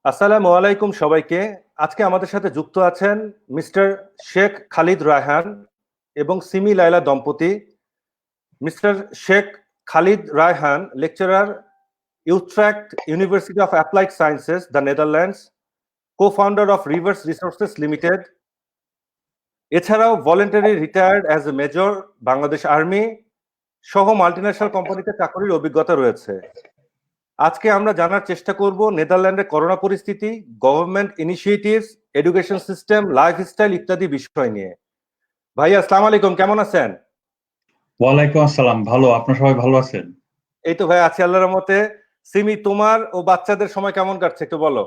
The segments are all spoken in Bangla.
আসসালামু আলাইকুম সবাইকে। আজকে আমাদের সাথে যুক্ত আছেন মিস্টার শেখ খালিদ রায়হান এবং সিমি লায়লা দম্পতি। Mister Sheikh Khalid Raihan lecturer, Utrecht university of applied sciences, the Netherlands, co-founder of Rivers Resources Limited, এছাড়াও voluntary retired as a major, Bangladesh army সহ মাল্টিন্যাশনাল কোম্পানিতে চাকরির অভিজ্ঞতা রয়েছে। আজকে আমরা জানার চেষ্টা করব নেদারল্যান্ডের করোনা পরিস্থিতি, government initiatives, education system, lifestyle ইত্যাদি বিষয় নিয়ে। ভাই আসসালামু আলাইকুম, কেমন আছেন? ওয়ালাইকুম আসসালাম, ভালো। আপনার সবাই ভালো আছেন? এই তো ভাই আছি আল্লাহর রহমতে। সিমি, তোমার ও বাচ্চাদের সময় কেমন কাটছে একটু বলো।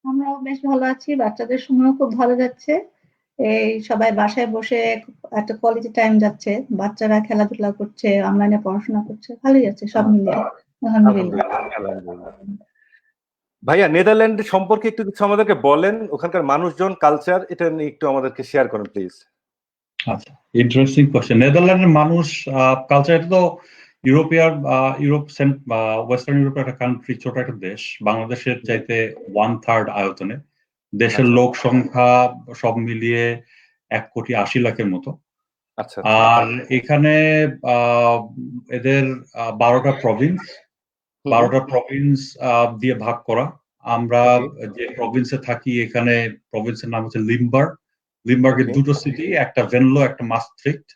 আমরাও বেশ ভালো আছি, বাচ্চাদের সময়ও খুব ভালো যাচ্ছে। এই সবাই বাসায় বসে একটা কোয়ালিটি টাইম যাচ্ছে, বাচ্চারা খেলাধুলা করছে, অনলাইনে পড়াশোনা করছে, ভালোই যাচ্ছে সব মিলিয়ে আলহামদুলিল্লাহ। আলহামদুলিল্লাহ। ভাইয়া, নেদারল্যান্ড সম্পর্কে একটু কিছু আমাদেরকে বলেন, ওখানকার মানুষজন, কালচার, এটা নিয়ে একটু আমাদেরকে শেয়ার করেন প্লিজ। আচ্ছা, ইন্টারেস্টিং কোশ্চেন। নেদারল্যান্ডের মানুষ, কালচার, এটা তো ইউরোপ ওয়েস্টার্ন ইউরোপের একটা কান্ট্রি, ছোট একটা দেশ, বাংলাদেশের চাইতে 1/3 আয়তনে। দেশের লোক সংখ্যা সব মিলিয়ে 1,80,00,000-এর মতো। আচ্ছা। আর এখানে এদের 12টা প্রভিন্স দিয়ে ভাগ করা। আমরা যে প্রভিন্সে থাকি, এখানে প্রভিন্সের নাম হচ্ছে লিমবার্গের দুটো সিটি, একটা ভেনলো, একটা মাস্ট্রিক্ট।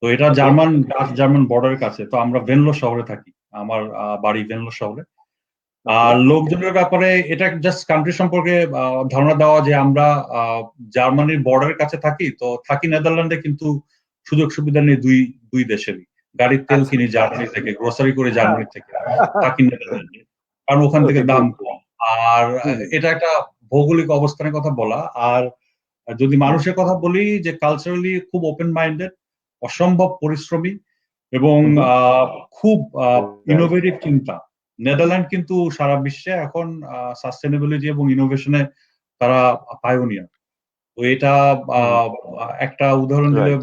তো এটা জার্মান বর্ডারের কাছে। তো আমরা ভেনলো শহরে থাকি, আমার বাড়ি ভেনলো শহরে। আর লোকজনের ব্যাপারে, এটা জাস্ট কান্ট্রি সম্পর্কে ধারণা দেওয়া যে আমরা জার্মানির বর্ডারের কাছে থাকি, তো থাকি নেদারল্যান্ডে, কিন্তু সুযোগ সুবিধা নেই দুই দেশেরই। গাড়ির তেল কিনি জার্মানি থেকে, গ্রোসারি করে জার্মানি থেকে, থাকি নেদারল্যান্ডে, কারণ ওখান থেকে দাম কম। আর এটা একটা ভৌগোলিক অবস্থানের কথা বলা। আর যদি মানুষের কথা বলি, যে কালচারালি খুব ওপেন মাইন্ডেড, অসম্ভব পরিশ্রমী এবং খুব ইনোভেটিভ চিন্তা। নেদারল্যান্ড কিন্তু সারা বিশ্বে এখন সাস্টেনেবিলিটি এবং ইনোভেশনে তারা পায়োনিয়ার। তো এটা একটা উদাহরণ দিলে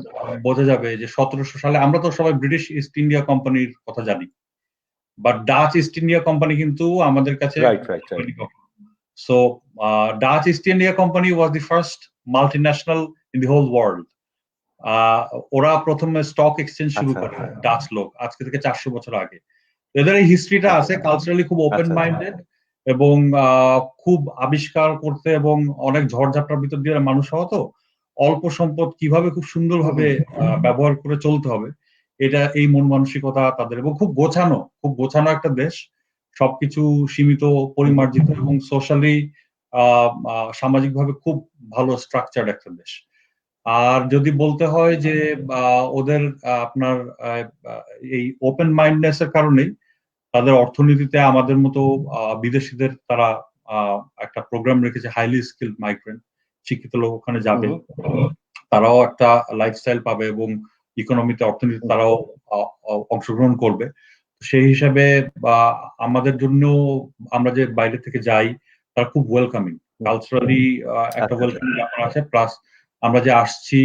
বোঝা যাবে যে 1700 সালে, আমরা তো সবাই ব্রিটিশ ইস্ট ইন্ডিয়া কোম্পানির কথা জানি, but Dutch East India company কিন্তু আমাদের কাছে। So Dutch East India company was the first multinational in the whole world. ওরা প্রথমে স্টক এক্সচেঞ্জ শুরু করে, ডাচ লোক, আজকে থেকে 400 বছর আগে। এদের এই হিস্ট্রিটা আছে, কালচারালি খুব ওপেন মাইন্ডেড এবং খুব আবিষ্কার করতে এবং অনেক ঝড়ঝাপটার ভিতর দিয়ে মানুষ হওয়া। তো অল্প সম্পদ কিভাবে খুব সুন্দরভাবে ব্যবহার করে চলতে হবে, এটা এই মন মানসিকতা তাদের। এবং খুব গোছানো একটা দেশ, সবকিছু সীমিত, পরিমার্জিত এবং সোশ্যালি সামাজিকভাবে খুব ভালো স্ট্রাকচার্ড একটা দেশ। আর যদি বলতে হয় যে ওদের আপনার এই ওপেন মাইন্ডনেস এর কারণেই তাদের অর্থনীতিতে আমাদের মতো বিদেশিদের তারা একটা প্রোগ্রাম রেখেছে, হাইলি স্কিলড মাইগ্রেন্ট, শিক্ষিত লোক ওখানে যাবে, তারাও একটা লাইফস্টাইল পাবে এবং ইকোনমিতে, অর্থনীতি তারাও অংশগ্রহণ করবে। সেই হিসাবে আমাদের জন্য, আমরা যে বাইরে থেকে যাই, তারা খুব ওয়েলকামিং, কালচারালি একটা ওয়েলকামিং ব্যাপার আছে। প্লাস আমরা যে আসছি,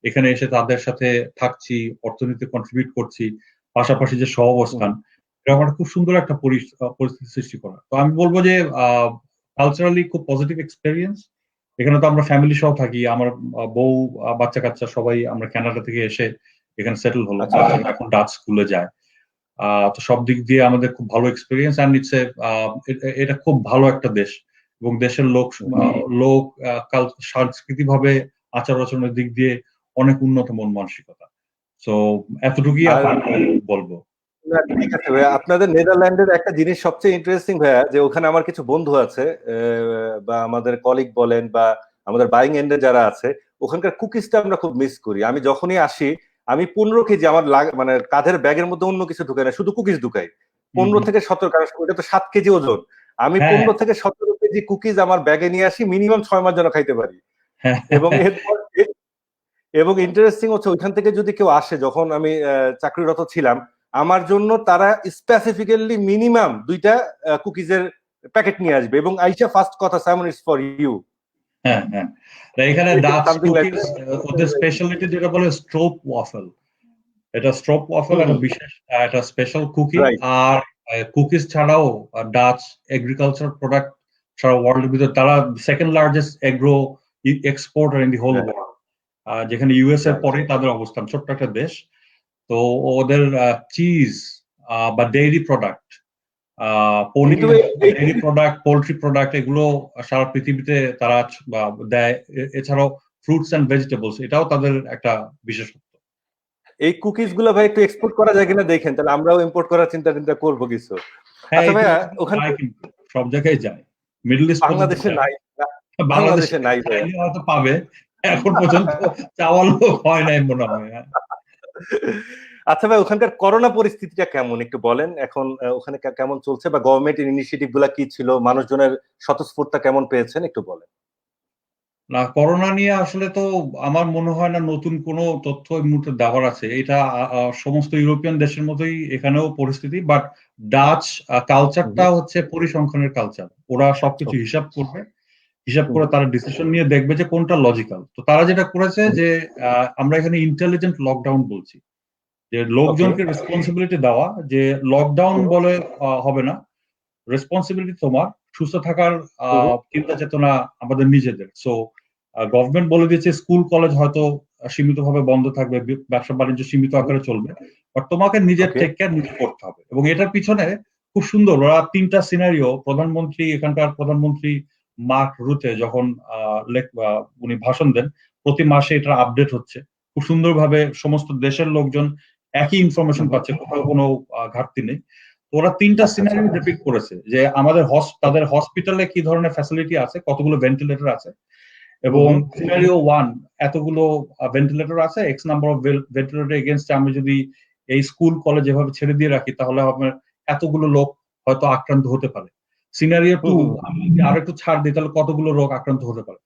এখানে এসে তাদের সাথে থাকছি, অর্থনীতি কন্ট্রিবিউট করছি, পাশাপাশি যে সহাবস্থান, এটা আমার খুব সুন্দর একটা পরিস্থিতি সৃষ্টি করা। তো আমি বলবো যে কালচারালি খুব পজিটিভ এক্সপেরিয়েন্স। এখানে তো আমরা ফ্যামিলি সহ থাকি, আমার বউ, বাচ্চা কাচ্চা সবাই আমরা কানাডা থেকে এসে এখানে সেটেল হলো, এখন ডাচ স্কুলে যায়। তো সব দিক দিয়ে আমাদের খুব ভালো এক্সপেরিয়েন্স। অ্যান্ড এটা খুব ভালো একটা দেশ এবং দেশের লোক সাংস্কৃতিক ভাবে, আচার আচরণের দিক দিয়ে অনেক উন্নত মন মানসিকতা। তো এতটুকুই বলবো। ঠিক আছে ভাইয়া, আপনাদের নেদারল্যান্ডের একটা জিনিস সবচেয়ে ইন্টারেস্টিং ভাইয়া, যে ওখানে আমার কিছু বন্ধু আছে বা আমাদের কলিগ বলেন বা আমাদের বাইং এন্ডে যারা আছে, ওখানকার কুকিজটা আমরা খুব মিস করি। আমি যখনই আসি, আমি 15 কেজি আমার মানে কাঁধের ব্যাগের মধ্যে অন্য কিছু ঢুকাই না, শুধু কুকিজ ঢুকাই। 15 থেকে 17, কারণ ওটা তো 7 কেজি ওজন। আমি 15 থেকে 17 কেজি কুকিজ আমার ব্যাগে নিয়ে আসি, মিনিমাম 6 মাস যেন খাইতে পারি। এবং ইন্টারেস্টিং হচ্ছে, ওইখান থেকে যদি কেউ আসে, যখন আমি চাকরিরত ছিলাম, আমার জন্য তারা স্পেসিফিক্যালি মিনিমাম 2টা কুকিজের প্যাকেট নিয়ে আসবে এবং আইসা ফার্স্ট কথা, সাইমন ইটস ফর ইউ। হ্যাঁ, এখানে ডাচ কুকিজ, ওদের স্পেশালিটি যেটা বলে স্ট্রোপ ওয়াফেল। এটা স্ট্রোপ ওয়াফেল একটা বিশেষ, একটা স্পেশাল কুকি। আর কুকিজ ছাড়াও ডাচ এগ্রিকালচার প্রোডাক্ট সারা ওয়ার্ল্ডের ভিতরে তারা second largest agro exporter in the whole Right. ওয়ার্ল্ড, যেখানে ইউএস এর Right. পরে তাদের অবস্থান, ছোট্ট একটা দেশ। তো ওদের চিজ বা ডেইরি প্রোডাক্ট, পনির, কিন্তু ডেইরি প্রোডাক্ট, পোল্ট্রি প্রোডাক্ট, এগুলো সারা পৃথিবীতে তারা দেয়। এছাড়াও ফ্রুটস এন্ড ভেজিটেবলস, এটাও তাদের একটা বিশেষত্ব। এই কুকিজ গুলো ভাই একটু এক্সপোর্ট করা যায় কিনা দেখেন, তাহলে আমরাও ইম্পোর্ট করার চিন্তা করবো কিছু। হ্যাঁ, আচ্ছা ভাইয়া, ওখানে কিন্তু সব জায়গায় যায়, মিডল ইস্ট বাংলাদেশে নাই, বাংলাদেশে নাই, হয়তো পাবে, এখন পর্যন্ত চাওয়া লোক হয় নাই মনে হয়। আচ্ছা ভাই, ওখানকার করোনা পরিস্থিতিটা কেমন একটু বলেন, এখন ওখানে কেমন চলছে, বা গভর্নমেন্ট ইনিশিয়েটিভ গুলা কি ছিল, মানুষজনের স্বতঃস্ফূর্ততা কেমন পেয়েছেন একটু বলেন। না, করোনা নিয়ে আসলে তো আমার মনে হয় না নতুন কোনো তথ্য এই মুহূর্তে দেওয়ার আছে। এটা সমস্ত ইউরোপিয়ান দেশের মতোই এখানেও পরিস্থিতি, বাট ডাচ কালচারটা হচ্ছে পরিসংখ্যানের কালচার। ওরা সবকিছু হিসাব করবে, হিসাব করে তারা ডিসিশন নিয়ে দেখবে যে কোনটা লজিক্যাল। তো তারা যেটা করেছে যে আমরা এখানে ইন্টেলিজেন্ট লকডাউন বলছি, যে লোকজনকে রেসপন্সিবিলিটি দেওয়া যে লকডাউন বলে হবে না, রেসপন্সিবিলিটি তোমার, সুস্থ থাকার চিন্তা চেতনা আমাদের নিজেদের। সো গভর্নমেন্ট বলে দিয়েছে স্কুল কলেজ হয়তো সীমিতভাবে বন্ধ থাকবে, ব্যবসা বাণিজ্য সীমিত আকারে চলবে, বাট তোমাকে নিজের টেক কেয়ার নিজে করতে হবে। এবং এটার পিছনে খুব সুন্দর ওরা 3টা সিনারিও, প্রধানমন্ত্রী, এখানকার প্রধানমন্ত্রী মার্ক রুতে যখন উনি ভাষণ দেন, প্রতি মাসে এটা আপডেট হচ্ছে খুব সুন্দরভাবে, সমস্ত দেশের লোকজন একই ইনফরমেশন পাচ্ছে, কোথাও কোনো ঘাটতি নেই। ওরা 3টা সিনারিও ডিপিক্ট করেছে যে আমাদের তাদের হসপিটালে কি ধরনের ফ্যাসিলিটি আছে, কতগুলো ভেন্টিলেটর আছে, এবং সিনারিও 1 এতগুলো ভেন্টিলেটর আছে, x number of ventilator against আমি যদি এই স্কুল কলেজ এভাবে ছেড়ে দিয়ে রাখি তাহলে আমার এতগুলো লোক হয়তো আক্রান্ত হতে পারে। সিনারিও 2 আমি যদি আরো একটু ছাড় দিই তাহলে কতগুলো লোক আক্রান্ত হতে পারে।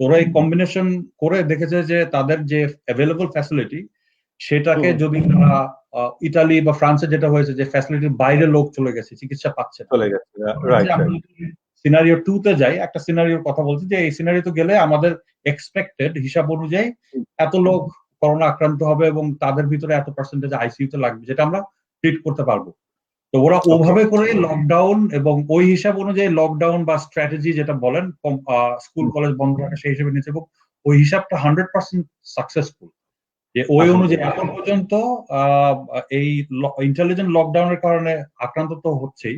ওরা এই কম্বিনেশন করে দেখেছে যে তাদের যে অ্যাভেলেবল ফ্যাসিলিটি, সেটাকে যদি তারা ইতালি বা ফ্রান্সে যেটা হয়েছে যে ফ্যাসিলিটির বাইরে লোক চলে গেছে, চিকিৎসা পাচ্ছে না, সিনারিও 2 তে যাই, একটা সিনারিওর কথা বলছি যে এই সিনারিওতে গেলে আমাদের এক্সপেক্টেড হিসাব অনুযায়ী এত লোক করোনা আক্রান্ত হবে এবং তাদের ভিতরে এত পার্সেন্টেজ আইসিইউতে লাগবে, যেটা আমরা ট্রিট করতে পারবো। তো ওরা ওভাবে করে লকডাউন এবং ওই হিসাব অনুযায়ী লকডাউন বা স্ট্র্যাটেজি যেটা বলেন স্কুল কলেজ বন্ধ রাখা, সেই হিসেবে নিচ্ছে, এবং ওই হিসাবটা 100% সাকসেসফুল। যে ওই অনুযায়ী এখন পর্যন্ত এই ইন্টেলিজেন্ট লকডাউনের কারণে আক্রান্ত তো হচ্ছেই,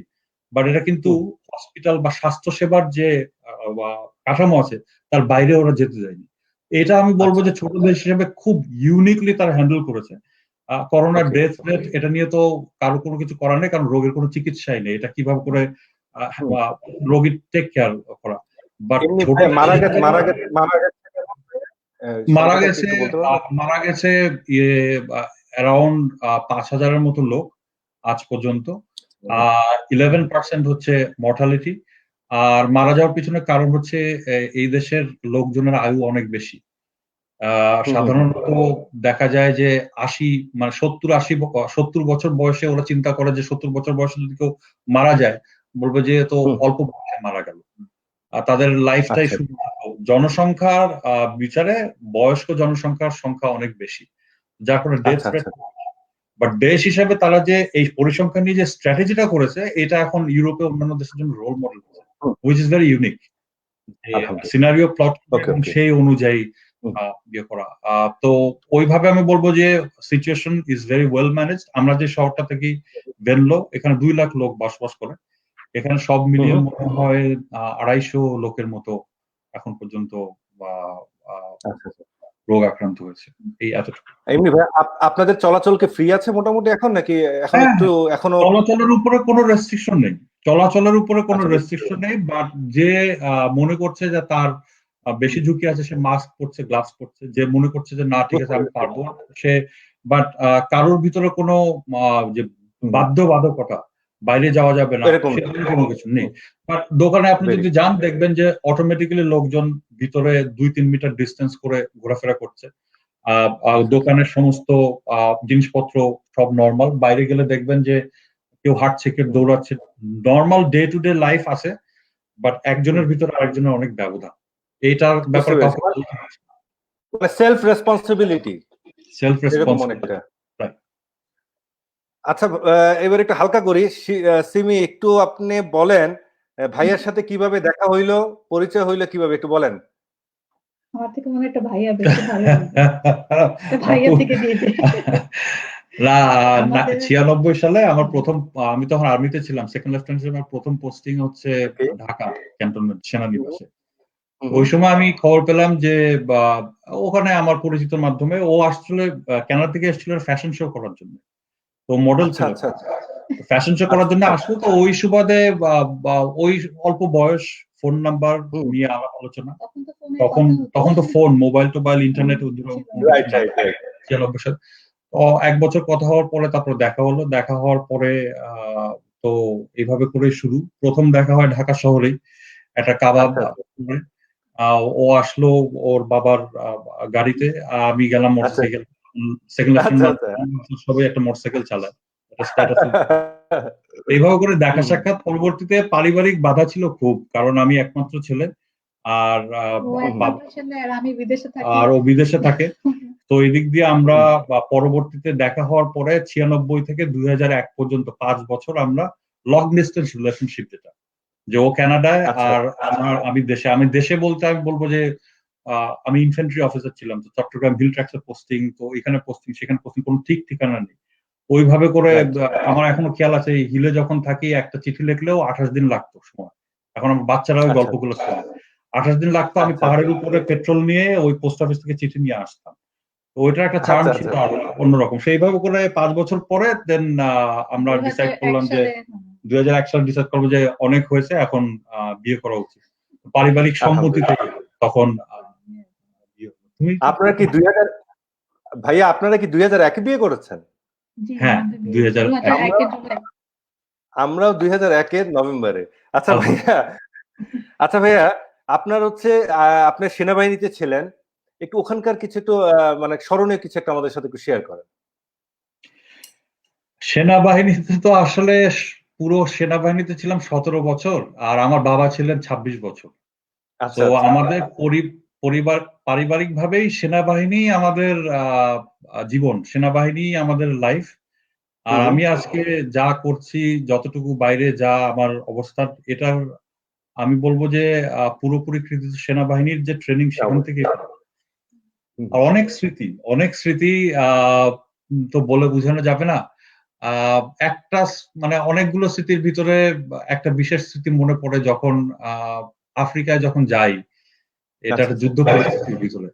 বাট এটা কিন্তু হসপিটাল বা স্বাস্থ্য সেবার যে কাঠামো আছে তার বাইরে ওরা যেতে যায়নি। এটা আমি বলবো যে ছোট দেশ হিসেবে খুব ইউনিকলি তারা হ্যান্ডেল করেছে। করোনার ডেথ রেট, এটা নিয়ে তো কারো কোনো কিছু করার নেই, কারণ রোগের কোনো চিকিৎসাই নেই। এটা কিভাবে করে রোগীর টেক কেয়ার করা, বাট মারা গেছে অ্যারাউন্ড 5,000-এর মতো লোক আজ পর্যন্ত। 11% হচ্ছে মর্টালিটি। আর মারা যাওয়ার পিছনে কারণ হচ্ছে এই দেশের লোকজনের আয়ু অনেক বেশি। সাধারণত দেখা যায় যে 70 বছর বয়সে ওরা চিন্তা করে যে 70 বছর বয়সে যদি কেউ মারা যায়, বলবে যে তো অল্প বয়সে মারা গেল। তাদের লাইফটাই শুধু, জনসংখ্যার বিচারে বয়স্ক জনসংখ্যার সংখ্যা অনেক বেশি, যার ফলে ডেথ রেট। বাট দেশ হিসেবে তারা যে এই পরিসংখ্যান নিয়ে যে স্ট্র্যাটেজিটা করেছে, এটা এখন ইউরোপে অন্যান্য দেশের জন্য role model, which is very unique. Scenario plot সেই অনুযায়ী ইয়ে করা। তো ওইভাবে আমি বলবো যে situation is very well managed. আমরা যে শহরটা থেকে ভেনলো, এখানে 2 লাখ লোক বসবাস করে, এখানে সব মিলিয়ে মনে হয় 250 লোকের মতো এখন পর্যন্ত রোগ আক্রান্ত হয়েছে। এই এতটুকু। এমনি ভাই আপনাদের চলাচলকে ফ্রি আছে মোটামুটি এখন, নাকি এখন একটু এখনো চলাচলের উপরে কোনো রেস্ট্রিকশন নেই, চলাচলের উপরে কোনো রেস্ট্রিকশন নেই, বাট যে মনে করছে যে তার বেশি ঝুঁকি আছে সে মাস্ক পরছে, গ্লাভস পরছে, যে মনে করছে যে না ঠিক আছে আমি পারবো সে, বাট কারোর ভিতরে কোনো যে বাধ্যবাধকতা বাইরে যাওয়া যাবে না সেরকম কোনো কিছু নেই। বাট দোকানে আপনি যদি যান দেখবেন যে অটোমেটিক্যালি লোকজন ভিতরে 2-3 মিটার ডিস্টেন্স করে ঘোরাফেরা করছে। দোকানের সমস্ত জিনিসপত্র সব নর্মাল। বাইরে গেলে দেখবেন যে কেউ হাঁটছে, কেউ দৌড়াচ্ছে, normal day to day life আছে, বাট একজনের ভিতরে আরেকজনের অনেক ব্যবধান। এইটার ব্যাপারে সেলফ রেসপন্সিবিলিটি। আচ্ছা, এবার একটু হালকা করি। সিমি, একটু আপনি বলেন ভাইয়ার সাথে কিভাবে দেখা হইলো, পরিচয় হইলো কিভাবে একটু বলেন। আমার থেকে মনে হয় একটা ভাইয়া বেশি ভালো বলবে। একটা ভাইয়া থেকে দিয়ে দে। না, আমাদের 96 সালে আমার প্রথম, আমি তখন আর্মিতে ছিলাম, সেকেন্ড লেফটেন্যান্ট হিসেবে আমার প্রথম পোস্টিং হচ্ছে Okay. ঢাকা ক্যান্টনমেন্ট সেনানিবাসে। হুম, ওই সময় আমি খবর পেলাম যে ওখানে আমার পরিচিতর মাধ্যমে ও আসলে কানাডা থেকে এসেছিল ফ্যাশন শো করার জন্য। তো মডেল আচ্ছা ছিল, আচ্ছা আচ্ছা ফ্যাশন শো করার জন্য আসলো। তো ওই সুবাদে ওই অল্প বয়স, ফোন নাম্বার হুম। নিয়ে আলোচনা। তখন তো ফোনে তখন কথা হতো। তখন তো ফোন, মোবাইল টোবাইল, ইন্টারনেট ছিল কোনো না। কিছু নাই। 96 সালে। তো 1 বছর কথা হওয়ার পরে তারপর দেখা হলো। দেখা হওয়ার পরে তো এইভাবে করে শুরু। প্রথম দেখা হয় ঢাকা শহরেই একটা কাবাব আচ্ছা করে। ও আসলো ওর বাবার গাড়িতে, আমি গেলাম আচ্ছা মোটরসাইকেল। সেকেন্ড আচ্ছা লেফটেন্যান্ট আচ্ছা সবাই একটা মোটরসাইকেল চালায়, একটা স্ট্যাটাস। এইভাবে করে দেখা হুম, সাক্ষাৎ। পরবর্তীতে পারিবারিক বাধা ছিল খুব, কারণ আমি একমাত্র ছেলে, আর ও একমাত্র ছেলে আর আমি বিদেশে থাকি। ও বিদেশে থাকে। তো এই দিক দিয়ে আমরা পরবর্তীতে দেখা হওয়ার পরে 96 থেকে 2001 পর্যন্ত 5 বছর আমরা লং ডিস্টেন্স রিলেশনশিপ, যেটা যে ও কানাডায় আচ্ছা আর আমি দেশে। আমি দেশে বলতে আমি বলবো যে আমি ইনফ্যান্ট্রি অফিসার ছিলাম, তো চট্টগ্রাম হিল ট্র্যাক্সের পোস্টিং, তো এখানে পোস্টিং সেখানে পোস্টিং, কোনো ঠিক ঠিকানা নেই। ওইভাবে করে Right. আমার এখনো খেয়াল আছে, হিলে যখন থাকি একটা চিঠি লিখলেও 28 দিন লাগতো সময়। এখন আমার বাচ্চারা ওই আচ্ছা গল্পগুলো শোনে। 28 দিন লাগতো, আমি আচ্ছা পাহাড়ের উপরে পেট্রোল নিয়ে ওই পোস্ট অফিস থেকে চিঠি নিয়ে আসতাম। তো ওইটার একটা চার্ম আচ্ছা ছিল আচ্ছা আর অন্যরকম। সেইভাবে করে 5 বছর পরে দেন আমরা ডিসাইড 2001 করলাম যে সালে 2001 সালে ডিসাইড করবো যে অনেক হয়েছে, এখন বিয়ে করা উচিত। পারিবারিক সম্মতিতে তখন বিয়ে হলো। তুমি আপনারা কি 2000 ভাইয়া আপনারা কি 2001 বিয়ে করেছেন? জি হ্যাঁ, আমাদের বিয়ে 2001 2001 এর জুলাই। আমরাও 2001 এর নভেম্বরে। আচ্ছা ভাইয়া, আলহামদুলিল্লাহ। আচ্ছা ভাইয়া, আপনার হচ্ছে আপনি সেনাবাহিনীতে ছিলেন, একটু ওখানকার কিছু একটু মানে স্মরণীয় কিছু একটা আমাদের সাথে একটু শেয়ার করেন। সেনাবাহিনীতে তো আসলে পুরো সেনাবাহিনীতে ছিলাম 17 বছর, আর আমার বাবা ছিলেন 26 বছর। আচ্ছা তো আচ্ছা আমাদের পরিবার পারিবারিক ভাবেই সেনাবাহিনী আমাদের জীবন, সেনাবাহিনী আমাদের লাইফ। আর হুম, আমি আজকে যা করছি, যতটুকু বাইরে যা আমার অবস্থা, এটার আমি বলবো যে পুরোপুরি কৃতিত্ব সেনাবাহিনীর যে ট্রেনিং সেখান থেকে। হুম, আর অনেক স্মৃতি তো বলে বোঝানো যাবে না। একটা মানে অনেকগুলো স্মৃতির ভিতরে একটা বিশেষ স্মৃতি মনে পড়ে যখন আফ্রিকায় যখন যাই। এটা আচ্ছা একটা আচ্ছা যুদ্ধ পরিস্থিতির ভিতরে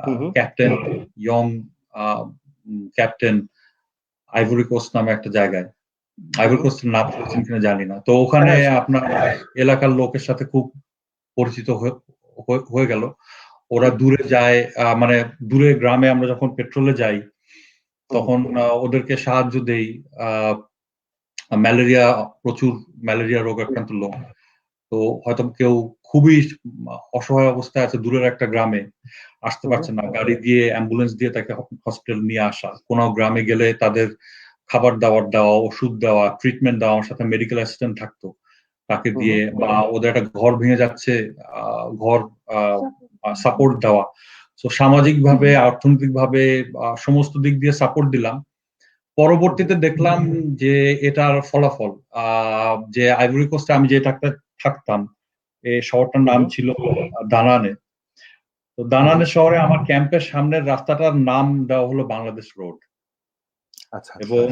হুম হুম captain young captain Ivory Coast নামে একটা জায়গায়, আইভরি কোস্টের নাম শুনছেন কিনা জানি না। তো ওখানে হ্যাঁ, আপনার এলাকার লোকের সাথে খুব পরিচিত হয়ে গেল। ওরা দূরে যায়, মানে দূরে গ্রামে আমরা যখন পেট্রোলে যাই তখন ওদেরকে সাহায্য দেই। ম্যালেরিয়া, প্রচুর ম্যালেরিয়া রোগ আক্রান্ত লোক। তো হয়তো কেউ খুবই অসহায় অবস্থায় আছে দূরের একটা গ্রামে, আসতে পারছে না, গাড়ি দিয়ে অ্যাম্বুলেন্স দিয়ে তাকে হসপিটাল নিয়ে আসা, কোনো গ্রামে গেলে তাদের খাবার দাবার দেওয়া, ওষুধ দেওয়া, ট্রিটমেন্ট দেওয়া, আমার সাথে মেডিকেল অ্যাসিস্ট্যান্ট থাকতো, তাকে দিয়ে, বা ওদের একটা ঘর ভেঙে যাচ্ছে, ঘর সাপোর্ট দেওয়া। তো সামাজিক ভাবে, অর্থনৈতিক ভাবে সমস্ত দিক দিয়ে সাপোর্ট দিলাম। পরবর্তীতে দেখলাম যে এটার ফলাফল, যে আইভরি কোস্টে আমি যে থাকতাম, এই শহরটার নাম ছিল দানানে। তো দানানে শহরে আমার ক্যাম্পের সামনের রাস্তাটার নাম দেওয়া হলো বাংলাদেশ রোড। আচ্ছা এবং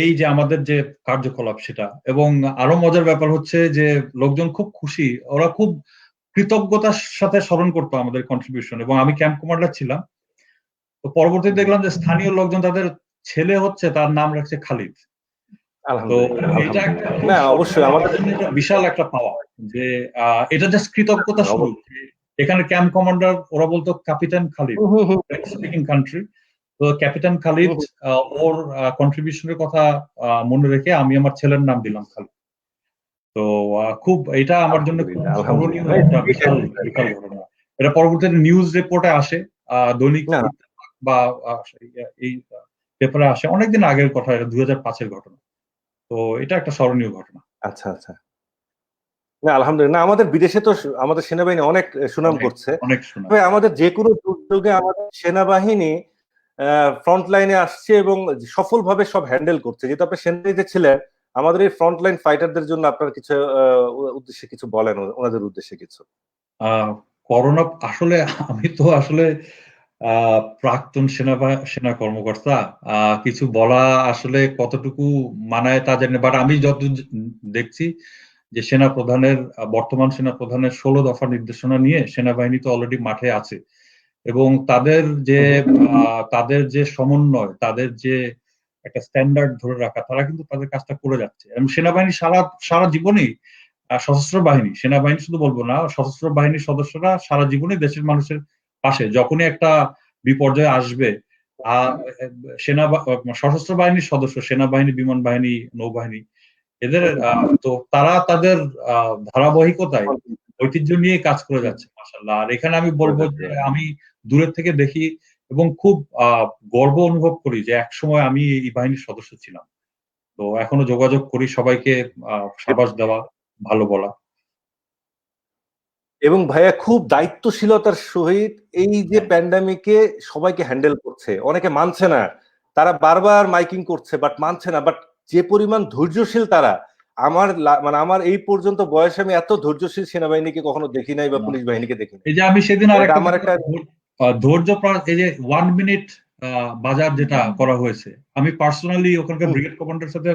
এই যে আমাদের যে কার্যকলাপ সেটা, এবং আরো মজার ব্যাপার হচ্ছে যে লোকজন খুব খুশি, ওরা খুব কৃতজ্ঞতার সাথে স্মরণ করতো আমাদের কন্ট্রিবিউশন। এবং আমি ক্যাম্প কমান্ডার ছিলাম। তো পরবর্তীতে দেখলাম যে স্থানীয় লোকজন তাদের ছেলে হচ্ছে, তার নাম রাখছে খালিদ। তো এটা একটা না অবশ্যই আমাদের বিশাল একটা পাওয়া, যে এটা জাস্ট কৃতজ্ঞতা স্বরূপ। এখানে ক্যাম্প কমান্ডার ওরা বলতো ক্যাপিটান খালিদ, স্পিকিং কান্ট্রি। তো ক্যাপিটান খালিদ ওর কন্ট্রিবিউশনের কথা মনে রেখে আমি আমার ছেলের নাম দিলাম খালিদ। তো খুব এটা আমার জন্য খুব স্মরণীয় একটা বিশাল বিশাল ঘটনা। এটা পরবর্তীতে নিউজ রিপোর্টে আসে, দৈনিক না বা এই পেপারে আসে। অনেকদিন আগের কথা, এটা 2005-এর ঘটনা। তো এটা একটা স্মরণীয় ঘটনা। আচ্ছা আচ্ছা না আলহামদুলিল্লাহ, আমাদের বিদেশে তো আমাদের সেনাবাহিনী অনেক সুনাম করছে। অনেক শোনা। তবে আমাদের যে কোনো দুর্যোগে আমাদের সেনাবাহিনী ফ্রন্ট লাইনে আসছে এবং সফলভাবে সব হ্যান্ডেল করছে। যেহেতু আপনি সেনাবাহিনীতে ছিলেন, আমাদের এই ফ্রন্টলাইন ফাইটারদের জন্য আপনার কিছু উদ্দেশ্যে কিছু বলেন, ওনাদের উদ্দেশ্যে কিছু। করোনা আসলে আমি তো আসলে প্রাক্তন সেনা কর্মকর্তা, কিছু বলা আসলে কতটুকু মানায় তা জানি, বাট আমি যত দেখছি যে বর্তমান সেনা প্রধানের 16 দফা নির্দেশনা নিয়ে সেনাবাহিনী তো অলরেডি মাঠে আছে, এবং তাদের যে সমন্বয়, তাদের যে একটা স্ট্যান্ডার্ড ধরে রাখা, তারা কিন্তু তাদের কাজটা করে যাচ্ছে। এবং সেনাবাহিনী সারা জীবনই, সশস্ত্র বাহিনী, সেনাবাহিনী শুধু বলবো না, সশস্ত্র বাহিনীর সদস্যরা সারা জীবনই দেশের মানুষের পাশে। যখনই একটা বিপর্যয় আসবে, সশস্ত্র বাহিনীর সদস্য, সেনাবাহিনী, বিমান বাহিনী, নৌবাহিনী, এদের তো তারা তাদের ধারাবাহিকতায় ঐতিহ্য নিয়ে কাজ করে যাচ্ছে মাশাআল্লাহ। আর এখানে আমি বলবো যে আমি দূরের থেকে দেখি এবং খুব গর্ব অনুভব করি যে একসময় আমি এই বাহিনীর সদস্য ছিলাম। তো এখনো যোগাযোগ করি, সবাইকে সাবাস দেওয়া, ভালো বলা। এবং ভাইয়া খুব দায়িত্বশীলতার সহিত এই যে প্যান্ডামিকে সবাইকে হ্যান্ডেল করছে। অনেকে মানছে না, তারা বারবার মাইকিং করছে, বাট মানছে না। বাট যে পরিমাণ ধৈর্যশীল তারা, আমার এই পর্যন্ত বয়সে আমি এত ধৈর্যশীল সেনাবাহিনীকে কখনো দেখি নাই বা পুলিশ বাহিনীকে দেখি নাই। এই যে আমি সেদিন আমার একটা ধৈর্য, এই যে 1 মিনিট বাজার যেটা করা হয়েছে, আমি পার্সোনালি ওখানকার ব্রিগেড কমান্ডারের সাথে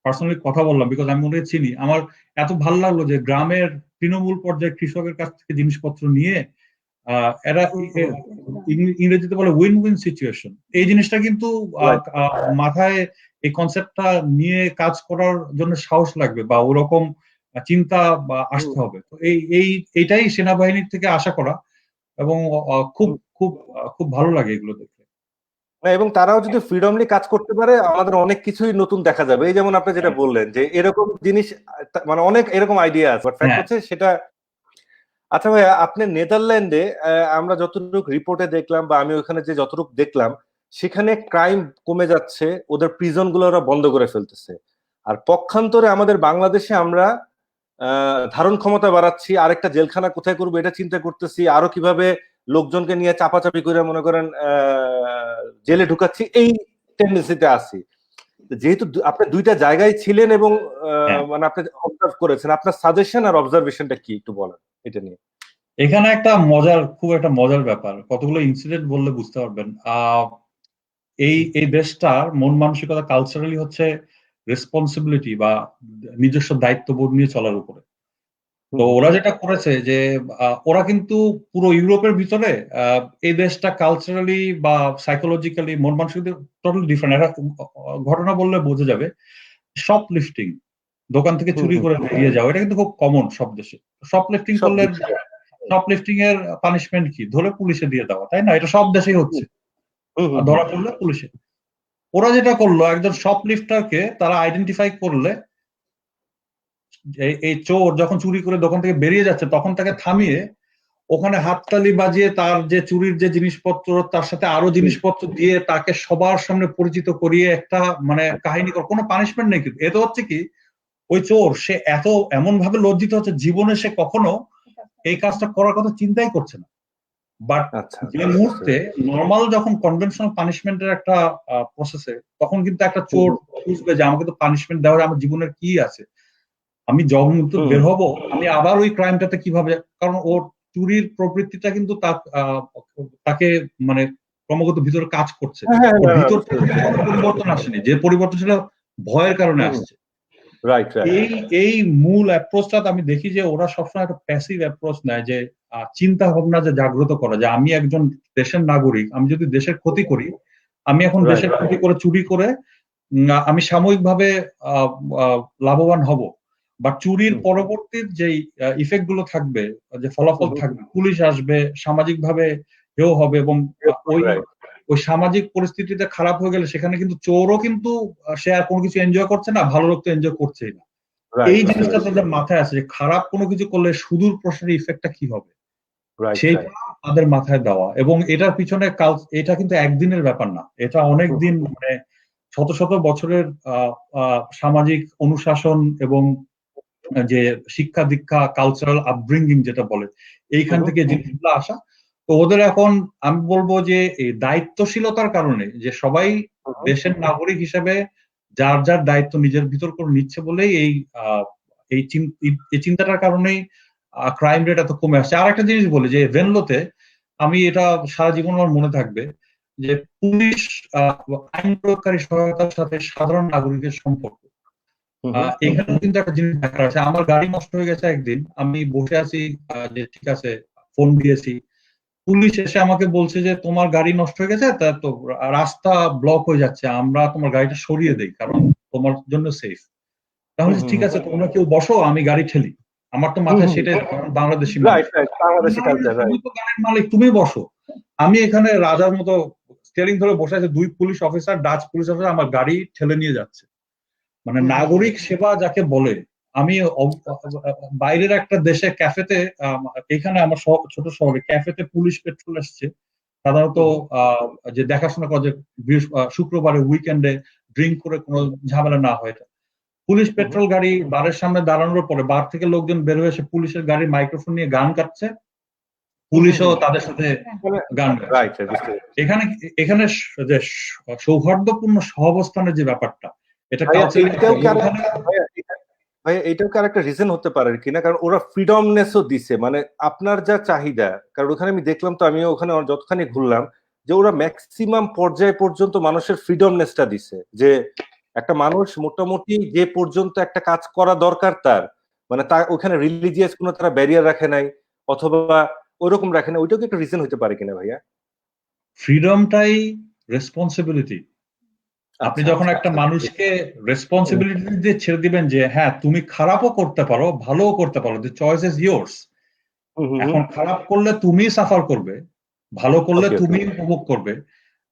পার্সোনালি কথা বললাম, বিকজ আমি ওনাকে চিনি। আমার এত ভালো লাগলো যে গ্রামের তৃণমূল পর্যায়ে কৃষকের কাছ থেকে জিনিসপত্র নিয়ে এরা ইংরেজিতে বলে উইন উইন সিচুয়েশন। এই জিনিসটা কিন্তু মাথায় এই কনসেপ্টটা নিয়ে কাজ করার জন্য সাহস লাগবে, বা ওরকম চিন্তা বা আসতে হবে। তো এইটাই সেনাবাহিনীর থেকে আশা করা, এবং খুব খুব খুব ভালো লাগে এগুলো দেখে। এবং তারাও যদি ফ্রিডমলি কাজ করতে পারে, আমাদের অনেক কিছুই নতুন দেখা যাবে। এই যেমন আপনি যেটা বললেন যে এরকম জিনিস, মানে অনেক এরকম আইডিয়া আছে, বাট ফ্যাক্ট হচ্ছে সেটা। আচ্ছা ভাইয়া, আপনি নেদারল্যান্ডে, আমরা যতটুকু রিপোর্টে দেখলাম বা আমি ওখানে যে যতটুকু দেখলাম, সেখানে ক্রাইম কমে যাচ্ছে, ওদের প্রিজন গুলো ওরা বন্ধ করে ফেলতেছে। আর পক্ষান্তরে আমাদের বাংলাদেশে আমরা ধারণ ক্ষমতা বাড়াচ্ছি, আরেকটা জেলখানা কোথায় করবো এটা চিন্তা করতেছি, আরো কিভাবে লোকজনকে নিয়ে চাপাচাপি করে মনে করেন জেলে ঢুকাচ্ছি, এই টেন্ডেন্সিতে আছি। যেহেতু আপনি দুইটা জায়গায় ছিলেন এবং মানে আপনি অবজার্ভ করেছেন, আপনার সাজেশন আর অবজারভেশনটা কি একটু বলেন এটা নিয়ে। এখানে খুব একটা মজার ব্যাপার, কতগুলো ইনসিডেন্ট বললে বুঝতে পারবেন। এই দেশটার মন মানসিকতা কালচারালি হচ্ছে রেসপন্সিবিলিটি বা নিজস্ব দায়িত্ববোধ নিয়ে চলার উপরে। তো ওরা যেটা করেছে যে ওরা কিন্তু পুরো ইউরোপের ভিতরে এই দেশটা কালচারালি বা সাইকোলজিক্যালি মন মানসিকতা টোটালি ডিফারেন্ট। একটা ঘটনা বললে বোঝা যাবে, শপ লিফটিং, দোকান থেকে চুরি করে বেরিয়ে যাওয়া, এটা কিন্তু খুব কমন সব দেশে। শপ লিফটিং করলে শপ লিফটিং এর পানিশমেন্ট কি? ধরে পুলিশে দিয়ে দেওয়া, তাই না? এটা সব দেশেই হচ্ছে, ধরা পড়লে পুলিশে। ওরা যেটা করলো, একজন শপ লিফটারকে তারা আইডেন্টিফাই করলে, এই চোর যখন চুরি করে দোকান থেকে বেরিয়ে যাচ্ছে, তখন তাকে থামিয়ে ওখানে হাততালি বাজিয়ে তার যে চুরির যে জিনিসপত্র, তার সাথে আরো জিনিসপত্র দিয়ে তাকে সবার সামনে পরিচিত করিয়ে একটা মানে কাহিনী, কোনো পানিশমেন্ট নেই। কিন্তু এতে হচ্ছে কি, ওই চোর সে এমন ভাবে লজ্জিত হচ্ছে, জীবনে সে কখনো এই কাজটা করার কথা চিন্তাই করছে না। বাট যে মুহূর্তে নর্মাল যখন কনভেনশনাল পানিশমেন্টের একটা প্রসেসে, তখন কিন্তু একটা চোর বুঝবে যে আমাকে তো পানিশমেন্ট দেওয়ার আমার জীবনের কি আছে, আমি যখন বের হব আমি আবার ওই ক্রাইমটাতে কিভাবে, কারণ ওর চুরির প্রবৃত্তিটা কিন্তু তাকে মানে ক্রমাগত ভিতরে কাজ করছে। ভিতর থেকে পরিবর্তন আসেনি, যে পরিবর্তন ছিল ভয়ের কারণে আসছে। এই মূল অ্যাপ্রোচটা আমি দেখি যে ওরা সবসময় একটা প্যাসিভ অ্যাপ্রোচ নেয়, যে চিন্তা ভাবনা যে জাগ্রত করা, যে আমি একজন দেশের নাগরিক, আমি যদি দেশের ক্ষতি করি, আমি এখন দেশের ক্ষতি করে চুরি করে আমি সাময়িকভাবে লাভবান হব, বা চুরির পরবর্তী যে ইফেক্ট গুলো থাকবে, যে ফলাফল থাকবে, পুলিশ আসবে, সামাজিক ভাবে হেও হবে, এবং ওই সামাজিক পরিস্থিতিতে খারাপ হয়ে গেলে সেখানে কিন্তু চোরও কিন্তু সে আর কোনো কিছু এনজয় করছে না, ভালো লোক তো এনজয় করছেই না। এই জিনিসটা তাদের মাথায় আছে যে খারাপ কোনো কিছু করলে সুদূর প্রসারী ইফেক্টটা কি হবে, সেইটা তাদের মাথায় দেওয়া। এবং এটার পিছনে এটা কিন্তু একদিনের ব্যাপার না, এটা অনেক দিন, মানে শত শত বছরের সামাজিক অনুশাসন এবং যে শিক্ষা দীক্ষা, কালচারাল আপব্রিঙ্গিং যেটা বলে, এইখান থেকে জিনিসগুলো আসা। তো ওদের এখন আমি বলবো যে এই দায়িত্বশীলতার কারণে, যে সবাই দেশের নাগরিক হিসেবে যার যার দায়িত্ব নিজের ভিতর করে নিচ্ছে বলেই এই চিন্তাটার কারণেই ক্রাইম রেট এত কমে আসছে। আর একটা জিনিস বলি যে ভেনলোতে, আমি এটা সারা জীবন আমার মনে থাকবে, যে পুলিশ আইন প্রয়োগকারী সহায়তার সাথে সাধারণ নাগরিকের সম্পর্ক, এখানে কিন্তু একটা জিনিস দেখার আছে। আমার গাড়ি নষ্ট হয়ে গেছে একদিন, আমি বসে আছি, যে ঠিক আছে ফোন দিয়েছি, পুলিশ এসে আমাকে বলছে যে তোমার গাড়ি নষ্ট হয়ে গেছে, তা তো রাস্তা ব্লক হয়ে যাচ্ছে, আমরা তোমার গাড়িটা সরিয়ে দেই কারণ তোমার জন্য সেফ। তাহলে ঠিক আছে, তোমরা কেউ বসো, আমি গাড়ি ঠেলি। আমার তো মাথায় সেটাই, বাংলাদেশি মানুষ, তুমি তো গাড়ির মালিক, তুমি বসো। আমি এখানে রাজার মতো স্টিয়ারিং ধরে বসে আছে, 2 police officer, Dutch police officer আমার গাড়ি ঠেলে নিয়ে যাচ্ছে। মানে নাগরিক সেবা যাকে বলে। আমি বাইরের একটা দেশে ক্যাফেতে, এখানে আমার ছোট শহরে ক্যাফেতে পুলিশ পেট্রোল আসছে সাধারণত, যে দেখাশোনা করে যে শুক্রবারে উইকেন্ডে ড্রিঙ্ক করে কোনো ঝামেলা না হয়। পুলিশ পেট্রোল গাড়ি বারের সামনে দাঁড়ানোর পরে বার থেকে লোকজন বের হয়ে এসে পুলিশের গাড়ির মাইক্রোফোন নিয়ে গান গাচ্ছে, পুলিশও তাদের সাথে গান গাচ্ছে। এখানে এখানে যে সৌহার্দ্যপূর্ণ সহাবস্থানের যে ব্যাপারটা, এটা ভাই এটাও কি আরেকটা রিজন হতে পারে কিনা, কারণ ওরা ফ্রিডমনেসও দিছে, মানে আপনার যা চাহিদা, কারণ ওখানে আমি দেখলাম, তো আমিও ওখানে যতখানি ঘুরলাম, যে ওরা ম্যাক্সিমাম পর্যায় পর্যন্ত মানুষের ফ্রিডমনেসটা দিছে, যে একটা মানুষ মোটামুটি যে পর্যন্ত একটা কাজ করা দরকার তার, মানে তার ওখানে রিলিজিয়াস কোনো তারা ব্যারিয়ার রাখে নাই অথবা ওইরকম রাখে না। ওইটাও কি একটা রিজন হতে পারে কিনা ভাইয়া? ফ্রিডমটাই রেসপন্সিবিলিটি। আপনি যখন একটা মানুষকে রেসপন্সিবিলিটি দিয়ে ছেড়ে দিবেন যে হ্যাঁ তুমি খারাপও করতে পারো, ভালোও করতে পারো, দ্য চয়েস ইজ ইয়োর্স। এখন খারাপ করলে তুমি সাফার করবে, ভালো করলে তুমি উপভোগ করবে।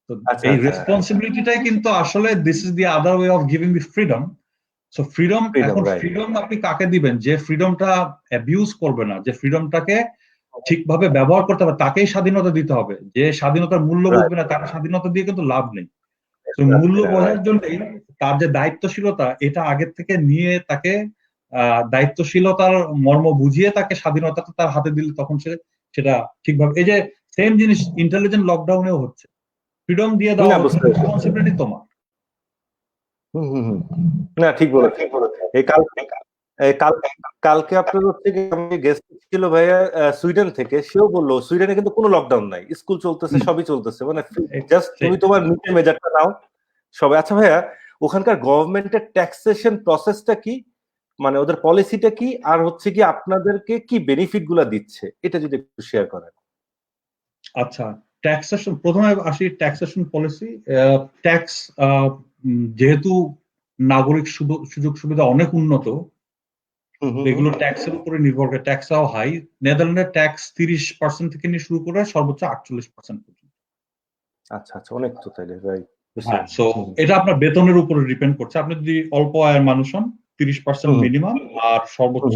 তো এই রেসপন্সিবিলিটিটাই কিন্তু আসলে this is the other way of giving the freedom. So freedom, এখন ফ্রিডম আপনি কাকে দিবেন? যে ফ্রিডমটা অ্যাবিউজ করবে না, যে ফ্রিডমটাকে ঠিকভাবে ব্যবহার করতে হবে, তাকেই স্বাধীনতা দিতে হবে। যে স্বাধীনতার মূল্য বুঝবে না, তার স্বাধীনতা দিয়ে কিন্তু লাভ নেই। মূল্য বোঝার জন্যই তার যে দায়িত্বশীলতা, এটা আগের থেকে নিয়ে তাকে দায়িত্বশীলতার মর্ম বুঝিয়ে তাকে স্বাধীনতাটা তার হাতে দিলে তখন সেটা ঠিকভাবে, এই যে সেম জিনিস ইন্টেলিজেন্ট লকডাউনেও হচ্ছে, ফ্রিডম দিয়ে দেওয়া হচ্ছে, রেসপন্সিবিলিটি তোমার। না ঠিক বলে, ঠিক বলে। কালকে আপনার হচ্ছে আমি গেস্ট ছিল ভাইয়া সুইডেন থেকে, সেও বললো সুইডেনে কিন্তু কোনো লকডাউন নাই, স্কুল চলতেছে, সবই চলতেছে, মানে জাস্ট তুমি তোমার নিচে মেজারটা নাও সবাই। আচ্ছা ভাইয়া, ওখানকার গভর্নমেন্টের ট্যাক্সেশন প্রসেসটা কি, মানে ওদের পলিসিটা কি, আর হচ্ছে কি আপনাদেরকে কি বেনিফিট গুলা দিচ্ছে, এটা যদি একটু শেয়ার করেন। আচ্ছা, ট্যাক্সেশন, প্রথমে আসি ট্যাক্সেশন পলিসি। ট্যাক্স যেহেতু নাগরিক সুযোগ সুবিধা অনেক উন্নত, এগুলো ট্যাক্সের উপরে নির্ভর করে, ট্যাক্সটাও হাই। নেদারল্যান্ডের ট্যাক্স 30% থেকে নিয়ে শুরু করে সর্বোচ্চ 48% পর্যন্ত। আচ্ছা আচ্ছা, অনেক তো তাইলে ভাই। সো এটা আপনার বেতনের উপরে ডিপেন্ড করছে। আপনি যদি অল্প আয়ের মানুষ হন 30% মিনিমাম, আর সর্বোচ্চ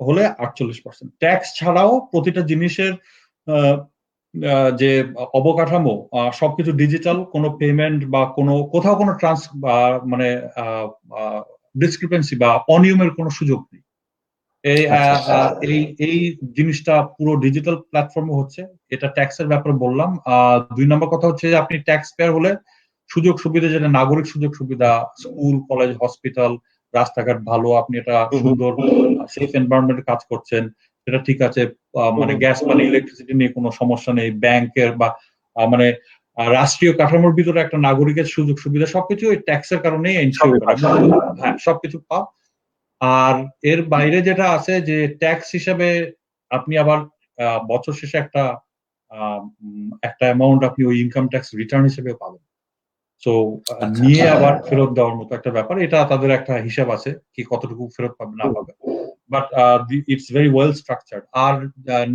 হলে 48%। ট্যাক্স ছাড়াও প্রতিটা জিনিসের যে অবকাঠামো সবকিছু ডিজিটাল, কোনো পেমেন্ট বা কোথাও কোনো মানে ডিসক্রিপেন্সি বা অনিয়মের কোনো সুযোগ নেই। এই জিনিসটা পুরো ডিজিটাল প্ল্যাটফর্মে হচ্ছে। এটা ট্যাক্সের ব্যাপারে বললাম। 2 নম্বর কথা হচ্ছে যে আপনি ট্যাক্স পেয়ার হলে সুযোগ সুবিধা, যেটা নাগরিক সুযোগ সুবিধা, স্কুল, কলেজ, হসপিটাল, রাস্তাঘাট ভালো, আপনি এটা সুন্দর সেফ এনভায়রনমেন্টে কাজ করছেন, সেটা ঠিক আছে। মানে গ্যাস পানি ইলেকট্রিসিটি নিয়ে কোনো সমস্যা নেই। ব্যাংকের বা মানে রাষ্ট্রীয় কাঠামোর ভিতরে একটা নাগরিকের সুযোগ সুবিধা সবকিছু ওই ট্যাক্সের কারণেই এনশিওর করা। হ্যাঁ, সবকিছু পাও। আর এর বাইরে যেটা আছে যে ট্যাক্স হিসেবে আপনি আবার বছর শেষে একটা অ্যামাউন্ট আপনি ওই ইনকাম ট্যাক্স রিটার্ন হিসেবে পাবেন। সো নিয়ে আবার ফেরত দেওয়ার মতো একটা ব্যাপার, এটা তাদের একটা হিসাব আছে কি কতটুকু ফেরত পাবে না পাবে, but it's very well structured. আর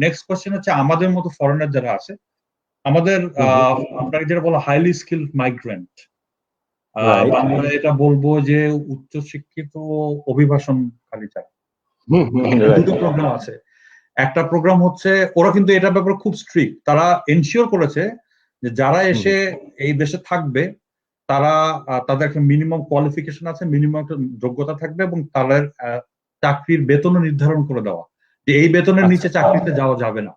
নেক্সট কোয়েশ্চেন হচ্ছে আমাদের মতো ফরেনার যারা আছে, আমাদের আপনাকে যেটা বলা হাইলি স্কিলড মাইগ্রেন্ট, বাংলায় এটা বলবো যে উচ্চ শিক্ষিত অভিবাসনকারী চাই। দুটো প্রোগ্রাম আছে। একটা প্রোগ্রাম হচ্ছে, ওরা কিন্তু এটা ব্যাপারে খুব স্ট্রিক্ট, তারা এনশিওর করেছে যে যারা এসে এই দেশে থাকবে তারা, তাদের একটা মিনিমাম কোয়ালিফিকেশন আছে, মিনিমাম একটা যোগ্যতা থাকবে, এবং তাদের চাকরির বেতনও নির্ধারণ করে দেওয়া যে এই বেতনের নিচে চাকরিতে যাওয়া যাবে না,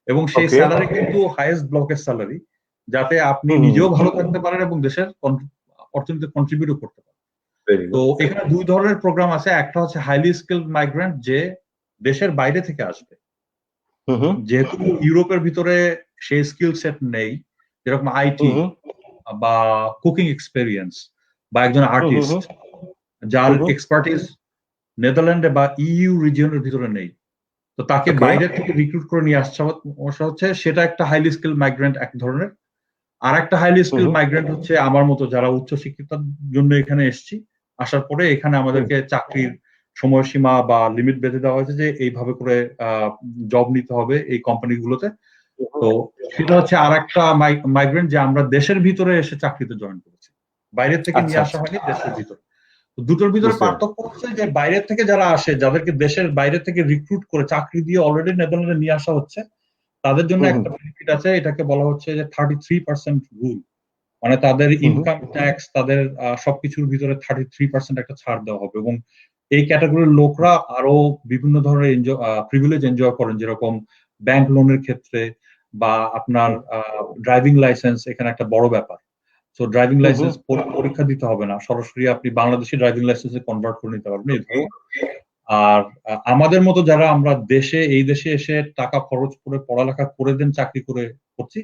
এবং সেই স্যালারি কিন্তু হাইয়েস্ট ব্লকের স্যালারি, যাতে আপনি নিজেও ভালো থাকতে পারেন এবং দেশের অর্থনীতিতে কন্ট্রিবিউট করতে পারেন। ভেরি তো গুড। এখানে দুই ধরনের প্রোগ্রাম আছে, একটা হচ্ছে হাইলি স্কিলড মাইগ্রেন্ট, যে দেশের বাইরে থেকে আসবে, হুম হুম যেহেতু ইউরোপের ভিতরে সেই স্কিল সেট নেই, যেরকম আইটি হুম বা কুকিং এক্সপেরিয়েন্স, বা একজন হুম হুম আর্টিস্ট যার হুম এক্সপার্টিস নেদারল্যান্ডে বা ইইউ রিজিয়নের ভিতরে নেই, তো তাকে ওকে বাইরে থেকে রিক্রুট করে নিয়ে আসা হচ্ছে, সেটা একটা হাইলি স্কিল মাইগ্রেন্ট এক ধরনের। আর একটা হাইলি হুম স্কিল মাইগ্রেন্ট হচ্ছে আমার মতো, যারা উচ্চ শিক্ষিতার জন্য এখানে এসেছি, আসার পরে এখানে হুম আমাদেরকে চাকরির সময়সীমা বা লিমিট বেঁধে দেওয়া হয়েছে যে এইভাবে করে জব নিতে হবে এই কোম্পানিগুলোতে। তো সেটা হচ্ছে আর একটা মাইগ্রেন্ট, যে আমরা দেশের ভিতরে এসে চাকরিতে জয়েন করেছি, বাইরের থেকে আচ্ছা নিয়ে আসা আচ্ছা, হয়নি, দেশের ভিতরে। তো দুটোর ভিতরে বুঝতে পেরেছি। পার্থক্য হচ্ছে যে বাইরের থেকে যারা আসে, যাদেরকে দেশের বাইরে থেকে রিক্রুট করে চাকরি দিয়ে অলরেডি নেদারল্যান্ডে নিয়ে আসা হচ্ছে, তাদের জন্য হুম হুম একটা বেনিফিট আছে, এটাকে বলা হচ্ছে যে 33% রুল। মানে তাদের হুম ইনকাম ট্যাক্স, তাদের সবকিছুর ভিতরে 33% একটা ছাড় দেওয়া হবে, এবং এই ক্যাটাগরির লোকরা আরো বিভিন্ন ধরনের প্রিভিলেজ এনজয় করেন, যেরকম ব্যাংক লোনের ক্ষেত্রে, বা আপনার হুম ড্রাইভিং লাইসেন্স এখানে একটা বড় ব্যাপার। তো ড্রাইভিং হুম হুম, লাইসেন্স পরীক্ষা দিতে হবে না, সরাসরি আপনি বাংলাদেশি ড্রাইভিং লাইসেন্সে কনভার্ট করে নিতে পারবেন, এই ওকে। ধরনের। আর আমাদের মতো যারা আমরা এই দেশে এসে টাকা খরচ করে পড়ালেখা করে দেন চাকরি করে করছি,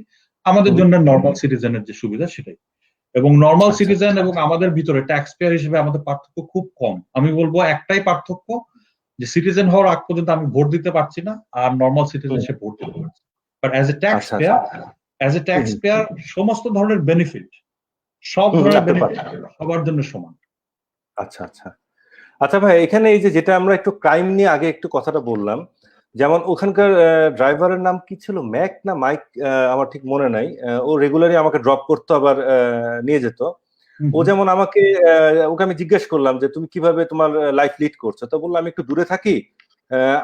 আমাদের হুম, জন্য নর্মাল সিটিজেনের যে সুবিধা সেটাই। এবং নর্মাল আচ্ছা সিটিজেন এবং আমাদের ভিতরে ট্যাক্স পেয়ার হিসেবে আমাদের পার্থক্য খুব কম। আমি বলবো একটাই পার্থক্য, যে সিটিজেন হওয়ার আগ পর্যন্ত আমি ভোট দিতে পারছি না, আর নর্মাল সিটিজেন হুম, সে ভোট দিতে পারছে। বাট আচ্ছা আচ্ছা, as a hmm tax hmm pair সমস্ত ধরনের বেনিফিট, সব হুম, ধরনের রাখতে বেনিফিট পারছি। সবার জন্য সমান। আচ্ছা আচ্ছা। আচ্ছা ভাই, এখানে এই যে যেটা আমরা একটু ক্রাইম নিয়ে আগে একটু কথাটা বললাম, যেমন ওখানকার ড্রাইভারের নাম কি ছিল, ম্যাক না মাইক, আমার ঠিক মনে নাই। ও রেগুলারই আমাকে ড্রপ করতো, আবার নিয়ে যেত। হুম ও হুম যেমন আমাকে ওকে আমি জিজ্ঞেস করলাম যে তুমি কিভাবে তোমার লাইফ লিড করছো, তো বললাম আমি একটু দূরে থাকি,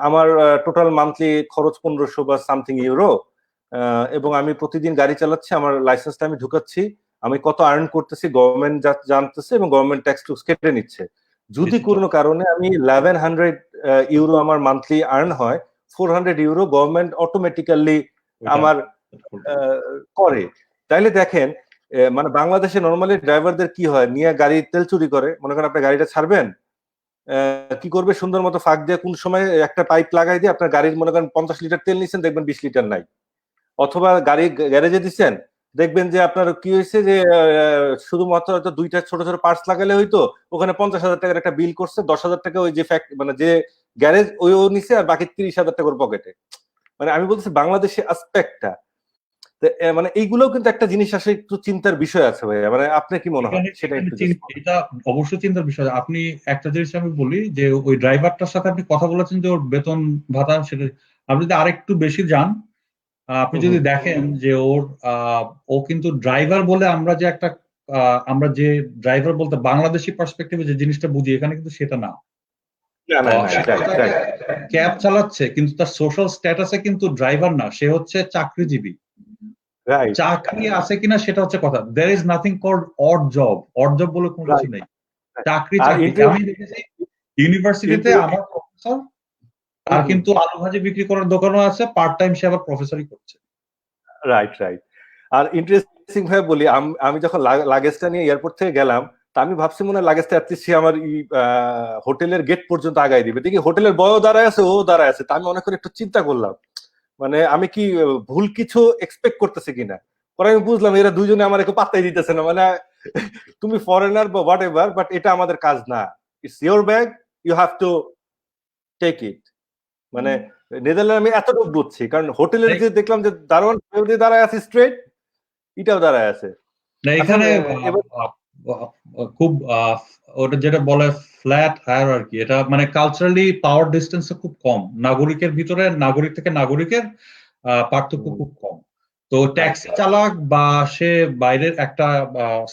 আমার টোটাল মান্থলি খরচ 1500 বা সামথিং ইউরো, এবং আমি প্রতিদিন গাড়ি চালাচ্ছি, আমার লাইসেন্সটা আমি ঢুকাচ্ছি, আমি কত আর্ন করতেছি গভর্নমেন্ট জানতেছে, এবং গভর্নমেন্ট ট্যাক্স টুক্স কেটে নিচ্ছে। জি যদি জি কোনো কারণে আমি 1100 ইউরো আমার মান্থলি আর্ন হয়, 400 ইউরো গভর্নমেন্ট অটোমেটিক্যালি ওইটা আমার করবে। করে। তাইলে দেখেন, মানে বাংলাদেশে নর্মালি ড্রাইভারদের কি হয়, নিয়ে গাড়ি তেল চুরি করে, মনে করেন আপনি গাড়িটা ছাড়বেন, কি করবে, সুন্দর মতো ফাঁক দিয়ে কোন সময় একটা পাইপ লাগাই দিয়ে আপনার গাড়ির মনে করেন 50 লিটার তেল নিচ্ছেন, দেখবেন 20 লিটার নাই। অথবা গাড়ি গ্যারেজে দিচ্ছেন, দেখবেন যে আপনার কি হয়েছে, যে শুধুমাত্র হয়তো দুইটা ছোট ছোট পার্টস লাগালে হয়তো, ওখানে 50,000 টাকার একটা বিল করছে, 10,000 টাকা ওই যে মানে যে গ্যারেজ ওই ও নিছে, আর বাকি 30,000 টাকার পকেটে। মানে আমি বলতেছি বাংলাদেশে আসপেক্টটা, মানে এইগুলোও কিন্তু একটা জিনিস আসলে একটু চিন্তার বিষয় আছে ভাইয়া, মানে আপনার কি মনে হয় এখানে সেটা এখানে একটু জাস্ট। এটা অবশ্যই চিন্তার বিষয়। আপনি একটা জিনিস আমি বলি, যে ওই ড্রাইভারটার সাথে আপনি কথা বলেছেন যে ওর বেতন ভাতা সেটা, আপনি যদি আরেকটু বেশি যান, আপনি হুম যদি হুম, দেখেন যে ও কিন্তু ড্রাইভার বলে আমরা যে ড্রাইভার বলতে বাংলাদেশি পার্সপেক্টিভে যে জিনিসটা বুঝি, এখানে কিন্তু সেটা না। না না না, রাইট রাইট ক্যাব চালাচ্ছে কিন্তু তার সোশ্যাল স্ট্যাটাসে কিন্তু ড্রাইভার না, সে হচ্ছে চাকরিজীবী। রাইট চাকরি আছে কিনা সেটা হচ্ছে কথা। There is nothing called odd job বলে কোনো কিছু রাইট। নেই। চাকরি আর চাকরি। আমি ইন্টারেস্ট দেখেছি ইউনিভার্সিটিতে আমার প্রফেসর, তার কিন্তু আলু ভাজি বিক্রি করার দোকানও আছে, পার্ট টাইম সে আবার প্রফেসরই করছে। Right right. আর ইন্টারেস্টিং ভাবে বলি, আমি যখন লাগেজটা নিয়ে এয়ারপোর্ট থেকে গেলাম, তা আমি ভাবছি মনে হয় লাগেজটা অ্যাটলিস্ট সে আমার হোটেলের গেট পর্যন্ত আগাই দিবে, দেখি হোটেলের বয়ও দাঁড়ায় আছে, ও দাঁড়ায় আছে। তা আমি অনেক করে একটু চিন্তা করলাম, মানে আমি কি ভুল কিছু এক্সপেক্ট করতেছি কিনা। পরে আমি বুঝলাম এরা দুইজনে আমার একটু পাত্তাই দিতেছে না, মানে তুমি ফরেনার বা হোয়াট এভার, বাট এটা আমাদের কাজ না, it's your bag, you have to take it. মানে নেদারল্যান্ড আমি এতটুকু বুঝছি, কারণ হোটেলের যে দেখলাম যে দারোয়ান দাঁড়ায় আছে স্ট্রেট, এটাও দাঁড়ায় আছে। না আচ্ছা, এখানে এবার খুব ওটা যেটা বলে ফ্ল্যাট হায়ারার্কি, এটা মানে কালচারালি পাওয়ার ডিস্টেন্স খুব কম, নাগরিকের ভিতরে নাগরিক থেকে নাগরিকের পার্থক্য খুব কম। তো ট্যাক্সি চালক বা সে বাইরের একটা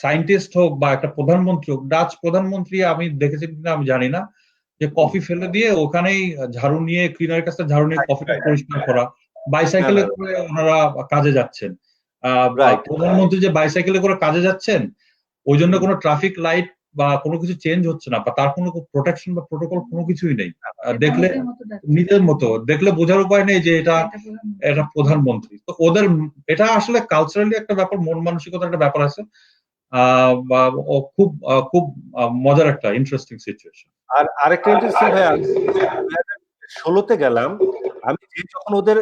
সায়েন্টিস্ট হোক বা একটা প্রধানমন্ত্রী হোক, ডাচ প্রধানমন্ত্রী আমি দেখেছি কিনা আমি জানি না, যে কফি ফেলে দিয়ে ওখানেই ঝাড়ু নিয়ে, ক্লিনারের কাছে ঝাড়ু নিয়ে কফিটা পরিষ্কার করা, না বাইসাইকেলে না, করে ওনারা কাজে যাচ্ছেন। রাইট প্রধানমন্ত্রী যে বাইসাইকেলে করে কাজে যাচ্ছেন, ওই জন্য কোনো ট্রাফিক লাইট বা কোনো কিছু চেঞ্জ হচ্ছে না, বা তার কোনো প্রোটেকশন বা প্রোটোকল কোনো কিছুই নেই। দেখলে নিজের মতো দেখলে বোঝার উপায় নেই যে এটা এটা প্রধানমন্ত্রী। তো ওদের এটা আসলে কালচারালি একটা ব্যাপার, মন মানসিকতার একটা ব্যাপার আছে। খুব খুব মজার একটা ইন্টারেস্টিং সিচুয়েশন। আর আরেকটা ইন্টারেস্টিং ভাই, আমি 2016-তে গেলাম, আমি যখন ওদের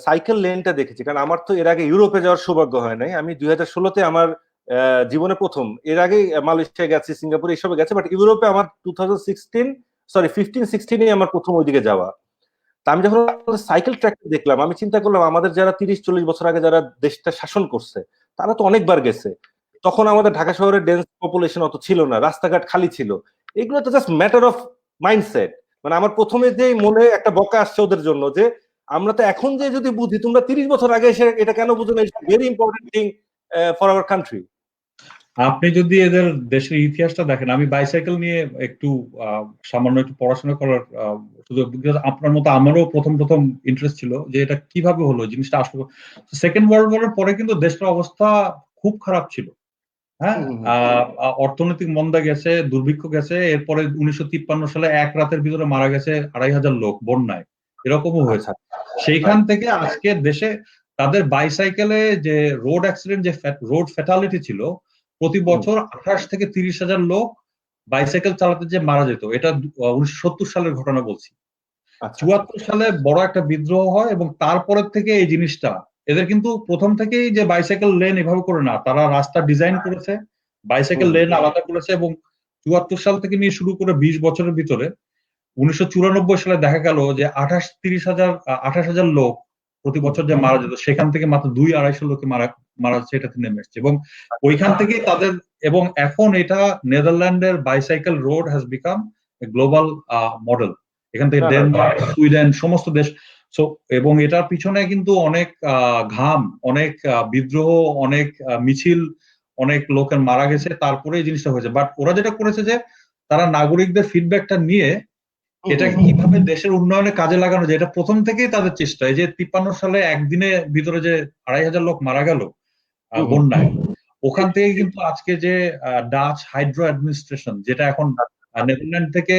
সাইকেল লেনটা দেখেছি, কারণ আমার তো এর আগে ইউরোপে যাওয়ার সৌভাগ্য হয় নাই। আমি 2016-তে আমার জীবনে প্রথম, এর আগে মালয়েশিয়া গেছি, সিঙ্গাপুর এইসবে গেছে, বাট ইউরোপে আমার 15-16 আমার প্রথম ওইদিকে যাওয়া। তা আমি যখন সাইকেল ট্র্যাক দেখলাম, আমি চিন্তা করলাম আমাদের যারা 30-40 বছর আগে যারা দেশটা শাসন করছে তারা তো অনেকবার গেছে, তখন আমাদের ঢাকা শহরের ডেন্স পপুলেশন অত ছিল না, রাস্তাঘাট খালি ছিল। এগুলো তো জাস্ট ম্যাটার অফ মাইন্ডসেট। মানে আমার প্রথমে যে মনে একটা বকা আসছে ওদের জন্য, যে আমরা তো এখন যে যদি বুঝি, তোমরা 30 বছর আগে এসে এটা কেন বুঝো না, it's very important thing for our country. আপনি যদি এদের দেশের ইতিহাসটা দেখেন, আমি বাইসাইকেল নিয়ে একটু সামান্য একটু পড়াশোনা করার সুযোগ, আপনার মতো আমারও প্রথম ইন্টারেস্ট ছিল যে এটা কিভাবে হলো, জিনিসটা আসলে সেকেন্ড ওয়ার্ল্ড ওয়ারের পরে কিন্তু দেশটার অবস্থা খুব খারাপ ছিল। হ্যাঁ, অর্থনৈতিক মন্দা গেছে, দুর্ভিক্ষ গেছে, এরপরে 1953 সালে এক রাতের ভিতরে মারা গেছে 2500 লোক বন্যায়, এরকমও হয়েছে। সেইখান থেকে আজকে দেশে তাদের বাইসাইকেলে যে রোড অ্যাক্সিডেন্ট, যে রোড ফ্যাটালিটি ছিল, প্রতি বছর 28 থেকে 30,000 লোক বাইসাইকেল চালাতে যে মারা যেত। এটা 1970 সালের ঘটনা বলছি। 74 সালে বড় একটা বিদ্রোহ হয় এবং তারপরের থেকে এই জিনিসটা, এদের কিন্তু প্রথম থেকেই যে বাইসাইকেল লেন এভাবে করে না, তারা রাস্তা ডিজাইন করেছে, বাইসাইকেল লেন আলাদা করেছে, এবং 74 সাল থেকে নিয়ে শুরু করে 20 বছরের ভিতরে 1994 সালে দেখা গেল যে 28,000 লোক প্রতি বছর যে মারা যেত, সেখান থেকে মাত্র 200-250 লোকে মারা যাচ্ছে, এটাতে নেমে এসছে। এবং ওইখান থেকেই তাদের, এবং এখন এটা নেদারল্যান্ডের bicycle road has become global model. এখান থেকে ডেনমার্ক, সুইডেন, সমস্ত দেশ। সো এবং এটার পিছনে কিন্তু অনেক ঘাম, অনেক বিদ্রোহ, অনেক মিছিল, অনেক লোকের মারা গেছে, তারপরে এই জিনিসটা হয়েছে। বাট ওরা যেটা করেছে যে তারা নাগরিকদের ফিডব্যাকটা নিয়ে এটা কিভাবে দেশের উন্নয়নে কাজে লাগানো যায়, এটা প্রথম থেকেই তাদের চেষ্টা। এই যে 53 সালে একদিনে ভিতরে যে 2500 লোক মারা গেল বন্যায়, ওখান থেকে কিন্তু আজকে যে ডাচ হাইড্রো অ্যাডমিনিস্ট্রেশন, যেটা এখন নেদারল্যান্ড থেকে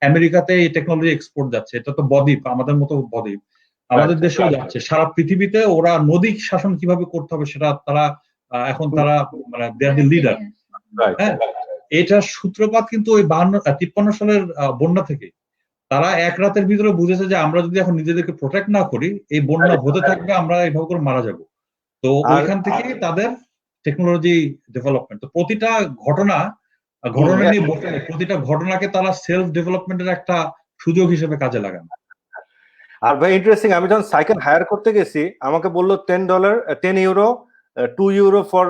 আমেরিকাতে এই টেকনোলজি এক্সপোর্ট যাচ্ছে, এটা তো বদ্বীপ, আমাদের মতো বদ্বীপ, আমাদের দেশেও যাচ্ছে। সারা পৃথিবীতে ওরা নদী শাসন কিভাবে করতে হবে সেটা তারা এখন তারা মানে দে আর দি লিডার। হ্যাঁ, এটার সূত্রপাত কিন্তু ওই 53 সালের বন্যা থেকে। তারা এক রাতের ভিতরে বুঝেছে যে আমরা যদি এখন নিজেদেরকে প্রোটেক্ট না করি, এই বন্যা হতে থাকবে, আমরা এইভাবে করে মারা যাব। তো ওইখান থেকে তাদের টেকনোলজি ডেভেলপমেন্ট। তো প্রতিটা ঘটনা নিয়ে বসে, প্রতিটা ঘটনাকে তারা সেলফ ডেভেলপমেন্টের একটা সুযোগ হিসেবে কাজে লাগান। আর ভাই ইন্টারেস্টিং, আমি যখন সাইকেল হায়ার করতে গেছি, আমাকে বললো $10, 10 ইউরো, 2 ইউরো ফর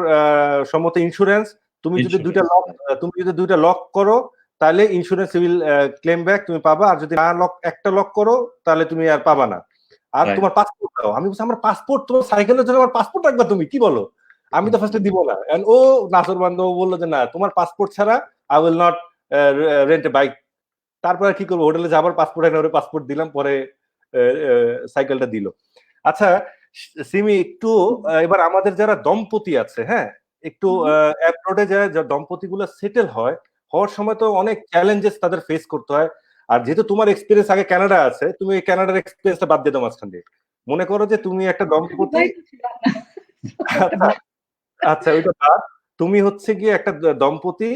সম্মত ইন্স্যুরেন্স। তুমি যদি দুইটা লক করো তাহলে ইন্স্যুরেন্স উইল ক্লেম ব্যাক, তুমি পাবা। আর যদি না একটা লক করো তাহলে তুমি আর পাবা না। আর তোমার পাসপোর্ট দাও। আমি বলছি আমার পাসপোর্ট, তোমার সাইকেলের জন্য আমার পাসপোর্ট রাখবা তুমি, কি বলো? আমি তো ফার্স্টে দিব না। ও নাসর বান্ধব বললো যে না, তোমার পাসপোর্ট ছাড়া I will not rent A bike. তারপরে কি করবো, হোটেলে যাবার পাসপোর্ট এনে ওরে পাসপোর্ট দিলাম, পরে সাইকেলটা দিল। আচ্ছা সিমি, একটু এবার আমাদের যারা দম্পতি আছে, হ্যাঁ, একটু অ্যাব্রোডে যারা দম্পতি গুলো সেটেল হওয়ার সময় তো অনেক চ্যালেঞ্জেস তাদের ফেস করতে হয়। আর যেহেতু তোমার এক্সপিরিয়েন্স আগে কানাডা আছে, তুমি এই কানাডার এক্সপিরিয়েন্সটা বাদ দিয়ে দাও মাঝখান দিয়ে। মনে করো যে তুমি একটা দম্পতি, আচ্ছা ওইটা বাদ, তুমি হচ্ছে গিয়ে একটা দম্পতি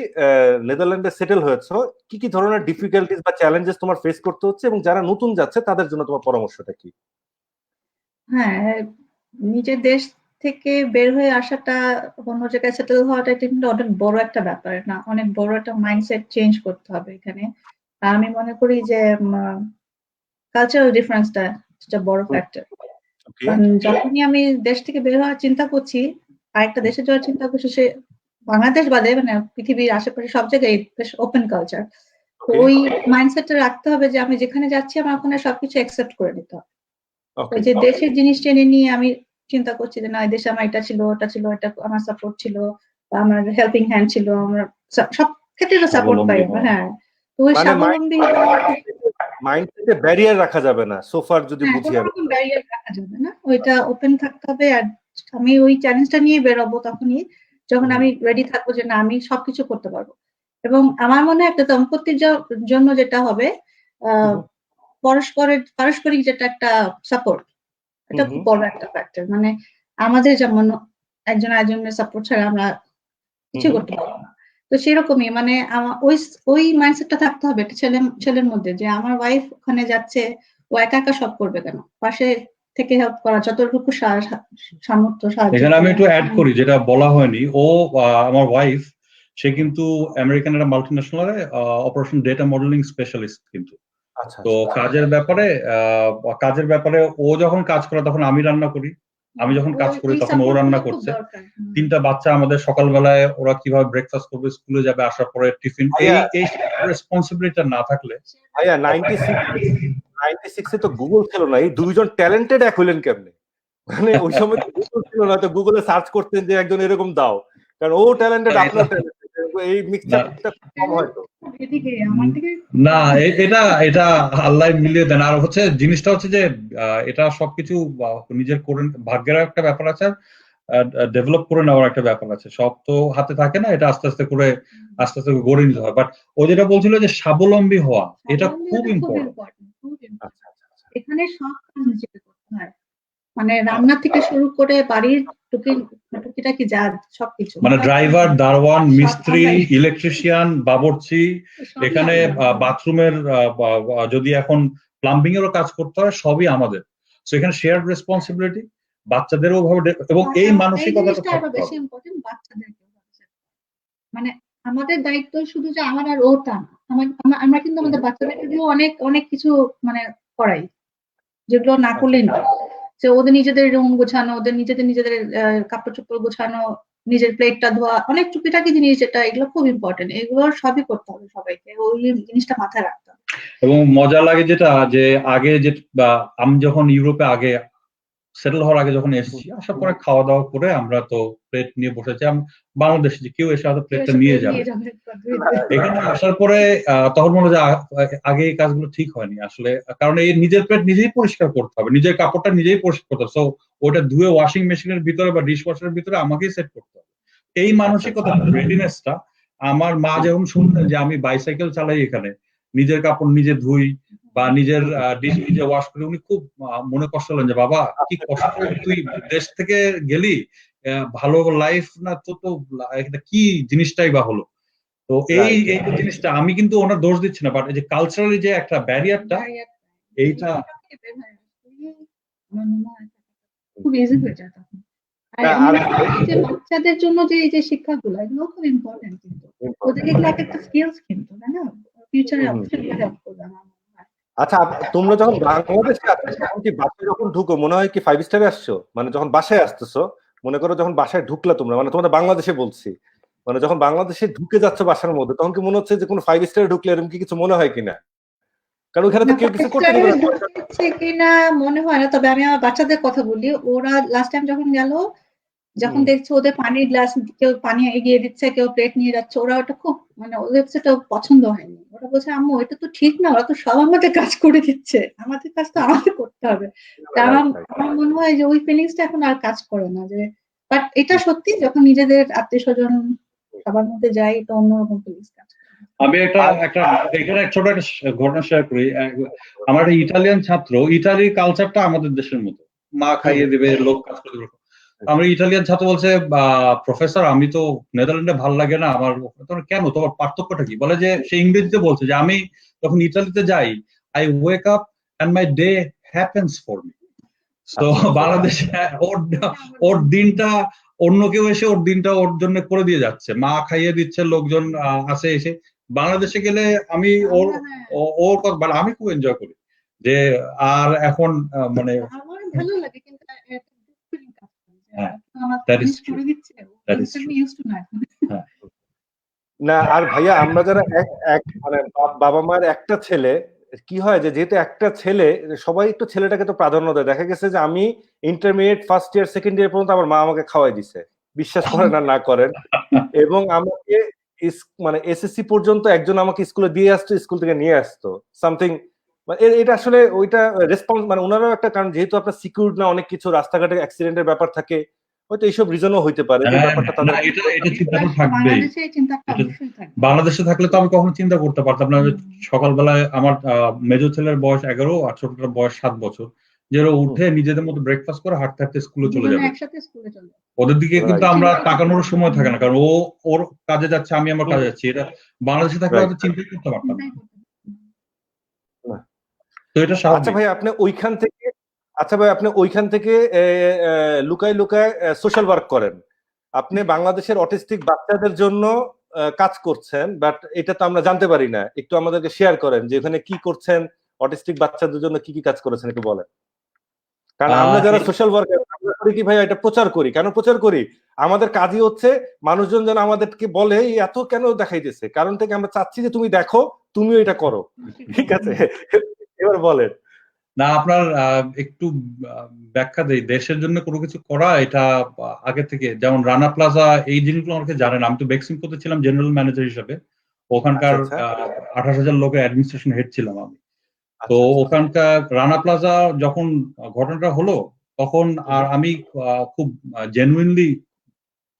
নেদারল্যান্ডে সেটেল হয়েছো, কি কি ধরনের ডিফিকাল্টিজ বা চ্যালেঞ্জেস তোমার ফেস করতে হচ্ছে, এবং যারা নতুন যাচ্ছে তাদের জন্য তোমার পরামর্শটা কি? হ্যাঁ, নিজের দেশ থেকে বের হয়ে আসাটা, অন্য জায়গায় সেটেল হওয়াটা, এটা কিন্তু অনেক বড় একটা ব্যাপার না, অনেক বড় একটা মাইন্ডসেট চেঞ্জ করতে হবে এখানে। আমি মনে করি যে কালচারাল ডিফারেন্সটা একটা বড় ফ্যাক্টর। কারণ যখনই আমি দেশ থেকে বের হওয়ার চিন্তা করছি, আরেকটা দেশে যাওয়ার চিন্তা করছি, সে বাংলাদেশ বাদে মানে পৃথিবীর আশেপাশে সব জায়গায় বেশ ওপেন কালচার। তো ওই মাইন্ডসেটটা রাখতে হবে যে আমি যেখানে যাচ্ছি আমার ওখানে সবকিছু অ্যাকসেপ্ট করে নিতে হবে। ওই যে দেশের জিনিস টেনে নিয়ে আমি চিন্তা করছি যে না, দেশে আমার এটা ছিল, ওটা ছিল, এটা আমার সাপোর্ট ছিল, আমার হেল্পিং হ্যান্ড ছিল, আমরা সব ক্ষেত্রে সাপোর্ট পাই। হ্যাঁ, তো ওই স্বাবলম্বী মাইন্ডসেটে ব্যারিয়ার রাখা যাবে না, সোফার যদি বুঝি কোনো রকম ব্যারিয়ার রাখা যাবে না, ওইটা ওপেন থাকতে হবে। আর আমি ওই চ্যালেঞ্জটা নিয়ে বেরোবো তখনই যখন আমি রেডি থাকবো যে না, আমি সবকিছু করতে পারবো। এবং আমার মনে হয় একটা দম্পতির জন্য যেটা হবে, পারস্পরিক যেটা একটা সাপোর্ট, এটা খুব বড় একটা ফ্যাক্টর। মানে আমাদের যেমন একজন আরেকজনের সাপোর্ট ছাড়া আমরা কিছু করতে পারবো না। তো সেরকমই মানে ওই মাইন্ডসেটটা থাকতে হবে একটা ছেলের মধ্যে, যে আমার ওয়াইফ ওখানে যাচ্ছে, ও একা একা সব করবে কেন, পাশে থেকে হেল্প করা যতটুকু সামর্থ্য সাহায্য এখানে আমি করা। একটু অ্যাড করি, যেটা বলা হয়নি, ও আমার ওয়াইফ, সে কিন্তু আমেরিকান একটা মাল্টি ন্যাশনালে অপারেশন ডেটা মডেলিং স্পেশালিস্ট কিন্তু। আচ্ছা তো কাজের ব্যাপারে ও যখন কাজ করে তখন আমি রান্না করি, আমি যখন কাজ করি তখন ও রান্না করছে। 3টা বাচ্চা আমাদের, সকালবেলায় ওরা কিভাবে ব্রেকফাস্ট করবে, স্কুলে যাবে, আসার পরে টিফিন, এই রেসপন্সিবিলিটি না থাকলে। ভাইয়া 96 তো গুগল ছিল না, এই দুইজন ট্যালেন্টেড এক হইলেন কেমনে? মানে ওই সময় তো গুগল ছিল না, তো গুগলে সার্চ করতেন যে একজন এরকম দাও, কারণ ও ট্যালেন্টেড, আপনার ট্যালেন্টেড, এই মিক্সচারটা কম হয়তো না, এটা আল্লাহ মিলিয়ে দেন। আর হচ্ছে জিনিসটা হচ্ছে যে এটা সবকিছু নিজের করে ভাগ্যের একটা ব্যাপার আছে, ডেভেলপ করে নেওয়ার একটা ব্যাপার আছে, সব তো হাতে থাকে না, এটা আস্তে আস্তে করে গড়ে নিতে হয়। বাট ও যেটা বলছিল যে স্বাবলম্বী হওয়া, এটা খুব ইম্পর্টেন্ট। এখানে সব কাজ নিজেকে করতে হয়, মানে রান্না থেকে শুরু করে বাড়ির টুকিটাকি যা সবকিছু, মানে ড্রাইভার, দারওয়ান, মিস্ত্রি, ইলেকট্রিশিয়ান, বাবুর্চি, এখানে বাথরুমের যদি এখন প্লাম্বিং এরও কাজ করতে হয়, সবই আমাদের। তো এখানে শেয়ার্ড রেসপন্সিবিলিটি, বাচ্চাদেরও ভাবে, এবং এই মানসিকতাটা থাকতে বেশি হবে। ইম্পর্টেন্ট বাচ্চাদেরকে। মানে আমাদের দায়িত্ব শুধু যে আমার আর ওটা না, আমরা কিন্তু আমাদের বাচ্চাদেরকে অনেক অনেক কিছু মানে করাই, যেগুলো না করলেই নয়। যে ওদের নিজেদের রুম গোছানো, ওদের নিজেদের কাপড় চোপড় গোছানো, নিজের প্লেটটা ধোয়া, অনেক টুকিটাকি জিনিস, যেটা এগুলো খুব ইম্পর্টেন্ট, এগুলো সবই করতে হবে সবাইকে, ওই জিনিসটা মাথায় রাখতে হবে। এবং মজা লাগে যেটা, যে আগে যে আমি যখন ইউরোপে আগে সেটেল হওয়ার আগে যখন এসেছি, আসার পরে খাওয়া দাওয়া করে আমরা তো প্লেট নিয়ে বসেছি, বাংলাদেশে যে কেউ এসে হয়তো প্লেটটা নিয়ে যাবে। এখানে আসার পরে তখন মনে হয় আগে এই কাজগুলো ঠিক হয়নি আসলে, কারণ এই নিজের প্লেট নিজেই পরিষ্কার করতে হবে, নিজের কাপড়টা নিজেই পরিষ্কার করতে হবে, সো ওটা ধুয়ে ওয়াশিং মেশিনের ভিতরে বা ডিশ ওয়াশারের ভিতরে আমাকেই সেট করতে হবে। এই মানসিকতা, রেডিনেসটা, আমার মা যখন শুনতেন যে আমি বাইসাইকেল চালাই এখানে, নিজের কাপড় নিজে ধুই বা নিজের ডিশ নিজে ওয়াশ করি, উনি খুব মনে কষ্ট হলেন যে বাবা কি কষ্ট, তুই দেশ থেকে গেলি, ভালো লাইফ না তো, কি জিনিসটাই বা হলো। তো এই জিনিসটা আমি কিন্তু ওনার দোষ দিচ্ছি না, বাট এই যে কালচারালি যে একটা ব্যারিয়ারটা, এইটা খুব ইজি হয়ে যায় তখন। বাচ্চাদের জন্য যে এই যে শিক্ষাগুলো, এগুলো খুব ইম্পর্টেন্ট, কিন্তু ওদেরকে একটা স্কিলস, কিন্তু তাই না, ফিউচারে অবশ্যই হেল্প করবে। আচ্ছা, তোমরা যখন বাংলাদেশে আসছো তখন কি বাসায় যখন ঢুকো মনে হয় কি 5 স্টারে আসছো? মানে যখন বাসায় আসতেছো, মনে করো যখন বাসায় ঢুকলা তোমরা, মানে তোমাদের বাংলাদেশে বলছি, মানে যখন বাংলাদেশে ঢুকে যাচ্ছ বাসার মধ্যে, তখন কি মনে হচ্ছে যে কোনো 5 স্টারে ঢুকলে এরকম কি কিছু মনে হয় কিনা? কারণ ওখানে তো কেউ কিছু করতে পারে কিনা মনে হয় না, তবে আমি আমার বাচ্চাদের কথা বলি, ওরা লাস্ট টাইম যখন গেল, যখন দেখছে ওদের পানির গ্লাস, কেউ পানি এগিয়ে দিচ্ছে, কেউ প্লেট নিয়ে যাচ্ছে, ওরা ওটা খুব মানে ওদের সেটা পছন্দ হয়নি। ওরা বলছে আম্মু এটা তো ঠিক না, ওরা তো সব আমাদের কাজ করে দিচ্ছে, আমাদের কাজ তো আমাদের করতে হবে। আমার মনে হয় যে ওই ফিলিংসটা এখন আর কাজ করে না, যে বাট এটা সত্যি, যখন নিজেদের আত্মীয় স্বজন সবার মধ্যে যাই, এটা অন্যরকম ফিলিংস কাজ করে। আমি এখানে ছোট একটা ঘটনা শেয়ার করি। আমার একটা ইটালিয়ান ছাত্র, ইটালির কালচারটা আমাদের দেশের মতো, মা খাইয়ে দেবে, লোক কাজ করে দেবে। আমার ইটালিয়ান ছাত্র বলছে, প্রফেসর আমি তো নেদারল্যান্ডে ভালো লাগে না আমার। কেন, তোমার পার্থক্যটা কি? বলে যে সে ইংরেজিতে বলছে যে আমি যখন ইটালিতে যাই, I wake up and my day happens for me. তো বাংলাদেশে ওর দিনটা অন্য কেউ এসে ওর দিনটা ওর জন্য করে দিয়ে যাচ্ছে, মা খাইয়ে দিচ্ছে, লোকজন আসে এসে। বাংলাদেশে গেলে আমি ওর কথা আমি খুব এনজয় করি যে, আর এখন মানে আমার ভালো লাগে, কিন্তু না। আর ভাইয়া আমরা যারা মানে বাবা মার একটা ছেলে, কি হয় যে যেহেতু একটা ছেলে, সবাই একটু ছেলেটাকে তো প্রাধান্য দেয়। দেখা গেছে যে আমি intermediate first year second year পর্যন্ত আমার মা আমাকে খাওয়াই দিছে, বিশ্বাস করেন আর না করেন, এবং আমাকে মানে এসএসসি পর্যন্ত একজন আমাকে স্কুলে দিয়ে আসতো, স্কুল থেকে নিয়ে আসতো সামথিং। এটা আসলে ওইটা রেসপন্স, মানে ওনারাও একটা, কারণ যেহেতু আপনার সিকিউর না, অনেক কিছু রাস্তাঘাটে অ্যাক্সিডেন্টের ব্যাপার থাকে, হয়তো এইসব রিজনও হইতে পারে যে ব্যাপারটা তাদের। বাংলাদেশে থাকলে তো আমি কখনো চিন্তা করতে পারতাম না। সকালবেলায় আমার মেজর ছেলের বয়স 11 আর ছোটটার বয়স 7 বছর, যারা উঠে নিজেদের মতো ব্রেকফাস্ট করে হাঁটতে হাঁটতে স্কুলে চলে দুজনে যাবে, একসাথে স্কুলে চলে যাবে। ওদের দিকে কিন্তু Right. আমরা তাকানোর সময় থাকে না, কারণ ও ওর কাজে যাচ্ছে, আমি আমার কাজে যাচ্ছি। এটা বাংলাদেশে থাকলে Right. হয়তো চিন্তাই করতে পারতাম না। চিন্তাই করতে পারছি না। না। তো এটা আচ্ছা স্বাভাবিক। ভাই, আপনি ওইখান থেকে লুকায় লুকায় সোশ্যাল ওয়ার্ক করেন। আপনি বাংলাদেশের অটিস্টিক বাচ্চাদের জন্য কাজ করছেন, বাট এটা তো আমরা জানতে পারি না। একটু আমাদেরকে শেয়ার করেন যে এখানে কি করছেন, অটিস্টিক বাচ্চাদের জন্য কি কি কাজ করেছেন একটু বলেন। কারণ আমরা যারা সোশ্যাল ওয়ার্কার, আমরা করি কি ভাই, এটা প্রচার করি। কেন প্রচার করি? আমাদের কাজই হচ্ছে মানুষজন যেন আমাদেরকে বলে এই এত কেন দেখাইতেছে, কারণ থেকে আমরা চাচ্ছি যে তুমি দেখো, তুমিও এটা করো। ঠিক আছে, এবার বলেন। না, আপনার একটু ব্যাখ্যা দেই। দেশের জন্য কোনো কিছু করা, এটা আগে থেকে, যেমন রানা প্লাজা, এই জিনিসগুলো আমাকে জানেন। আমি তো বেক্সিমকোতে ছিলাম জেনারেল ম্যানেজার হিসেবে, ওখানকার 28,000 লোকের অ্যাডমিনিস্ট্রেশন হেড ছিলাম আমি। তো ওখানকার রানা প্লাজা যখন ঘটনাটা হলো, তখন আর আমি খুব জেনুইনলি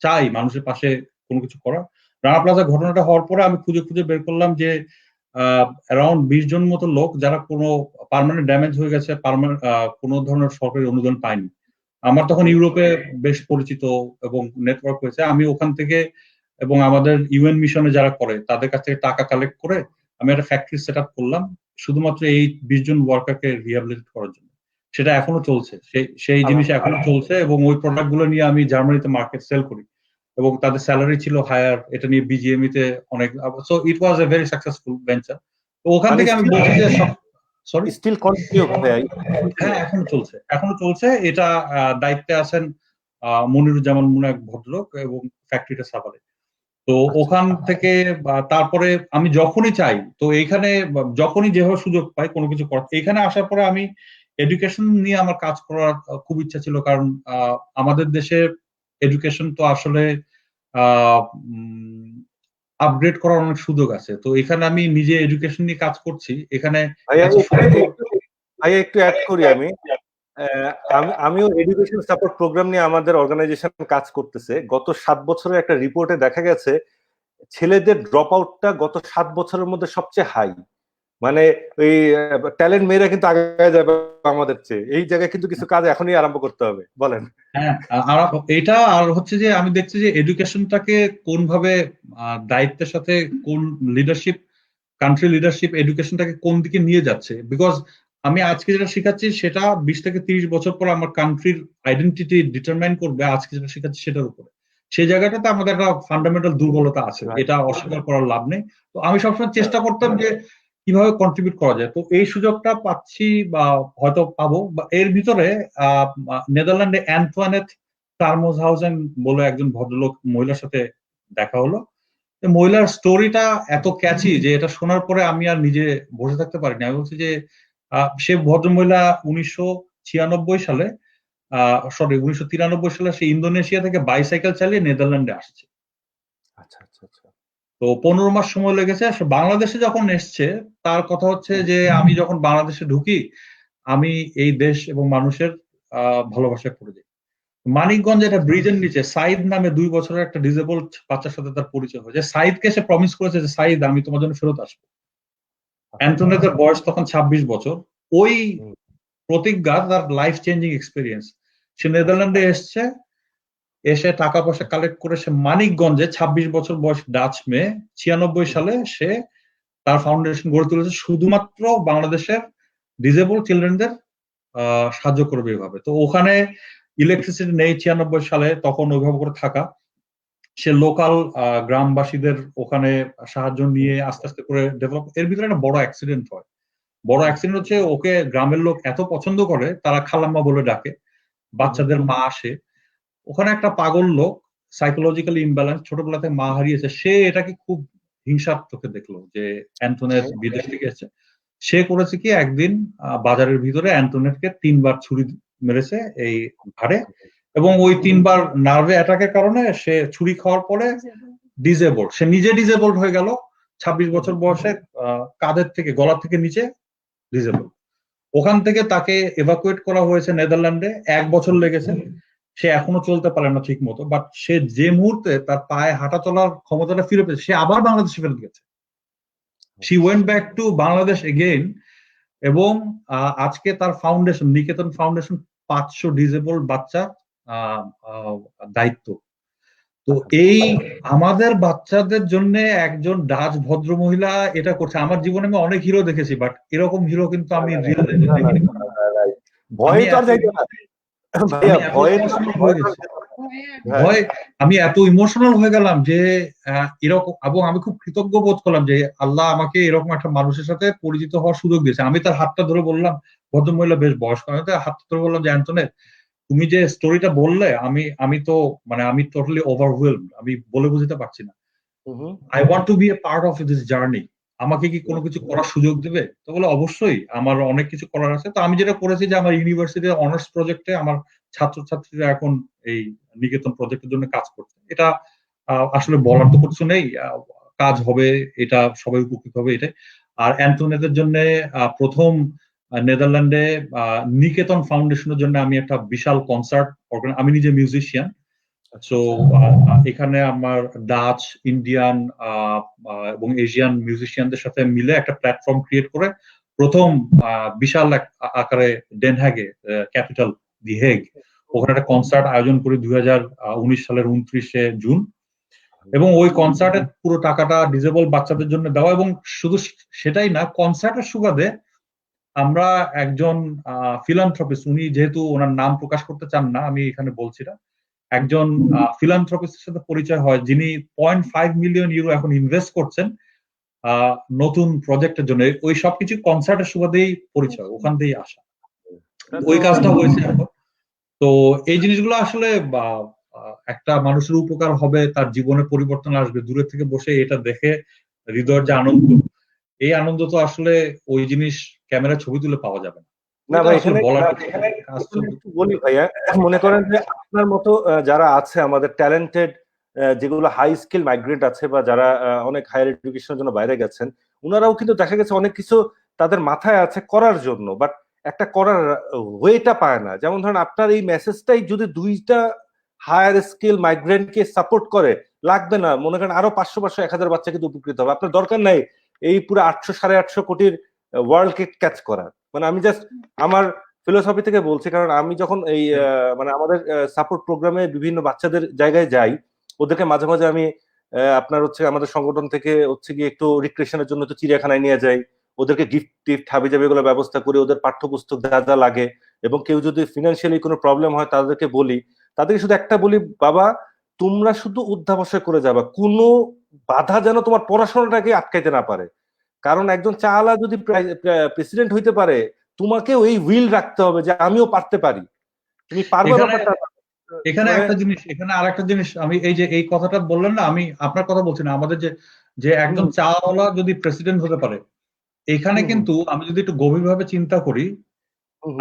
চাই মানুষের পাশে কোনো কিছু করা। রানা প্লাজা ঘটনাটা হওয়ার পরে আমি খুঁজে খুঁজে বের করলাম যে অ্যারাউন্ড 20 জন মতো লোক যারা কোনো পার্মানেন্ট ড্যামেজ হয়ে গেছে, কোনো ধরনের সরকারি অনুদান পায়নি। আমার তখন ইউরোপে বেশ পরিচিত এবং নেটওয়ার্ক হয়েছে। আমি ওখান থেকে এবং আমাদের ইউএন মিশনে যারা করে তাদের কাছ থেকে টাকা কালেক্ট করে আমি একটা ফ্যাক্টরি সেট আপ করলাম শুধুমাত্র এই 20 জন ওয়ার্কারকে রিহ্যাবিলিটেট করার জন্য। সেটা এখনো চলছে, সেই জিনিস এখনো চলছে, এবং ওই প্রোডাক্ট গুলো নিয়ে আমি জার্মানিতে মার্কেট সেল করি, এবং তাদের স্যালারি ছিল হায়ার। এটা নিয়ে বিজিএমই তে অনেক, so it was a very successful venture. তো ওখান থেকে আমি বলছি যে সরি, স্টিল কন্টিনিউ ভাই? হ্যাঁ, এখনো চলছে। এটা দায়িত্বে আছেন মনিরুজ্জামান মুনা, এক ভদ্রলোক, এবং ফ্যাক্টরিটা সাভারে। তো ওখান থেকে তারপরে আমি যখনই চাই, তো এইখানে যখনই যেভাবে সুযোগ পাই কোনো কিছু করার, এখানে আসার পরে আমি এডুকেশন নিয়ে আমার কাজ করার খুব ইচ্ছা ছিল, কারণ আমাদের দেশে এডুকেশন তো আসলে আপগ্রেড করার অনেক সুযোগ আছে। তো এখানে আমি নিজে এডুকেশন নিয়ে কাজ করছি। এখানে একটু অ্যাড করি আমি। আমিও এডুকেশন সাপোর্ট প্রোগ্রাম নিয়ে আমাদের অর্গানাইজেশন কাজ করতেছে। গত 7 বছরের একটা রিপোর্টে দেখা গেছে ছেলেদের ড্রপ আউটটা গত 7 বছরের মধ্যে সবচেয়ে হাই। মানে ওই ট্যালেন্ট মেয়েরা কিন্তু আগে যাবে আমাদের চেয়ে। এই জায়গায় কিন্তু কিছু কাজ এখনই আরম্ভ করতে হবে। বলেন। হ্যাঁ, এটা আর হচ্ছে যে আমি দেখছি যে এডুকেশনটাকে কোনভাবে দায়িত্বের সাথে, কোন লিডারশিপ, কান্ট্রি লিডারশিপ এডুকেশনটাকে কোন দিকে নিয়ে যাচ্ছে। বিকজ আমি আজকে যেটা শেখাচ্ছি সেটা 20 থেকে 30 বছর পর আমার কান্ট্রির আইডেন্টিটি ডিটারমাইন করবে আজকে যেটা শেখাচ্ছি সেটার উপরে। সেই জায়গাটাতে আমাদের একটা ফান্ডামেন্টাল দুর্বলতা আছে, এটা অস্বীকার করার লাভ নেই। তো আমি সবসময় চেষ্টা করতাম যে কিভাবে কন্ট্রিবিউট করা যায়। তো এই সুযোগটা পাচ্ছি বা হয়তো পাবো। এর ভিতরে নেদারল্যান্ডে অ্যান্টোয়ানেট টার্মোসহাউজেন বলে একজন ভদ্রলোক মহিলার সাথে দেখা হলো। মহিলার স্টোরিটা এত ক্যাচি যে এটা শোনার পরে আমি আর নিজে বসে থাকতে পারিনি। আমি বলছি যে সে ভদ্রমহিলা 1993 সালে সে ইন্দোনেশিয়া থেকে বাইসাইকেল চালিয়ে নেদারল্যান্ডে আসছে। আচ্ছা আচ্ছা আচ্ছা। তো 15 মাস সময় লেগেছে। বাংলাদেশে যখন এসছে তার কথা হচ্ছে যে আমি যখন বাংলাদেশে ঢুকি আমি এই দেশ এবং মানুষের ভালোবাসায় পড়ে যাই। মানিকগঞ্জে একটা ব্রিজের নিচে সাইদ নামে 2 বছরের একটা ডিসেবলড বাচ্চার সাথে তার পরিচয় হয়েছে। সাইদকে সে প্রমিস করেছে যে সাইদ আমি তোমার জন্য ফেরত আসবো। অ্যান্টনেটের বয়স তখন 26 বছর। ওই প্রতিজ্ঞা তার লাইফ চেঞ্জিং এক্সপিরিয়েন্স। সে নেদারল্যান্ডে এসে টাকা পয়সা কালেক্ট করে সে মানিকগঞ্জে 26 বছর বয়স ডাচ মেয়ে 96 সালে সে তার ফাউন্ডেশন গড়ে তুলেছে শুধুমাত্র বাংলাদেশের ডিসেবল চিলড্রেনদের সাহায্য করবে এভাবে। তো ওখানে ইলেকট্রিসিটি নেই 96 সালে, তখন ওইভাবে করে থাকা। সে লোকাল গ্রামবাসীদের ওখানে সাহায্য নিয়ে আস্তে আস্তে করে ডেভেলপ। এর ভিতরে একটা বড় অ্যাক্সিডেন্ট হয়। বড় অ্যাক্সিডেন্ট হচ্ছে ওকে গ্রামের লোক এত পছন্দ করে তারা খালাম্মা বলে ডাকে। বাচ্চাদের মা আসে। ওখানে একটা পাগল লোক, সাইকোলজিক্যালি ইমব্যালেন্স, ছোটবেলা থেকে মা হারিয়েছে, সে এটাকে খুব হিংসার চোখে দেখলো যে অ্যান্টোনেট বিদেশ থেকে এসেছে। সে করেছে কি, একদিন বাজারের ভিতরে অ্যান্টোনেটকে 3 বার ছুরি মেরেছে এই ঘাড়ে, এবং ওই 3 বার নার্ভে অ্যাটাকের কারণে সে ছুরি খাওয়ার পরে ডিসেবলড, সে নিজে ডিসেবলড হয়ে গেল। 26 বছর বয়সে কাঁধের থেকে গলা থেকে নিচে ডিসেবলড। ওখান থেকে তাকে এভাকুয়েট করা হয়েছে নেদারল্যান্ডে। 1 বছর লেগেছে। সে এখনো চলতে পারে না ঠিক মতো, বাট সে যে মুহূর্তে তার পায়ে হাঁটা চলার ক্ষমতাটা ফিরে পেয়েছে সে আবার বাংলাদেশে ফেরত গেছে। She went back to Bangladesh again এবং আজকে তার ফাউন্ডেশন নিকেতন ফাউন্ডেশন 500 ডিসেবল বাচ্চা দায়িত্ব। তো এই আমাদের বাচ্চাদের জন্য একজন ডাচ ভদ্র মহিলা এটা করছে। আমার জীবনে আমি অনেক হিরো দেখেছি, বাট এরকম হিরো কিন্তু আমি রিয়েল দেখিনি। ভয় তো আর যাইতো না ভাইয়া, ভয় আমি এত ইমোশনাল হয়ে গেলাম যে এরকম, এবং আমি খুব কৃতজ্ঞ বোধ করলাম যে আল্লাহ আমাকে এরকম একটা মানুষের সাথে পরিচিত হওয়ার সুযোগ দিয়েছে। আমি তার হাতটা ধরে বললাম, ভদ্রমহিলা বেশ বয়স্ক, আমি তার হাতটা ধরে বললাম যে অ্যান্টনেট, তুমি যে স্টোরিটা বললে আমি তো মানে আমি টোটালি ওভারওয়েলড, আমি বলে বুঝতে পারছি না। I want to be a part of this journey, আমাকে কি কোনো কিছু করার সুযোগ দেবে? তো বলে অবশ্যই, আমার অনেক কিছু করার আছে। তো আমি যেটা করেছি যে আমার ইউনিভার্সিটির অনার্স প্রজেক্টে আমার ছাত্রছাত্রীরা এখন এই নিকেতন প্রজেক্টের জন্য কাজ করছে। এটা আসলে বলার তো কিছু নেই, কাজ হবে, এটা সবাই উপকৃত হবে এটাই। আর অ্যান্টনেটের জন্য প্রথম নেদারল্যান্ডে নিকেতন ফাউন্ডেশনের জন্য আমি একটা বিশাল কনসার্ট, আমি নিজে মিউজিশিয়ান, সো এখানে আমার ডাচ, ইন্ডিয়ান এবং এশিয়ান মিউজিশিয়ানদের সাথে মিলে একটা প্ল্যাটফর্ম ক্রিয়েট করে প্রথম বিশাল আকারে ডেনহাগে, ক্যাপিটাল দি হেগ, ওখানে একটা কনসার্ট আয়োজন করি 2019 সালের 29শে জুন। এবং ওই কনসার্টের পুরো টাকাটা ডিসেবল বাচ্চাদের জন্য দেওয়া। এবং শুধু সেটাই না, কনসার্টের সুবাদে আমরা একজন ফিলান্থ্রপিস্ট, উনি যেহেতু ওনার নাম প্রকাশ করতে চান না, আমি এখানে বলছি না, একজন ফিলান্থ্রপিস্টের সাথে পরিচয় হয় যিনি 0.5 মিলিয়ন ইউরো এখন ইনভেস্ট করছেন নতুন প্রজেক্টের জন্য। ওই সবকিছু কনসার্টের সুবাদেই পরিচয়, ওখান থেকেই আসা, ওই কাজটা হয়েছে এখন। তো এই জিনিসগুলো আসলে একটা মানুষের উপকার হবে, তার জীবনে পরিবর্তন আসবে, দূরে থেকে বসে এটা দেখে হৃদয়ের যে আনন্দ, এই আনন্দ তো আসলে ওই জিনিস ক্যামেরা ছবি তুলে পাওয়া যাবে না ভাই। এখানে বলি ভাইয়া, মনে করেন যে আপনার মতো যারা আছে আমাদের ট্যালেন্টেড, যেগুলো হাই স্কিল মাইগ্রেন্ট আছে বা যারা অনেক হায়ার এডুকেশনের জন্য বাইরে গেছেন, ওনারাও কিন্তু দেখা গেছে অনেক কিছু তাদের মাথায় আছে করার জন্য, বাট একটা করার ওয়েটা পায় না। যেমন ধরেন আপনার এই মেসেজটাই যদি 2টা হায়ার স্কিল মাইগ্রেন্টকে সাপোর্ট করে, লাগবে না মনে করেন আরো 500-1000 বাচ্চা কিন্তু উপকৃত হবে। আপনার দরকার নাই এই পুরো 800-850 কোটির ওয়ার্ল্ডকে ক্যাচ করার। মানে আমি জাস্ট আমার ফিলোসফি থেকে বলছি, কারণ আমি যখন এই মানে আমাদের সাপোর্ট প্রোগ্রামে বিভিন্ন বাচ্চাদের জায়গায় যাই, ওদেরকে মাঝে মাঝে আমি আপনার হচ্ছে আমাদের সংগঠন থেকে হচ্ছে গিয়ে একটু রিক্রিয়েশনের জন্য তো চিড়িয়াখানায় নিয়ে যাই, ওদেরকে গিফট টিফট হাবিজাবি এগুলো ব্যবস্থা করে, ওদের পাঠ্যপুস্তক যা যা লাগে, এবং কেউ যদি ফিনান্সিয়ালি কোনো প্রবলেম হয় তাদেরকে বলি, তাদেরকে শুধু একটা বলি, বাবা তোমরা শুধু অধ্যাবসায় করে যাবা, কোনো বাধা যেন তোমার পড়াশোনাটাকে আটকাইতে না পারে। কারণ একজন চালা যদি প্রেসিডেন্ট হইতে পারে, তোমাকে ওই উইল রাখতে হবে যে আমিও পারতে পারি, তুমি পারবে ব্যাপারটা। এখানে একটা জিনিস, এখানে আরেকটা জিনিস, আমি এই যে এই কথাটা বললেন না, আমি আপনার কথা বলছি না, আমাদের যে একজন চাওয়ালা যদি প্রেসিডেন্ট হতে পারে, এখানে কিন্তু আমি যদি একটু গভীরভাবে চিন্তা করি,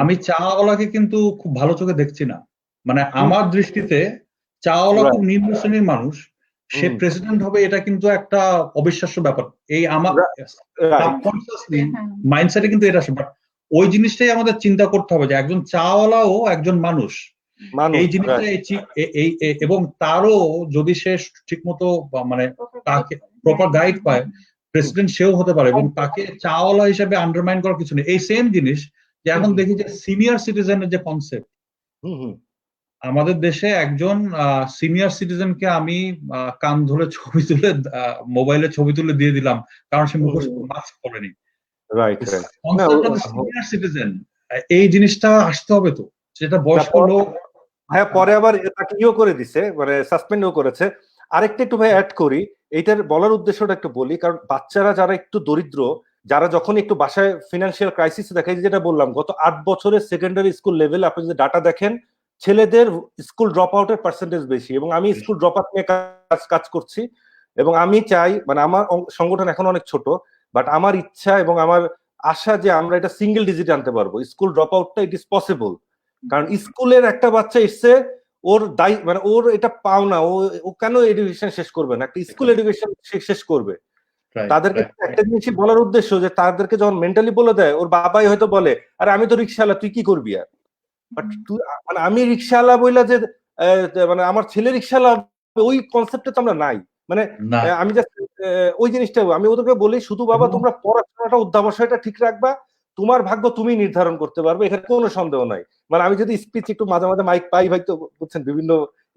আমি চাওয়ালাকে কিন্তু খুব ভালো চোখে দেখছি না। মানে আমার দৃষ্টিতে চাওয়ালা খুব নিম্ন শ্রেণীর মানুষ, সে প্রেসিডেন্ট হবে এটা কিন্তু একটা অবিশ্বাস্য ব্যাপার। এই আমার মাইন্ডসেটে কিন্তু এটা আসে, বাট ওই জিনিসটাই আমাদের চিন্তা করতে হবে যে একজন চাওয়ালাও একজন মানুষ, এই জিনিসটা এবং তারও যদি সে ঠিক মতো মানে তাকে প্রপার গাইড পায়, প্রেসিডেন্ট সেও হতে পারে, এবং তাকে চাওয়ালা হিসেবে আন্ডারমাইন করার কিছু নেই। এই সেম জিনিস যে এখন দেখি যে সিনিয়র সিটিজেনের যে কনসেপ্ট, আমাদের দেশে একজন সিনিয়র সিটিজেনকে আমি কান ধরে ছবি তুলে মোবাইলে ছবি তুলে দিয়ে দিলাম কারণ সে মুখোশ মাস্ক পরেনি। সিনিয়র সিটিজেন, এই জিনিসটা আসতে হবে তো, সেটা বয়স্ক লোক। হ্যাঁ, পরে আবার তাকে ইও করে দিছে, মানে সাসপেন্ডও করেছে। আরেকটা একটু ভাই অ্যাড করি, এইটার বলার উদ্দেশ্যটা একটু বলি, কারণ বাচ্চারা যারা একটু দরিদ্র, যারা যখন একটু বাসায় ফিনান্সিয়াল ক্রাইসিস দেখে, যেটা বললাম গত 8 বছরের সেকেন্ডারি স্কুল লেভেলে আপনি যদি ডাটা দেখেন, ছেলেদের স্কুল ড্রপ আউটের পার্সেন্টেজ বেশি। এবং আমি স্কুল ড্রপ আউট নিয়ে কাজ করছি, এবং আমি চাই, মানে আমার সংগঠন এখন অনেক ছোট, বাট আমার ইচ্ছা এবং আমার আশা যে আমরা এটা সিঙ্গেল ডিজিটে আনতে পারবো স্কুল ড্রপ আউটটা। ইট ইজ পসিবল, কারণ স্কুলের একটা বাচ্চা এসছে, ওর মানে ওর এটা পাও না, ও কেন এডুকেশন শেষ করবে না, একটা স্কুল এডুকেশন শেষ করবে। তাদেরকে একটা জিনিস বলার উদ্দেশ্য যে তাদেরকে যখন মেন্টালি বলে দেয়, ওর বাবাই হয়তো বলে আরে আমি তো রিক্সাওয়ালা, তুই কি করবি আর, বাট তুই মানে আমি রিক্সাওয়ালা বইলা যে মানে আমার ছেলে রিক্সাওয়ালা, ওই কনসেপ্টে তো আমরা নাই। মানে আমি জাস্ট ওই জিনিসটা আমি ওদেরকে বলি, শুধু বাবা তোমরা পড়াশোনাটা অধ্যাবসায়টা ঠিক রাখবা, তোমার ভাগ্য তুমি নির্ধারণ করতে পারবে, এখানে কোনো সন্দেহ নাই। মানে আমি যদি স্পিচ একটু মাঝে মাঝে মাইক পাই ভাই, তো বুঝছেন বিভিন্ন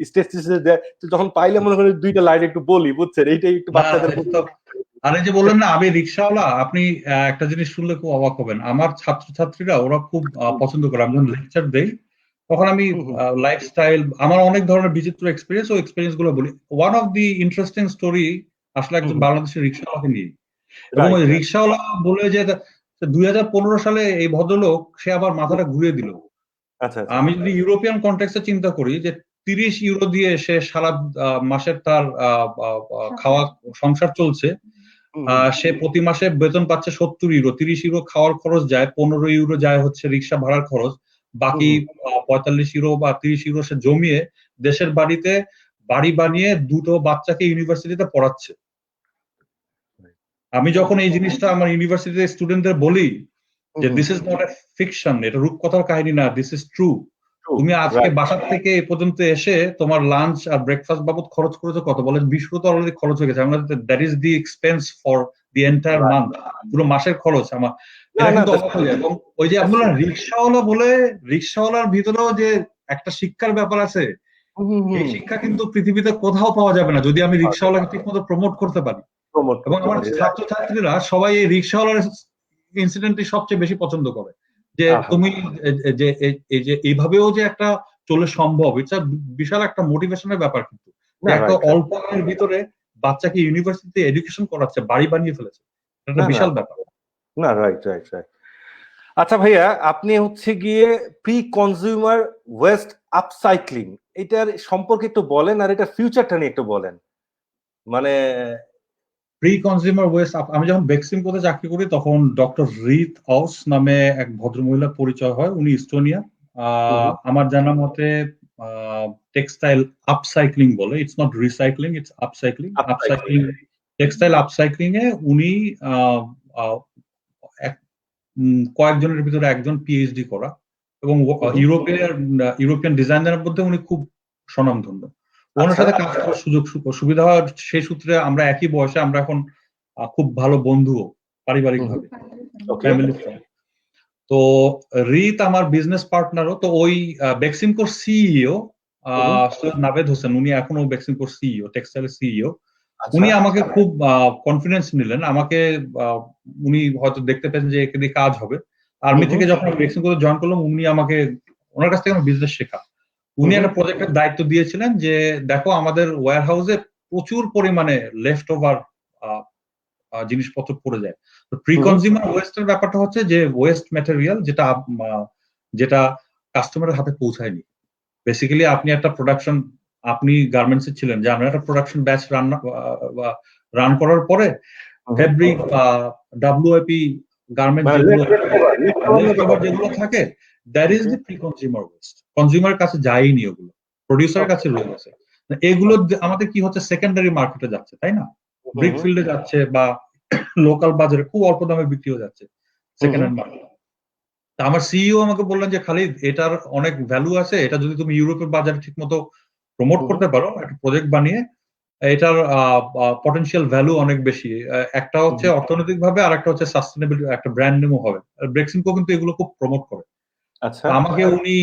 স্টেজ দেয়, তো যখন পাইলে মনে করি দুইটা লাইন একটু বলি, বুঝছেন, এইটাই একটু বাচ্চাদের। আর এই যে বললেন না আমি রিক্সাওয়ালা, আপনি একটা জিনিস শুনলে খুব অবাক হবেন। আমার ছাত্রছাত্রীরা ওরা খুব পছন্দ করে, আমি যখন লেকচার দেই তখন আমি লাইফস্টাইল, আমার অনেক ধরনের বিচিত্র এক্সপিরিয়েন্স ও এক্সপিরিয়েন্স গুলো বলি। One of the interesting story আসলে একজন বাংলাদেশের রিক্সাওয়ালাকে নিয়ে, এবং ওই রিক্সাওয়ালা বলে যে 2015 সালে এই ভদ্রলোক সে আবার মাথাটা ঘুরিয়ে দিল। আমি যদি ইউরোপিয়ান কনটেক্সটে চিন্তা করি যে 30 ইউরো দিয়ে সে সারা মাসের তার খাওয়া সংসার চলছে, সে প্রতি মাসে বেতন পাচ্ছে 70 ইউরো, 30 ইউরো খাওয়ার খরচ যায়, 15 ইউরো যায় হচ্ছে রিক্সা ভাড়ার খরচ, বাকি 45 ইউরো বা 30 ইউরো সে জমিয়ে দেশের বাড়িতে বাড়ি বানিয়ে দুটো বাচ্চাকে ইউনিভার্সিটিতে পড়াচ্ছে। আমি যখন এই জিনিসটা আমার ইউনিভার্সিটির স্টুডেন্টদের বলি যে this is not a fiction, এটা রূপকথার কাহিনী না, দিস ইজ ট্রু। তুমি আজকে বাসার থেকে এ পর্যন্ত এসে তোমার লাঞ্চ আর ব্রেকফাস্ট বাবদ খরচ করেছো কত? বলে 20 ইউরো তো অলরেডি খরচ হয়ে গেছে। That is the expense for the entire month, পুরো মাসের খরচ আমার। এটা কিন্তু অবাক হয়ে যায়। এবং ওই যে আপনারা রিক্সাওয়ালা বলে, রিক্সাওয়ালার ভিতরেও যে একটা শিক্ষার ব্যাপার আছে, এই শিক্ষা কিন্তু পৃথিবীতে কোথাও পাওয়া যাবে না যদি আমি রিক্সাওয়ালাকে ঠিক মতো প্রমোট করতে পারি। এবং আমার ছাত্রছাত্রীরা সবাই এই রিক্সাওয়ালার ইনসিডেন্টটি সবচেয়ে বেশি পছন্দ করে, যে তুমি যে এই যে এইভাবেও যে একটা চলে সম্ভব, এটা বিশাল একটা মোটিভেশনের ব্যাপার। কিন্তু একটা অল্প আয়ের ভিতরে বাচ্চাকে ইউনিভার্সিটিতে এডুকেশন করাচ্ছে, বাড়ি বানিয়ে ফেলেছে, এটা বিশাল ব্যাপার না। রাইট। আচ্ছা ভাইয়া, আপনি হচ্ছে গিয়ে প্রি কনজিউমার ওয়েস্ট আপসাইক্লিং, এটার সম্পর্কে একটু বলেন, আর এটা ফিউচারটা নিয়ে একটু বলেন। মানে প্রি কনজিউমার ওয়েস্ট, আমি যখন বেক্সিমকোতে চাকরি করি তখন ডক্টর রিত অস নামে এক ভদ্রমহিলার পরিচয় হয়, উনি ইস্টোনিয়া। আমার জানা মতে টেক্সটাইল আপসাইক্লিং বলে, it's not recycling, it's upcycling. Textile upcycling এ উনি কয়েকজনের ভিতরে একজন পিএইচডি করা, এবং ইউরোপিয়ান ডিজাইনারের মধ্যে উনি খুব স্বনামধন্য। ওনার সাথে কাজ করার সুযোগ সুবিধা হয়, সেই সূত্রে আমরা একই বয়সে, আমরা এখন খুব ভালো বন্ধুও পারিবারিক ভাবে, ফ্যামিলি ফ্রেন্ড। তো রিত আমার বিজনেস পার্টনারও। তো ওই বেক্সিমকোর সিইও সৈয়দ নাভেদ হোসেন, উনি এখনো বেক্সিমকোর সিইও, টেক্সটাইলের সিইও। উনি আমাকে খুব কনফিডেন্স নিলেন। আমাকে উনি হয়তো দেখতে পেয়েছেন যে একে দিয়ে কাজ হবে। আর্মি থেকে যখন আমি বেক্সিমকোতে জয়েন করলাম, উনি আমাকে, ওনার কাছ থেকে আমার বিজনেস শেখা। উনি একটা প্রজেক্টের দায়িত্ব দিয়েছিলেন যে দেখো আমাদের ওয়্যার হাউসে প্রচুর পরিমাণে লেফট ওভার জিনিসপত্র পড়ে যায়। তো প্রি কনজিউমার ওয়েস্টের ব্যাপারটা হচ্ছে যে ওয়েস্ট ম্যাটেরিয়াল যেটা কাস্টমারের হাতে পৌঁছায়নি। বেসিক্যালি আপনি একটা প্রোডাকশন, আপনি গার্মেন্টসে ছিলেন, যে আমরা একটা প্রোডাকশন ব্যাচ রান করার পরে ফেব্রিক বা ডাব্লিউআইপি গার্মেন্ট যেগুলো থাকে, that is the pre consumer waste. কনজিউমারের কাছে যায়নি, ওগুলো প্রডিউসারের কাছে রয়ে গেছে। এগুলো আমাদের কি হচ্ছে, সেকেন্ডারি মার্কেটে যাচ্ছে, তাই না? ব্রিক ফিল্ডে যাচ্ছে বা লোকাল বাজারে খুব অল্প দামে বিক্রি হয়ে যাচ্ছে সেকেন্ড হ্যান্ড মার্কেট। আমার সিইও আমাকে বললেন যে খালিদ, এটার অনেক ভ্যালু আছে, এটা যদি তুমি ইউরোপের বাজারে ঠিক মতো প্রমোট করতে পারো, একটা প্রজেক্ট বানিয়ে, এটার পটেনশিয়াল ভ্যালু অনেক বেশি। একটা হচ্ছে অর্থনৈতিক ভাবে, আর একটা হচ্ছে সাস্টেনেবিলিটি, একটা ব্র্যান্ড নেমও হবে। বেক্সিমকো কিন্তু এগুলো খুব প্রমোট করে। আমাকে উনি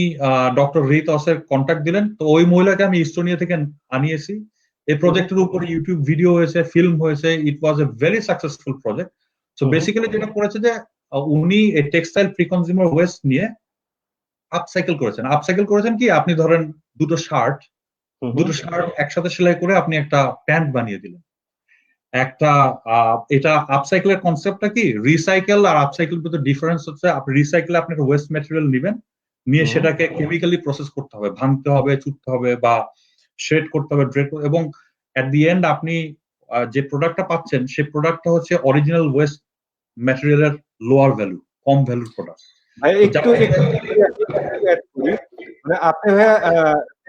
ডক্টর রিত অসের কন্ট্যাক্ট দিলেন। তো ওই মহিলাকে আমি ইস্টোনিয়া থেকে আনিয়েছি। এই প্রজেক্টের উপরে ইউটিউব ভিডিও হয়েছে, ফিল্ম হয়েছে। It was a very successful project. So basically যেটা করেছে যে উনি এই টেক্সটাইল প্রি কনজিউমার ওয়েস্ট নিয়ে আপসাইকেল করেছেন। আপসাইকেল করেছেন কি, আপনি ধরেন দুটো শার্ট একসাথে সেলাই করে আপনি একটা প্যান্ট বানিয়ে দিলেন। একটা এটা আপসাইকেলের কনসেপ্টটা কি, রিসাইকেল আর আপসাইকেল ভিতরে ডিফারেন্স হচ্ছে, আপনি রিসাইকেলে আপনি একটা ওয়েস্ট ম্যাটেরিয়াল নেবেন, নিয়ে সেটাকে কেমিক্যালি প্রসেস করতে হবে, ভাঙতে হবে, চুটতে হবে বা শেড করতে হবে, এবং এট দি এন্ড আপনি যে প্রোডাক্টটা পাচ্ছেন সেই প্রোডাক্টটা হচ্ছে অরিজিনাল ওয়েস্ট ম্যাটেরিয়ালের লোয়ার ভ্যালু, কম ভ্যালুর প্রোডাক্ট। মানে আপনি ভাইয়া,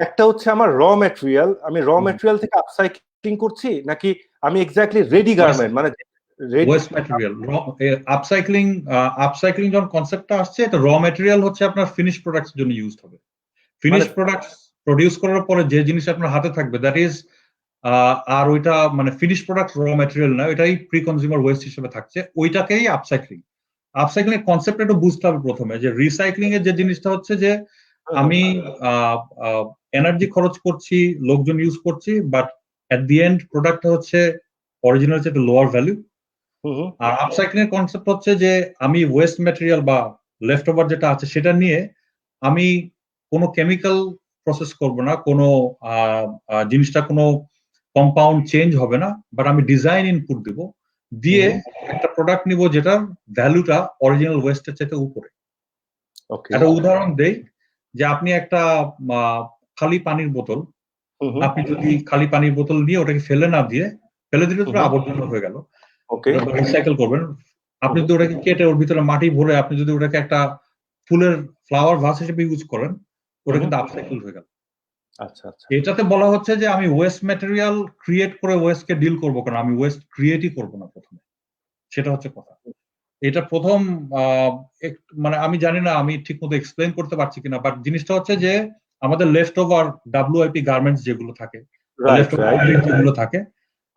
একটা হচ্ছে আমার র ম্যাটেরিয়াল, আমি র ম্যাটেরিয়াল থেকে আপসাইক্লিং করছি, নাকি আমি এক্স্যাক্টলি রেডি গার্মেন্ট, মানে ওয়েস্ট ম্যাটেরিয়াল আপসাইক্লিং যখন কনসেপ্টটা আসছে, এটা র ম্যাটেরিয়াল হচ্ছে আপনার ফিনিশ প্রোডাক্টস জন্য ইউজ হবে। ফিনিশ প্রোডাক্টস প্রডিউস করার পরে যে জিনিস আপনার হাতে থাকবে, দ্যাট ইজ, আর ওইটা মানে ফিনিশ প্রোডাক্ট র ম্যাটেরিয়াল না, এটাই প্রি কনজিউমার ওয়েস্ট হিসেবে থাকছে, ওইটাকেই আপসাইক্লিং। আপসাইক্লিং এর কনসেপ্ট একটু বুঝতে হবে প্রথমে, যে রিসাইক্লিং এর যে জিনিসটা হচ্ছে যে আমি এনার্জি খরচ করছি, লোকজন ইউজ করছি, বাট এট দি এন্ড প্রোডাক্টটা হচ্ছে অরিজিনাল চেয়ে লোয়ার ভ্যালু। আর আপসাইক্লিং এর কনসেপ্ট হচ্ছে যে আমি ওয়েস্ট ম্যাটেরিয়াল বা লেফট ওভার যেটা আছে সেটা নিয়ে আমি কোনো কেমিক্যাল প্রসেস করব না, কোনো জিনিসটা কোনো কম্পাউন্ড চেঞ্জ হবে না, বাট আমি ডিজাইন ইনপুট দিব, দিয়ে একটা প্রোডাক্ট নিব যেটার ভ্যালুটা অরিজিনাল ওয়েস্টের চাইতে উপরে। একটা উদাহরণ দেই, যে আপনি একটা খালি পানির বোতল, আপনি যদি খালি পানির বোতল নিয়ে ওটাকে ফেলে না দিয়ে, ফেলে দিলে তো আবর্জনা হয়ে গেল, রিসাইকেল করবেন। আপনি যদি ওটাকে কেটে ওর ভিতরে মাটি ভরে আপনি যদি ওটাকে একটা ফুলের ফ্লাওয়ার ভাস হিসেবে ইউজ করেন, ওটা কিন্তু আপসাইকেল হয়ে গেল। আচ্ছা আচ্ছা, এটাতে বলা হচ্ছে যে আমি ওয়েস্ট ম্যাটেরিয়াল ক্রিয়েট করে ওয়েস্টকে ডিল করবো, কারণ আমি ওয়েস্ট ক্রিয়েটই করবো না প্রথমে, সেটা হচ্ছে কথা। এটা প্রথম মানে আমি জানি না আমি ঠিক মতো এক্সপ্লেন করতে পারছি কিনা, বাট জিনিসটা হচ্ছে যে আমাদের লেফট ওভার WIP গার্মেন্টস যেগুলো থাকে, লেফট ওভার যেগুলো থাকে,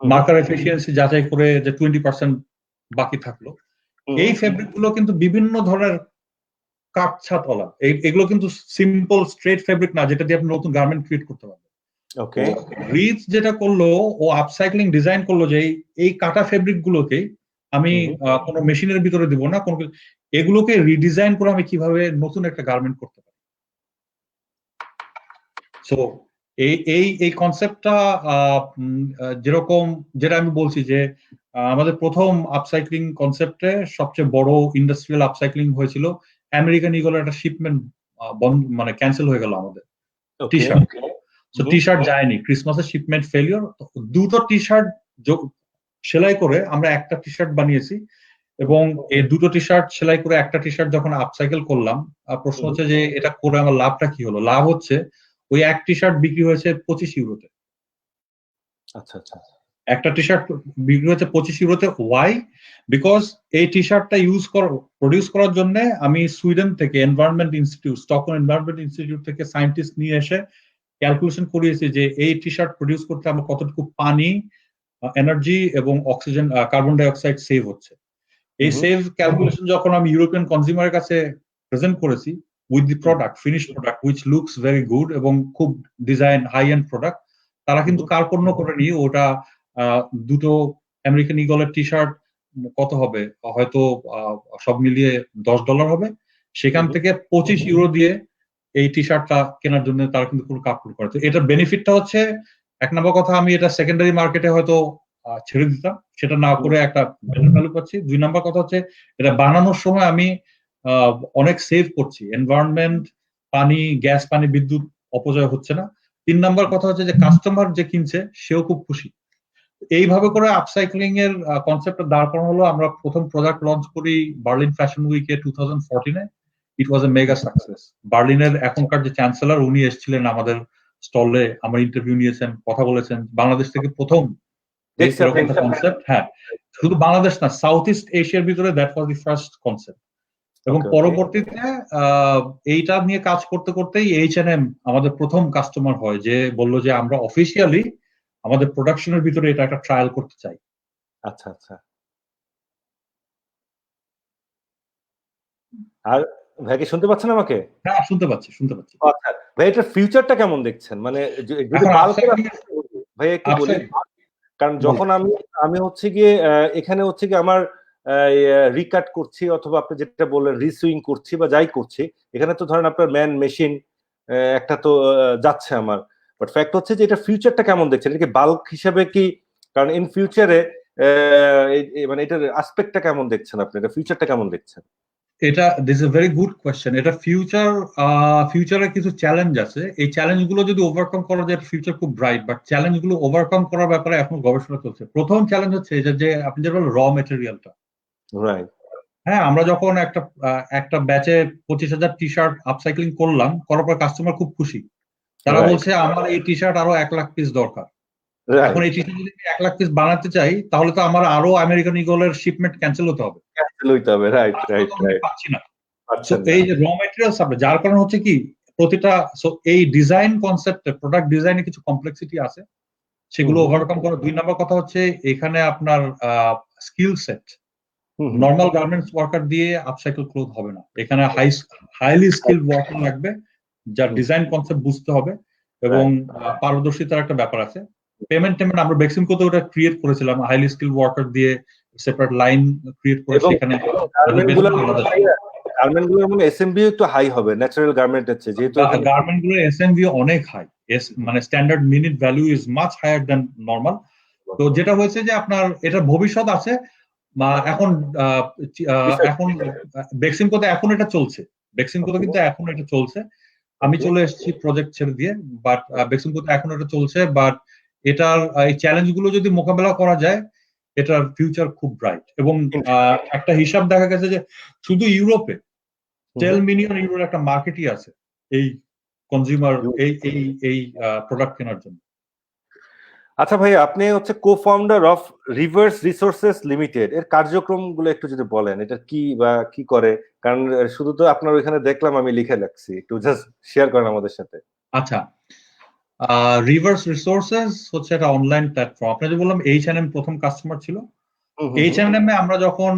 মার্কার এফিসিয়েন্সি যাচাই করে যে 20% বাকি থাকলো, এই ফেব্রিক গুলো কিন্তু বিভিন্ন ধরনের কাটছাতলা, এগুলো কিন্তু সিম্পল স্ট্রেট ফেব্রিক না যেটা দিয়ে আপনি নতুন গার্মেন্ট ক্রিয়েট করতে পারবেন। ওকে, রিচ যেটা করলো, ও আপসাইক্লিং ডিজাইন করলো যে এই কাটা ফেব্রিক গুলোকে আমি কোনো মেশিনের ভিতরে দিব না, কোনো এগুলোকে রিডিজাইন করে আমি কিভাবে নতুন একটা গার্মেন্ট করতে পারি। সো এই কনসেপ্টটা যেরকম যেটা আমি বলছি যে আমাদের প্রথম আপসাইক্লিং কনসেপ্টে সবচেয়ে বড় ইন্ডাস্ট্রিয়াল আপসাইক্লিং হয়েছিল আমেরিকান ইগলের একটা শিপমেন্ট মানে ক্যান্সেল হয়ে গেল আমাদের T shirt. So T shirt যায়নি, ক্রিসমাসের শিপমেন্ট ফেলিওর। দুটো টি শার্ট সেলাই করে আমরা একটা টি শার্ট বানিয়েছি, এবং এই দুটো টি শার্ট সেলাই করে একটা টি শার্ট যখন আপসাইকেল করলাম, প্রশ্ন হচ্ছে যে এটা করে আমার লাভটা কি হলো? লাভ হচ্ছে ওই এক টি শার্ট বিক্রি হয়েছে 25 ইউরোতে। আচ্ছা আচ্ছা, একটা টি শার্ট বিক্রি হয়েছে 25 ইউরোতে। ওয়াই? বিকজ এই টি শার্টটা প্রডিউস করার জন্য আমি সুইডেন থেকে environment institute, Stockholm environment institute থেকে সায়েন্টিস্ট নিয়ে এসে ক্যালকুলেশন করিয়েছি যে এই টি শার্ট প্রডিউস করতে আমার কতটুকু পানি, এনার্জি এবং oxygen, carbon die oxide save হচ্ছে। এই সেভ ক্যালকুলেশন যখন আমি ইউরোপিয়ান কনজিউমারের কাছে প্রেজেন্ট করেছি with the product, finish product which looks very good এবং খুব ডিজাইন হাই এন্ড প্রোডাক্ট, তারা কিন্তু কার্পণ্য করে নিয়ে ওটা দুটো আমেরিকান ইগলের টি শার্ট কত হবে, হয়তো সব মিলিয়ে $10 হবে, সেখান থেকে 25 ইউরো দিয়ে এই টি শার্টটা কেনার জন্য তারা কিন্তু পুরো কাপড় করে। তো এটার বেনিফিটটা হচ্ছে, এক নম্বর কথা আমি এটা সেকেন্ডারি মার্কেটে হয়তো ছেড়ে দিতাম, সেটা না করে একটা ভ্যালু পাচ্ছি। 2 নম্বর কথা হচ্ছে এটা বানানোর সময় আমি অনেক সেভ করছি, এনভায়রনমেন্ট, পানি, গ্যাস, পানি, বিদ্যুৎ অপচয় হচ্ছে না। 3 নম্বর কথা হচ্ছে যে কাস্টমার যে কিনছে সেও খুব খুশি। এইভাবে করে আপসাইক্লিং এর কনসেপ্টটা দাঁড় করানো হলো। আমরা প্রথম প্রোডাক্ট লঞ্চ করি বার্লিন ফ্যাশন উইকে 2014-এ। ইট ওয়াজ এ মেগা সাকসেস। বার্লিনের এখনকার যে চ্যান্সেলর উনি এসেছিলেন আমাদের স্টলে, আমার ইন্টারভিউ নিয়েছেন, কথা বলেছেন। বাংলাদেশ থেকে প্রথম এরকম কনসেপ্ট, হ্যাঁ, শুধু বাংলাদেশ না, সাউথ ইস্ট এশিয়ার ভিতরে that was the first concept. এবং পরবর্তীতে এইটা নিয়ে কাজ করতে করতেই H&M আমাদের প্রথম কাস্টমার হয়, যে বললো যে আমরা অফিসিয়ালি আমাদের প্রোডাকশনের ভিতরে এটা একটা ট্রায়াল করতে চাই। আচ্ছা আচ্ছা। আর ভাই কি শুনতে পাচ্ছেন আমাকে? হ্যাঁ, শুনতে পাচ্ছি। আচ্ছা ভাই, এটার ফিউচারটা কেমন দেখছেন? মানে যদি ভাই একটু বলি, কারণ যখন আমি হচ্ছে গিয়ে এখানে হচ্ছে গিয়ে আমার রিকাট করছি, অথবা আপনি যেটা বললেন রিসুইং করছি বা যাই করছি, এখানে তো ধরেন আপনার ম্যান মেশিন একটা তো যাচ্ছে আমার। বাট ফ্যাক্ট হচ্ছে যে এটা ফিউচারটা কেমন দেখছেন? এটা কি বাল্ক হিসেবে কি, কারণ ইন ফিউচারে মানে এটার অ্যাসপেক্টটা কেমন দেখছেন আপনি? এটা ফিউচারটা কেমন দেখছেন? এটা this is a very good question. এটা ফিউচারে কিছু চ্যালেঞ্জ আছে। এই চ্যালেঞ্জ গুলো যদি ওভারকাম করা যায় ফিউচার খুব ব্রাইট, বাট চ্যালেঞ্জ গুলো ওভারকাম করার ব্যাপারে এখন গবেষণা চলছে। প্রথম চ্যালেঞ্জ হচ্ছে যে আপনি যেটা বলেন র মেটেরিয়ালটা, রাইট। হ্যাঁ, আমরা যখন একটা ব্যাচে 25,000 টি শার্ট আপসাইক্লিং করলাম, করার পর কাস্টমার খুব খুশি। তারা বলছে আমার এই টি শার্ট আরো 1 লাখ পিস দরকার। এখন এই টি শার্ট যদি 1 লাখ পিস বানাতে চাই, তাহলে তো আমার আরো আমেরিকান ইগলের শিপমেন্ট ক্যান্সেল হতে হবে। Right right right. পাচ্ছি না। সো এই যে র ম্যাটেরিয়াল সাপ্লাই, যার কারণে হচ্ছে কি প্রতিটা, সো এই ডিজাইন কনসেপ্টে, প্রোডাক্ট ডিজাইনে কিছু কমপ্লেক্সিটি আছে, সেগুলো ওভারকাম করা। 2 নম্বর কথা হচ্ছে এখানে আপনার skill set, normal garments worker দিয়ে আপসাইকেল ক্লোথ হবে না, এখানে হাইলি স্কিলড ওয়ার্কার লাগবে, যার ডিজাইন কনসেপ্ট বুঝতে হবে এবং পারদর্শিতার একটা ব্যাপার আছে। পেমেন্ট আমরা বেক্সিমকোতে ওটা ক্রিয়েট করেছিলাম, হাইলি স্কিলড ওয়ার্কার দিয়ে সেপারেট লাইন ক্রিয়েট করে সেখানে গার্মেন্ট গুলোর মানে এসএমবি একটু হাই হবে ন্যাচারাল গার্মেন্টের চেয়ে, যেহেতু গার্মেন্ট গুলো এসএমভি অনেক হাই, মানে standard minute value is much higher than normal. তো যেটা হয়েছে যে আপনার এটা ভবিষ্যৎ আছে, এখন বেক্সিমকোতে এখন এটা চলছে, বেক্সিমকোতে কিন্তু এখন এটা চলছে। আমি চলে এসেছি প্রজেক্ট ছেড়ে দিয়ে, বাট বেক্সিমকোতে এখন এটা চলছে। বাট এটার এই চ্যালেঞ্জ গুলো যদি মোকাবেলা করা যায়, এটার ফিউচার খুব ব্রাইট। এবং একটা হিসাব দেখা গেছে যে শুধু ইউরোপে 10 মিলিয়ন ইউরোর একটা মার্কেটই আছে এই কনজিউমার এই প্রোডাক্ট কেনার জন্য। আচ্ছা ভাই, আপনি হচ্ছে co-founder of Rivers Resources Limited, এর কার্যক্রমগুলো একটু যদি বলেন, এটা কি বা কি করে? কারণ শুধু তো আপনার ওইখানে দেখলাম, আমি লিখে রাখছি, একটু জাস্ট শেয়ার করেন আমাদের সাথে। আচ্ছা, রিভার্স রিসোর্সেস হচ্ছে একটা অনলাইন প্ল্যাটফর্ম। আপনি যে বললাম H&M প্রথম কাস্টমার ছিল, H&M এ আমরা যখন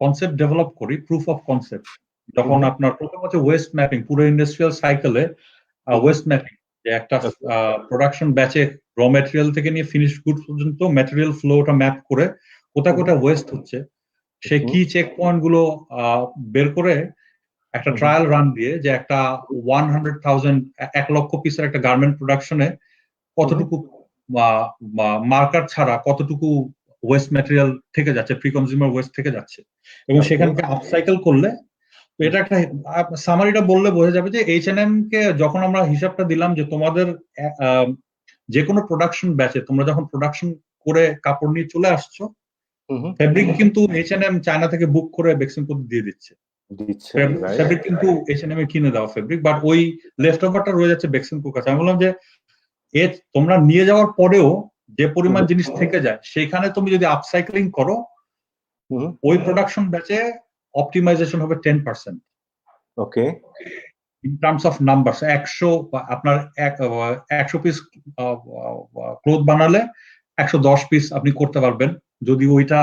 কনসেপ্ট ডেভেলপ করি, প্রুফ অফ কনসেপ্ট, যখন আপনার প্রথম হচ্ছে ওয়েস্ট ম্যাপিং, পুরো ইন্ডাস্ট্রিয়াল সাইকেলে ওয়েস্ট ম্যাপিং, যে একটা প্রোডাকশন ব্যাচে র ম্যাটেরিয়াল থেকে নিয়ে ফিনিশ গুড পর্যন্ত ম্যাটেরিয়াল ফ্লোটা ম্যাপ করে কোথায় কোথায় ওয়েস্ট হচ্ছে, সেই কি চেক পয়েন্ট গুলো বের করে একটা ট্রায়াল রান দিয়ে, যে একটা 100,000 1 লক্ষ পিসের একটা গার্মেন্ট প্রোডাকশনে কতটুকু মার্কার ছাড়া কতটুকু ওয়েস্ট ম্যাটেরিয়াল থেকে যাচ্ছে, প্রি কনজিউমার ওয়েস্ট থেকে যাচ্ছে, এবং সেখানকে আপসাইকেল করলে, এটা একটা সামারিটা বললে বোঝা যাবে যে H&M কে যখন আমরা হিসাবটা দিলাম যে তোমাদের যে কোনো প্রোডাকশন ব্যাচে তোমরা যখন প্রোডাকশন করে কাপড় নিয়ে চলে আসছো, ফেব্রিক কিন্তু H&M চায়না থেকে বুক করে বেক্সিমকোতে দিয়ে দিচ্ছে, ফেব্রিক কিন্তু H&M এ কিনে দেওয়া ফেব্রিক, বাট ওই লেফট ওভারটা রয়ে যাচ্ছে বেক্সিমকোর কাছে। আমি বললাম যে তোমরা নিয়ে যাওয়ার পরেও যে পরিমাণ জিনিস থেকে যায়, সেখানে তুমি যদি আপসাইক্লিং করো, ওই প্রোডাকশন ব্যাচে অপটিমাইজেশন হবে 10%। ওকে, ইন টার্মস অফ নাম্বারস, 100 আপনার 100 পিস ক্লোথ বানালে 110 পিস আপনি করতে পারবেন, যদি ওইটা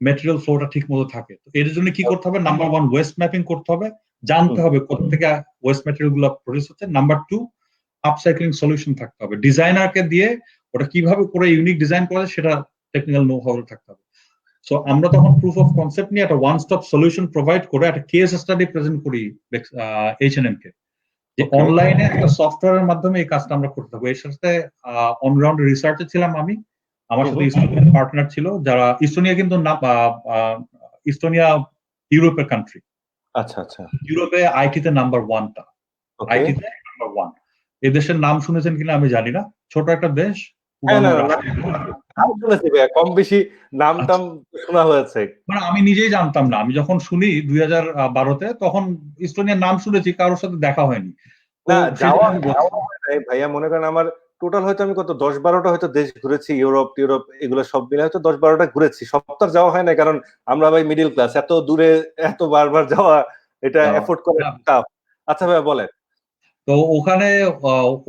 ম্যাটেরিয়াল ফ্লোটা ঠিক মতো থাকে। তো এর জন্য কি করতে হবে? নাম্বার 1 ওয়েস্ট ম্যাপিং করতে হবে, জানতে হবে কোথা থেকে ওয়েস্ট ম্যাটেরিয়াল গুলো প্রডিউস হচ্ছে। নাম্বার 2 আপসাইক্লিং সলিউশন থাকতে হবে, ডিজাইনারকে দিয়ে ওটা কিভাবে করে ইউনিক ডিজাইন করা যায় সেটা টেকনিক্যাল নো হাউ থাকতে হবে। সো আমরা তখন প্রুফ অফ কনসেপ্ট নিয়ে একটা ওয়ান স্টপ সলিউশন প্রোভাইড করে একটা কেস স্টাডি প্রেজেন্ট করি H&M কে, যে অনলাইনে একটা সফটওয়্যারের মাধ্যমে এই কাজটা আমরা করতে হবে। এর সাথে অনগ্রাউন্ড রিসার্চে ছিলাম আমি, আমার সাথে ইস্তোনিয়ান পার্টনার ছিল, যারা ইস্তোনিয়া কিন্তু না, ইস্তোনিয়া ইউরোপের কান্ট্রি। আচ্ছা আচ্ছা, ইউরোপে আইটিতে নাম্বার 1টা, আইটিতে নাম্বার 1। এই দেশের নাম শুনেছেন কিনা আমি জানি না, ছোট একটা দেশ, কম বেশি নাম টাম শোনা হয়েছে, মানে আমি নিজেই জানতাম না। আমি যখন শুনি 2012-তে, তখন ইস্তোনিয়ার নাম শুনেছি, কারোর সাথে দেখা হয়নি। ভাইয়া মনে করেন আমার টোটাল হয়তো আমি কত 10-12টা হয়তো দেশ ঘুরেছি, ইউরোপ এগুলো সব মিলে হয়তো 10-12টা ঘুরেছি, সবটার যাওয়া হয় না, কারণ আমরা ভাই মিডিল ক্লাস, এত দূরে এত বারবার যাওয়া এটা এফোর্ড করে টাফ। আচ্ছা ভাইয়া বলেন। তো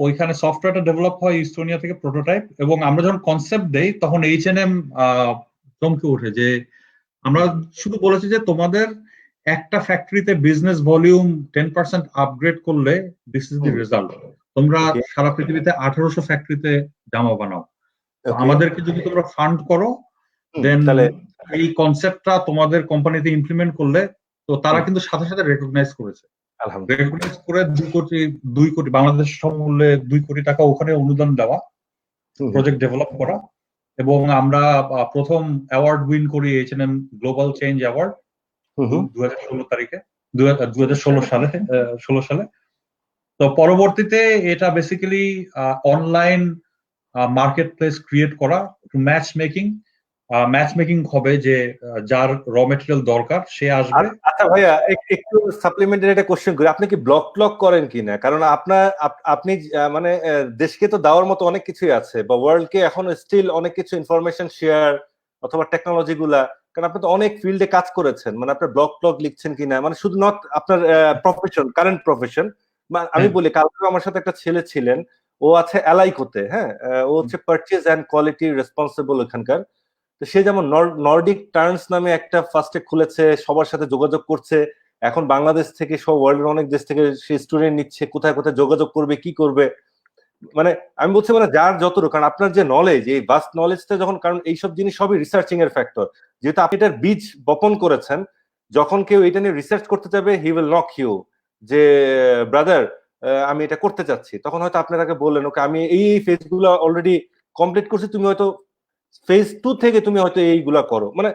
ওইখানে সফটওয়্যারটা ডেভেলপ হয় ইস্তোনিয়া থেকে, প্রোটোটাইপ, এবং আমরা যখন কনসেপ্ট দেই তখন H&M চমকে ওঠে, যে আমরা শুধু বলেছি যে তোমাদের একটা ফ্যাক্টরিতে বিজনেস ভলিউম 10% আপগ্রেড করলে দিস ইজ দি রেজাল্ট। তোমরা সারা পৃথিবীতে 1800 ফ্যাক্টরিতে জামা বানাও, আমাদেরকে যদি তোমরা ফান্ড করো, দেন এই কনসেপ্টটা তোমাদের কোম্পানিতে ইমপ্লিমেন্ট করলে, তো তারা কিন্তু সাথে সাথে রেকগনাইজ করেছে, রেকগনাইজ করে 2 কোটি বাংলাদেশ সমমূল্যে 2 কোটি টাকা ওখানে অনুদান দেওয়া, প্রজেক্ট ডেভেলপ করা। এবং আমরা প্রথম অ্যাওয়ার্ড উইন করি H&M গ্লোবাল চেঞ্জ অ্যাওয়ার্ড 2016 সালে। তো পরবর্তীতে এটা basically online market place create করা, ম্যাচ মেকিং হবে, যে যার র মেটেরিয়াল দরকার সে আসবে। আচ্ছা ভাইয়া, একটু সাপ্লিমেন্টারি একটা কোশ্চেন করি, আপনি কি ব্লক করেন কিনা? কারণ আপনি মানে দেশকে তো দেওয়ার মতো অনেক কিছুই আছে, বা ওয়ার্ল্ডকে এখন স্টিল অনেক কিছু ইনফরমেশন শেয়ার অথবা টেকনোলজি গুলা, কারণ আপনি তো অনেক ফিল্ডে কাজ করেছেন, মানে আপনার ব্লগ লিখছেন কিনা, মানে শুধু নট আপনার প্রফেশন, কারেন্ট প্রফেশন। আমি বলি, কালকে আমার সাথে একটা ছেলে ছিলেন, ও আছে এলাইকোতে, হ্যাঁ, ও হচ্ছে পারচেজ এন্ড কোয়ালিটি রেসপন্সিবল ওখানকার। তো সে যেমন নর্ডিক টার্নস নামে একটা ফার্স্টে খুলেছে, সবার সাথে যোগাযোগ করছে, এখন বাংলাদেশ থেকে সব ওয়ার্ল্ডের অনেক দেশ থেকে সে স্টুডেন্ট নিচ্ছে, কোথায় কোথায় যোগাযোগ করবে, কি করবে। মানে আমি বলছি মানে যার যতটুকু, কারণ আপনার যে নলেজ, এই ভাস্ট নলেজটা যখন, কারণ এইসব জিনিস সবই রিসার্চিং এর ফ্যাক্টর, যেহেতু আপনি এটার বীজ বপন করেছেন, যখন কেউ এটা নিয়ে রিসার্চ করতে যাবে হি উইল নক ইউ যে ব্রাদার আমি এটা করতে চাচ্ছি, তখন হয়তো আপনার আগে বললেন ওকে আমি এই ফেজ গুলো অলরেডি কমপ্লিট করছি, তুমি হয়তো ফেজ 2 থেকে তুমি হয়তো এইগুলা করো, মানে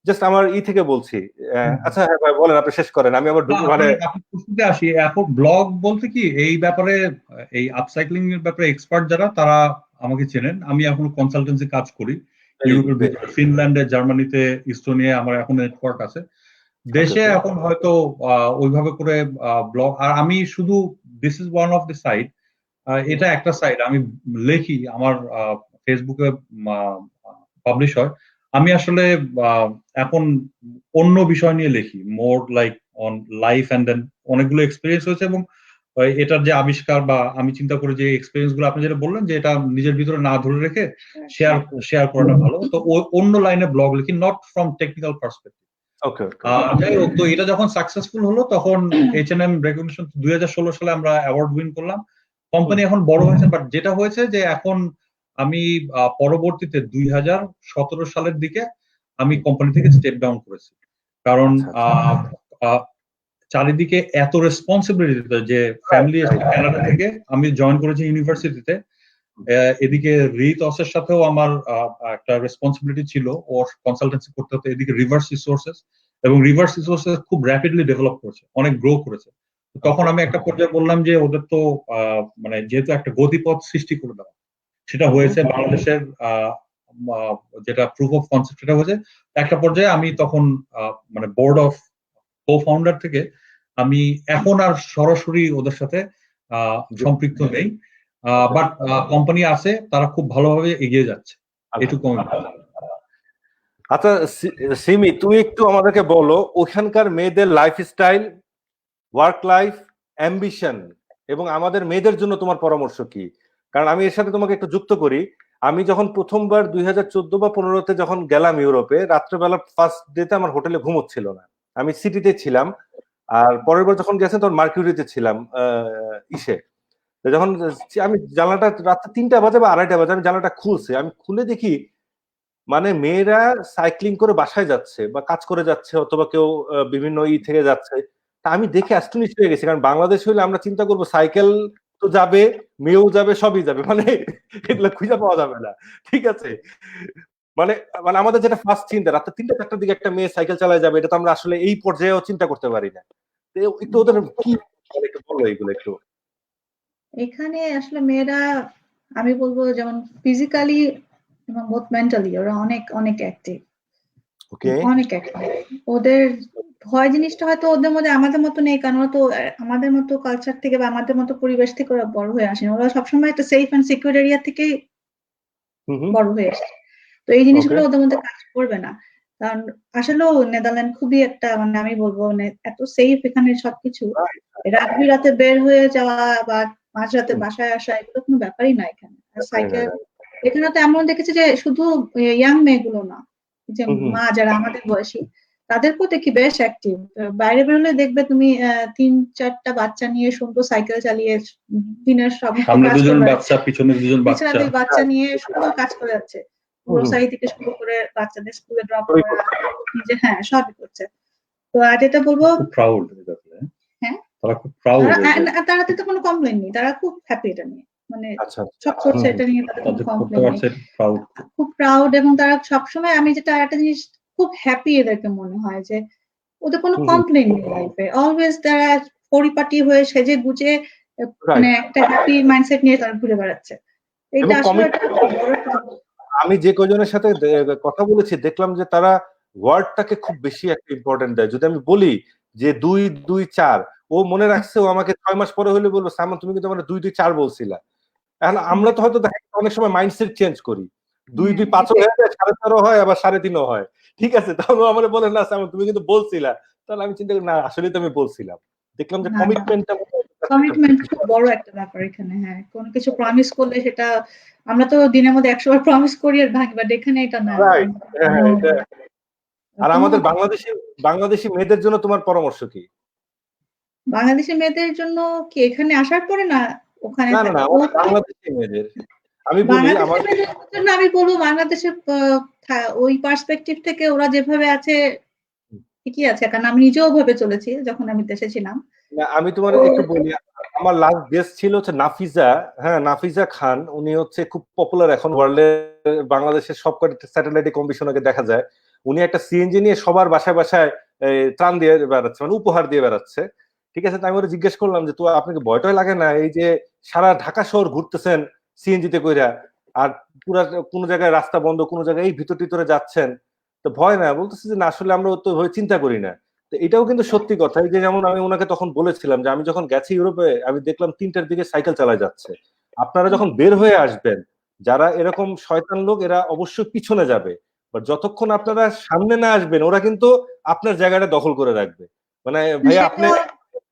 জাস্ট আমার থেকে বলছি। আচ্ছা হ্যাঁ ভাই বলেন, আপনি শেষ করেন, আমি আবার মানে প্রশ্নতে আসি। এখন ব্লগ বলতে কি, এই ব্যাপারে এই আপসাইক্লিং এর ব্যাপারে এক্সপার্ট যারা, তারা আমাকে চেনেন। আমি এখন কনসালটেন্সি কাজ করি ইউরোপের ভিতরে, ফিনল্যান্ডে, জার্মানিতে, ইস্তোনিয়ায় আমার এখন নেটওয়ার্ক আছে। দেশে এখন হয়তো ওইভাবে করে ব্লগ, আর আমি শুধু this is one of the site, এটা একটা সাইট, আমি লেখি, আমার ফেসবুকে পাবলিশ হয়। আমি আসলে এখন অন্য বিষয় নিয়ে লিখি, more like on life and then অনেকগুলো এক্সপিরিয়েন্স হয়েছে, এবং এটার যে আবিষ্কার বা আমি চিন্তা করি যে এক্সপিরিয়েন্স গুলো আপনি যেটা বললেন যে এটা নিজের ভিতরে না ধরে রেখে শেয়ার করাটা ভালো, তো অন্য লাইনে ব্লগ লিখি, নট ফ্রম টেকনিক্যাল পার্সপেক্টিভ। যাই হোক, তো এটা যখন সাকসেসফুল হলো তখন H&M রেকগনিশন 2016 সালে আমরা অ্যাওয়ার্ড উইন করলাম। কোম্পানি এখন বড় হয়েছে, বাট যেটা হয়েছে যে এখন আমি পরবর্তীতে 2017 সালের দিকে আমি কোম্পানি থেকে স্টেপ ডাউন করেছি, কারণ চারিদিকে এত রেসপন্সিবিলিটি, যে ফ্যামিলি কানাডা থেকে আমি জয়েন করেছি ইউনিভার্সিটিতে, এদিকে রিতসের সাথেও আমার একটা রেসপন্সিবিলিটি ছিল, ওর কনসালটেন্সি করতে হতো, এদিকে রিভার্স রিসোর্সেস, এবং রিভার্স রিসোর্সেস খুব র্যাপিডলি ডেভেলপ করেছে, অনেক গ্রো করেছে। তখন আমি একটা পর্যায়ে বললাম যে ওদের তো মানে যেহেতু একটা গতিপথ সৃষ্টি করে দেওয়া, সেটা হয়েছে বাংলাদেশের যেটা প্রুফ অফ কনসেপ্ট, সেটা হয়েছে একটা পর্যায়ে। আমি তখন মানে বোর্ড অফ কো-ফাউন্ডার থেকে আমি এখন আর সরাসরি ওদের সাথে সম্পৃক্ত নেই, বাট কোম্পানি আছে, তারা খুব ভালোভাবে এগিয়ে যাচ্ছে, এটুকু। আচ্ছা সিমি, তুমি একটু আমাদেরকে বলো ওখানকার মেয়েদের লাইফস্টাইল, ওয়ার্ক লাইফ, অ্যাম্বিশন এবং আমাদের মেয়েদের জন্য তোমার পরামর্শ কি? কারণ আমি এর সাথে তোমাকে একটু যুক্ত করি, আমি যখন প্রথমবার 2014 বা 15-তে যখন গেলাম ইউরোপে, রাত্রেবেলা ফার্স্ট ডেতে আমার হোটেলে ঘুমোচ্ছিল না, আমি সিটিতে ছিলাম, আর পরের বার যখন গেছেন তখন মার্কিউরিতে ছিলাম ইসে। যখন আমি জানলাটা রাত্রে 3টা বাজে বা 2:30 বাজে, আমি জানলাটা খুলছি, আমি খুলে দেখি মানে মেয়েরা সাইক্লিং করে বাসায় যাচ্ছে বা কাজ করে যাচ্ছে, অথবা কেউ বিভিন্ন থেকে যাচ্ছে। তা আমি দেখে অ্যাস্টনিশ হয়ে গেছি, কারণ বাংলাদেশ হইলে আমরা চিন্তা করবো সাইকেল তো যাবে, মেয়েও যাবে, সবই যাবে, মানে এগুলো খুঁজে পাওয়া যাবে না, ঠিক আছে? মানে মানে আমাদের যেটা ফার্স্ট চিন্তা, রাত্রে 3টা-4টার দিকে একটা মেয়ে সাইকেল চালায় যাবে, এটা তো আমরা আসলে এই পর্যায়েও চিন্তা করতে পারি না। একটু ওদের কি একটু বলো এগুলো একটু। এখানে আসলে মেয়েরা, আমি বলবো যেমন ফিজিক্যালি এবং বোথ মেন্টালি ওরা অনেক অনেক অ্যাক্টিভ, অনেক অ্যাক্টিভ। ওদের ভয় জিনিসটা হয়তো ওদের মধ্যে আমাদের মতো নেই, কারণ তো আমাদের মতো কালচার থেকে বা আমাদের মতো পরিবেশ থেকে ওরা বড় হয়ে আসেন, ওরা সবসময় একটা সেফ অ্যান্ড সিকিউর এরিয়া থেকেই বড় হয়ে আসে। তো এই জিনিসগুলো ওদের মধ্যে কাজ করবে না, কারণ আসলেও নেদারল্যান্ড খুবই একটা, মানে আমি বলবো এত সেফ এখানে সবকিছু। রাতে বের হয়ে যাওয়া বা মাঝরাতে বাসায় আসা এগুলো কোনো ব্যাপারই না এখানে। সাইকেল এখানে তো এমন দেখেছি যে শুধু ইয়াং মেয়েগুলো না, যে মা যারা আমাদের বয়সী, তাদেরকেও দেখি বেশ অ্যাক্টিভ। বাইরে বেরোলে দেখবে তুমি 3-4টা বাচ্চা নিয়ে সুন্দর সাইকেল চালিয়ে দিনের সব বাচ্চা নিয়ে সুন্দর কাজ করে যাচ্ছে, গ্রোসারি থেকে শুরু করে বাচ্চাদের স্কুলে ড্রপ করা, নিজে হ্যাঁ সবই করছে। তো আর যেটা বলবো, হ্যাঁ তারা তো কোনো কমপ্লেন নেই, তারা খুব হ্যাপি এটা নিয়ে, মানে সব করছে এটা নিয়ে, তাদের কোনো কমপ্লেন নেই, খুব প্রাউড। এবং তারা সবসময়, আমি যেটা একটা জিনিস খুব হ্যাপি এদেরকে মনে হয় যে ওদের কোনো কমপ্লেন নেই লাইফে, অলওয়েজ তারা পরিপাটি হয়ে সেজে গুজে মানে একটা হ্যাপি মাইন্ডসেট নিয়ে তারা ঘুরে বেড়াচ্ছে। এটা আসলে আমি যে কয়জনের সাথে কথা বলেছি দেখলাম যে তারা ওয়ার্ডটাকে খুব বেশি একটা ইম্পর্টেন্ট দেয়। যদি আমি বলি যে 2-2-4, ও মনে রাখছে, ও আমাকে 6 মাস পরে হলে বলবো সাইমন তুমি কিন্তু আমার 2-2-4 বলছিলা। এখন আমরা তো হয়তো অনেক সময় মাইন্ডসেট চেঞ্জ করি, 2-2-5 হয়ে যায়, 4.5 হয়, আবার 3.5 হয়, ঠিক আছে? তখন আমার বলে না সাইমন তুমি কিন্তু বলছিলা, তাহলে আমি চিন্তা করি না আসলে তো আমি বলছিলাম। দেখলাম যে কমিটমেন্টটা কমিটমেন্ট খুব বড় একটা ব্যাপার এখানে। হ্যাঁ, কোনো কিছু প্রমিস করলে সেটা আমরা তো দিনের মধ্যে 100 বার প্রমিস করি আর ভাঙি, বাট এখানে এটা না। রাইট। হ্যাঁ, এটা। আর কোনো আমাদের বাংলাদেশি মেয়েদের জন্য তোমার পরামর্শ কি? বাংলাদেশি মেয়েদের জন্য কি এখানে আসার পরে না ওখানে না, না, না, থাকা? আমাদের বাংলাদেশি মেয়েদের। আমি বলি আমার বাংলাদেশের মেয়েদের জন্য আমি বলবো বাংলাদেশের ওই পার্সপেক্টিভ থেকে ওরা যেভাবে আছে ঠিকই আছে, কারণ আমি নিজেও ভাবে চলেছি যখন আমি দেশে ছিলাম। না, আমি তোমার একটু বলি, আমার লাস্ট গেস্ট ছিল হচ্ছে নাফিজা। হ্যাঁ, নাফিজা খান, উনি হচ্ছে খুব পপুলার এখন ওয়ার্ল্ডে, বাংলাদেশের সব কটা স্যাটেলাইটে কম বেশি ওনাকে দেখা যায়। উনি একটা সিএনজি নিয়ে সবার বাসায় বাসায় ত্রাণ দিয়ে বেড়াচ্ছে, মানে উপহার দিয়ে বেড়াচ্ছে। ঠিক আছে, আমি ওরা জিজ্ঞেস করলাম যে তো আপনাকে ভয়টাই লাগে না, এই যে সারা ঢাকা শহর ঘুরতেছেন সিএনজিতে কইরা, আর পুরা কোনো জায়গায় রাস্তা বন্ধ, কোনো জায়গায় এই ভিতরে যাচ্ছেন, তো ভয় না? বলতেছে যে না, আসলে আমরা তো ভয় চিন্তা করি না। তো এটাও কিন্তু সত্যি কথা। এই যে যেমন আমি ওনাকে তখন বলেছিলাম যে আমি যখন গেছি ইউরোপে, আমি দেখলাম 3টার দিকে সাইকেল চালায় যাচ্ছে। আপনারা যখন বের হয়ে আসবেন, যারা এরকম শয়তান লোক এরা অবশ্যই পিছনে যাবে, বাট যতক্ষণ আপনারা সামনে না আসবেন ওরা কিন্তু আপনার জায়গাটা দখল করে রাখবে। মানে ভাইয়া আপনি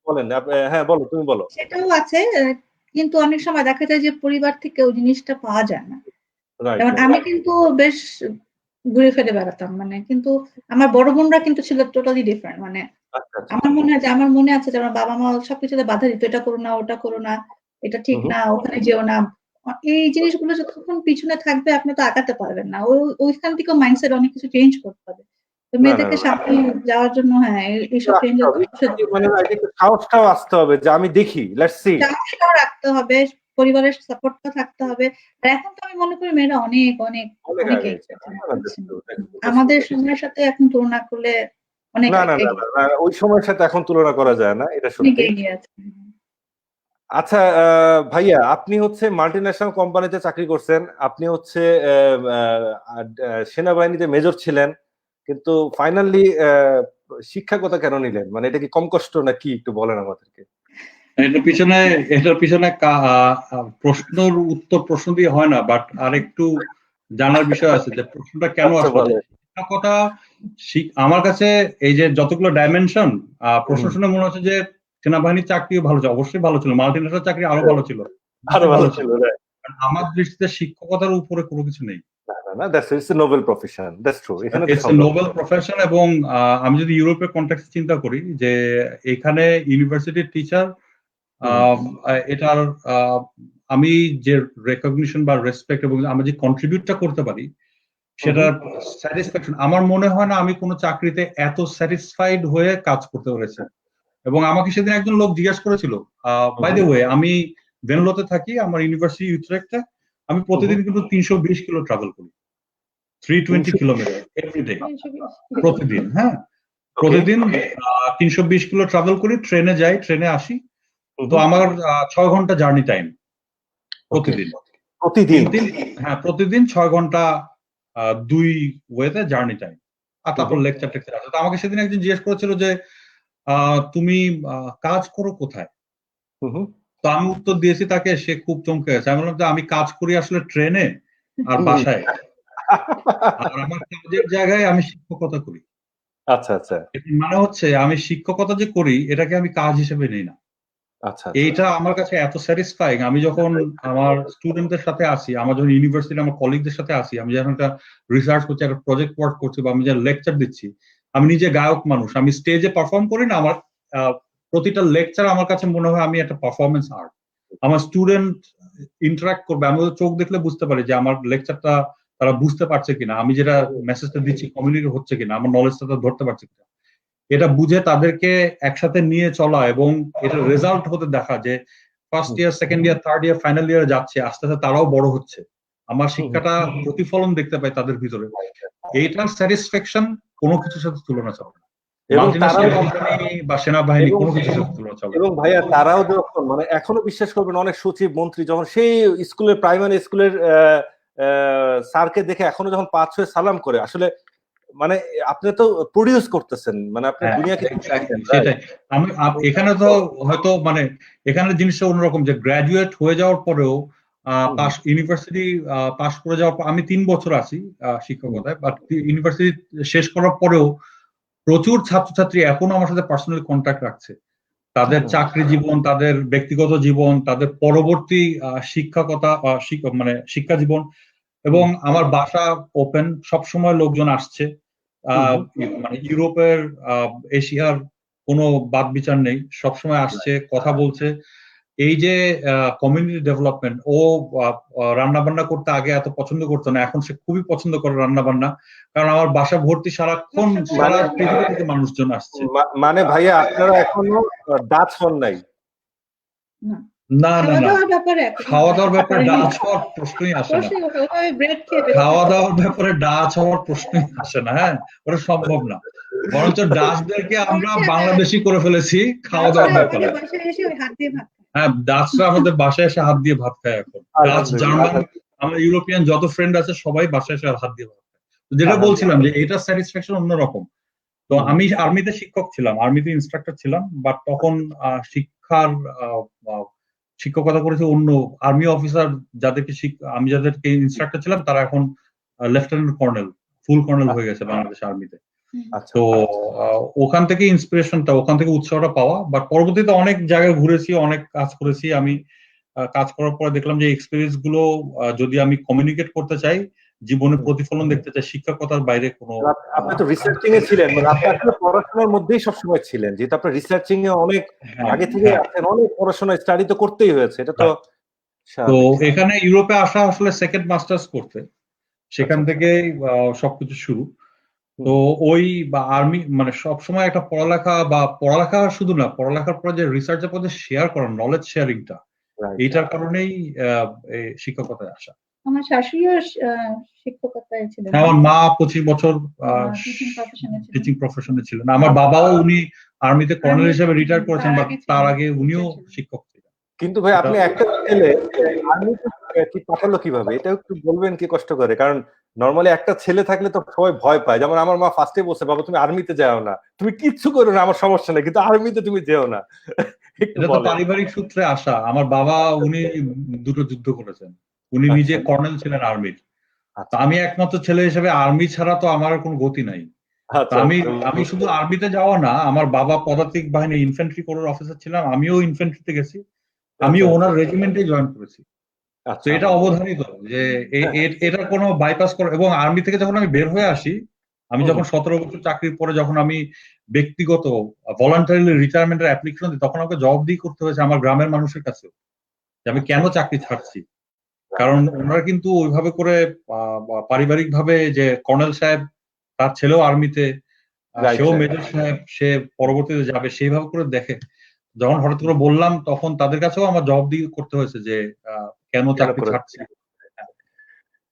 বলেন। হ্যাঁ বলো, তুমি বলো। সেটাও আছে, কিন্তু অনেক সময় দেখা যায় যে পরিবার থেকে ওই জিনিসটা পাওয়া যায় না। যেমন আমি কিন্তু বেশ ঘুরে ফিরে বেড়াতাম, মানে কিন্তু আমার বড় বোনরা কিন্তু ছিল টোটালি ডিফারেন্ট। মানে আমার মনে আছে যে আমার বাবা মা সবকিছুতে বাধা দিত, এটা করো না, ওটা করো না, এটা ঠিক না, ওখানে যেও না। এই জিনিসগুলো যতক্ষণ পিছনে থাকবে আপনি তো আগাতে পারবেন না। ওইখান থেকে মাইন্ডসেট অনেক কিছু চেঞ্জ করতে হবে। তো মেয়েদেরকে সামনে যাওয়ার জন্য হ্যাঁ এইসব চেঞ্জ মানে সাহসটাও আসতে হবে যে আমি দেখি, লেটস সি, সাহসটাও রাখতে হবে, পরিবারের সাপোর্টটা থাকতে হবে। আর এখন তো আমি মনে করি মেয়েরা অনেক অনেক অনেক আমাদের সময়ের সাথে এখন তুলনা করলে অনেক। না না না, ওই সময়ের সাথে এখন তুলনা করা যায় না, এটা সত্যি। আচ্ছা ভাইয়া, আপনি হচ্ছে মাল্টিন্যাশনাল কোম্পানিতে চাকরি করছেন, আপনি হচ্ছে সেনাবাহিনীতে মেজর ছিলেন, কিন্তু ফাইনালি শিক্ষকতা কেন নিলেন? মানে এটা কি কম কষ্ট নাকি, একটু বলেন আমাদেরকে। এটার পিছনে প্রশ্ন দিয়ে হয় না, বাট আর একটু জানার বিষয় আছে যে প্রশ্নটা কেন আসলে। শিক্ষকতা আমার কাছে এই যে যতগুলো ডাইমেনশন, প্রশ্ন শুনে মনে হচ্ছে যে সেনাবাহিনীর চাকরিও ভালো ছিল, অবশ্যই ভালো ছিল, মাল্টিন্যাশনাল চাকরি আরো ভালো ছিল, আমার দৃষ্টিতে শিক্ষকতার উপরে কোনো কিছু নেই। Noble profession. এবং আমি যদি ইউরোপের কনটেক্সট চিন্তা করি যে এখানে ইউনিভার্সিটির টিচার, এটার আমি যে রেকগনিশন বা রেসপেক্ট এবং আমি যে কন্ট্রিবিউটটা করতে পারি সেটা স্যাটিসফ্যাকশন, আমার মনে হয় না আমি কোনো চাকরিতে এত স্যাটিসফাইড হয়ে কাজ করতে পেরেছি। এবং আমাকে সেদিন একজন লোক জিজ্ঞেস করেছিল, বাই দ্য ওয়ে আমি ভেনলোতে থাকি, আমার ইউনিভার্সিটি ইউট্রেক্টে, আমি প্রতিদিন কিন্তু 320 কিলো ট্রাভেল করি, 320 কিলোমিটার এভরিডে, প্রতিদিন। হ্যাঁ, প্রতিদিন 320 কিলো ট্রাভেল করি, ট্রেনে যাই, ট্রেনে আসি। তো আমার 6 ঘন্টা জার্নি টাইম প্রতিদিন। হ্যাঁ, প্রতিদিন 6 ঘন্টা 2 ওয়েতে জার্নি টাইম, আর তারপর লেকচার টেকচার আছে। তো আমাকে সেদিন একজন জিজ্ঞেস করেছিল যে তুমি কাজ করো কোথায়? তো আমি উত্তর দিয়েছি তাকে, সে খুব চমকে গেছে। আমি বললাম যে আমি কাজ করি আসলে ট্রেনে আর বাসায়, আর আমার কাজের জায়গায় আমি শিক্ষকতা করি। আচ্ছা আচ্ছা, মানে হচ্ছে আমি শিক্ষকতা যে করি এটাকে আমি কাজ হিসেবে নেই না। এইটা আমার কাছে এত স্যাটিসফাইং। আমি যখন আমার স্টুডেন্টদের সাথে আসি, আমার যখন ইউনিভার্সিটি আমার কলিগদের সাথে আসি, আমি যখন একটা রিসার্চ করছি, একটা প্রজেক্ট ওয়ার্ক করছি, বা আমি যখন লেকচার দিচ্ছি, আমি নিজে গায়ক মানুষ, আমি স্টেজে পারফর্ম করি না, আমার প্রতিটা লেকচার আমার কাছে মনে হয় আমি একটা পারফরমেন্স আর্ট। আমার স্টুডেন্ট ইন্টারাক্ট করবে, আমি চোখ দেখলে বুঝতে পারি যে আমার লেকচারটা তারা বুঝতে পারছে কিনা, আমি যেটা মেসেজটা দিচ্ছি কমিউনিকেট হচ্ছে কিনা, আমার নলেজটা ধরতে পারছে কিনা। এটা বুঝে তাদেরকে একসাথে নিয়ে চলা এবং এটা রেজাল্ট হতে দেখা যে first year, second year, third year, final ইয়ারে যাচ্ছে, আস্তে আস্তে তারাও বড় হচ্ছে, আমার শিক্ষাটা প্রতিফলন দেখতে পাই তাদের ভিতরে। এইটার স্যাটিসফ্যাকশন কোনো কিছুর সাথে তুলনা চলে না, বা সেনাবাহিনী কোনো কিছুর সাথে তুলনা চলে। এবং ভাইয়া তারাও যখন, মানে এখনো বিশ্বাস করবেন, অনেক সচিব মন্ত্রী যখন সেই স্কুলের, প্রাইমারি স্কুলের স্যারকে দেখে এখনো যখন পা ছুঁয়ে সালাম করে, আসলে মানে আপনি তো প্রডিউস করতেছেন, মানে আপনি দুনিয়াকে। সেটাই আমি এখানে তো হয়তো মানে এখানে জিনিসটা অন্যরকম, যে গ্রাজুয়েট হয়ে যাওয়ার পরেও ইউনিভার্সিটি পাস করে যাওয়ার পর, আমি 3 বছর আছি শিক্ষকতায়, বাট ইউনিভার্সিটি শেষ করার পরেও প্রচুর ছাত্রছাত্রী এখনো আমার সাথে পার্সোনালি কন্ট্যাক্ট রাখছে। তাদের চাকরি জীবন, তাদের ব্যক্তিগত জীবন, তাদের পরবর্তী শিক্ষকতা মানে শিক্ষা জীবন। এবং আমার বাসা ওপেন, সবসময় লোকজন আসছে, মানে ইউরোপের এশিয়ার কোনো বাদ বিচার নেই, সবসময় আসছে, কথা বলছে। এই যে কমিউনিটি ডেভেলপমেন্ট, ও রান্না বান্না করতে আগে এত পছন্দ করতো না, এখন সে খুবই পছন্দ করে রান্না বান্না, কারণ আমার বাসা ভর্তি সারাক্ষণ সারা পৃথিবী থেকে মানুষজন আসছে। মানে ভাইয়া আপনারা এখনো ডাচ হন নাই? না না না, খাওয়া দাওয়ার ব্যাপারে ডাচ হওয়ার প্রশ্নই আসে না, খাওয়া দাওয়ার ব্যাপারে ডাচ হওয়ার প্রশ্নই আসে না। হ্যাঁ, ওটা সম্ভব না, বরঞ্চ ডাচদেরকে আমরা বাংলাদেশি করে ফেলেছি খাওয়া দাওয়ার ব্যাপারে। হ্যাঁ, ডাচরা আমাদের বাসায় এসে হাত দিয়ে ভাত খায় এখন। ডাচ, জার্মান, আমার ইউরোপিয়ান যত ফ্রেন্ড আছে সবাই বাসায় এসে হাত দিয়ে ভাত খায়। যেটা বলছিলাম যে এটা স্যাটিসফ্যাকশন অন্যরকম। তো আমি আর্মিতে শিক্ষক ছিলাম, আর্মিতে ইনস্ট্রাক্টর ছিলাম, বাট তখন শিক্ষকতা করেছে অন্য আর্মি অফিসার, আমি যাদেরকে ইনস্ট্রাক্টর ছিলাম তারা এখন লেফটেন্যান্ট কর্নেল, ফুল কর্নেল হয়ে গেছে বাংলাদেশ আর্মিতে। তো ওখান থেকে ইন্সপিরেশনটা, ওখান থেকে উৎসাহটা পাওয়া। বাট পরবর্তীতে অনেক জায়গায় ঘুরেছি, অনেক কাজ করেছি। আমি কাজ করার পরে দেখলাম যে এক্সপেরিয়েন্স গুলো যদি আমি কমিউনিকেট করতে চাই, জীবনে প্রতিফলন দেখতে চাই, শিক্ষকতার বাইরে কোনো। আপনি তো রিসার্চিং এ ছিলেন, মানে আপনি আসলে পড়াশোনার মধ্যেই সবসময় ছিলেন, যেহেতু আপনি রিসার্চিং এ অনেক আগে থেকে আছেন, অনেক পড়াশোনা স্টাডি তো করতেই হয়েছে, এটা তো। তো এখানে ইউরোপে আসা আসলে সেকেন্ড মাস্টার্স করতে, সেখান থেকে সবকিছু শুরু। তো ওই বা আর্মি মানে সবসময় একটা পড়ালেখা শুধু না, পড়ালেখার পরে যে রিসার্চের পরে শেয়ার করা, নলেজ শেয়ারিংটা, এইটার কারণেই শিক্ষকতায় আসা। আমার শাশুড়িও শিক্ষকতায় ছিলেন। আমার মা 25 বছর টিচিং প্রফেশনে ছিলেন। আমার বাবাও, উনি আর্মিতে কর্নেল হিসেবে রিটায়ার করেছেন, বাট তার আগে উনিও শিক্ষক ছিলেন। কিন্তু ভাই আপনি একটা ছেলে আর্মিতে কি পাঠালো কিভাবে, এটা একটু বলবেন কি কষ্ট করে? কারণ নরমালি একটা ছেলে থাকলে তো সবাই ভয় পায়। যেমন আমার মা ফার্স্টে বলছে, বাবা তুমি আর্মিতে যাও না, তুমি কিচ্ছু করো না, আমার সমস্যা নেই, কিন্তু আর্মিতে তুমি যেও না। এটা তো পারিবারিক সূত্রে আসা। আমার বাবা, উনি দুটো যুদ্ধ করেছেন, উনি নিজে কর্নেল ছিলেন আর্মির। আমি একমাত্র ছেলে হিসেবে আর্মি ছাড়া তো আমার কোনো গতি নাই। আমি শুধু আর্মিতে যাওয়া না, আমার বাবা পদাতিক বাহিনী ইনফ্যান্ট্রি কোরের অফিসার ছিলাম, আমিও ইনফ্যান্ট্রিতে গেছি, আমিও ওনার রেজিমেন্টে জয়েন করেছি। তো এটা অবধারিত যে এটা কোনো বাইপাস করে। এবং আর্মি থেকে যখন আমি বের হয়ে আসি, আমি যখন 17 বছর চাকরির পরে যখন আমি ব্যক্তিগত ভলান্টারিলি রিটায়ারমেন্টের অ্যাপ্লিকেশন দিই, তখন আমাকে জবাবদিহি করতে হয়েছে আমার গ্রামের মানুষের কাছে যে আমি কেন চাকরি ছাড়ছি। কারণ ওনারা কিন্তু ওইভাবে করে পারিবারিক ভাবে যে কর্নেল সাহেব তার ছেলেও আর্মিতে, সেও মেজর সাহেব, সে পরবর্তীতে যাবে, সেইভাবে করে দেখে। যখন হঠাৎ করে বললাম, তখন তাদের কাছেও আমার জবাবদিহি করতে হয়েছে যে কেন চাকরি ছাড়ছি।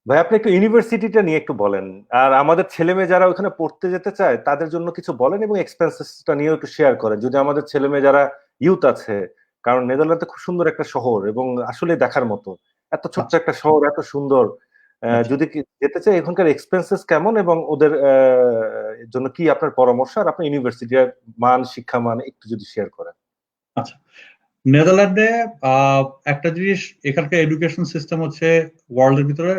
ভাই আপনি একটু ইউনিভার্সিটিটা নিয়ে একটু বলেন, আর আমাদের ছেলে মেয়ে যারা ওখানে পড়তে যেতে চায় তাদের জন্য কিছু বলেন, এবং এক্সপেন্সেসটা নিয়ে একটু শেয়ার করেন, যদি আমাদের ছেলে মেয়ে যারা ইউথ আছে। কারণ নেদারল্যান্ড খুব সুন্দর একটা শহর এবং আসলে দেখার মতো, এত ছোট্ট একটা শহর, এত সুন্দর। যদি যেতে চাই, এখানকার এক্সপেন্সেস কেমন এবং ওদের জন্য কি আপনার পরামর্শ, আর আপনার ইউনিভার্সিটির মান, শিক্ষা মান একটু যদি শেয়ার করেন। আচ্ছা, নেদারল্যান্ডে একটা জিনিস, এখানকার এডুকেশন সিস্টেম হচ্ছে ওয়ার্ল্ডের ভিতরে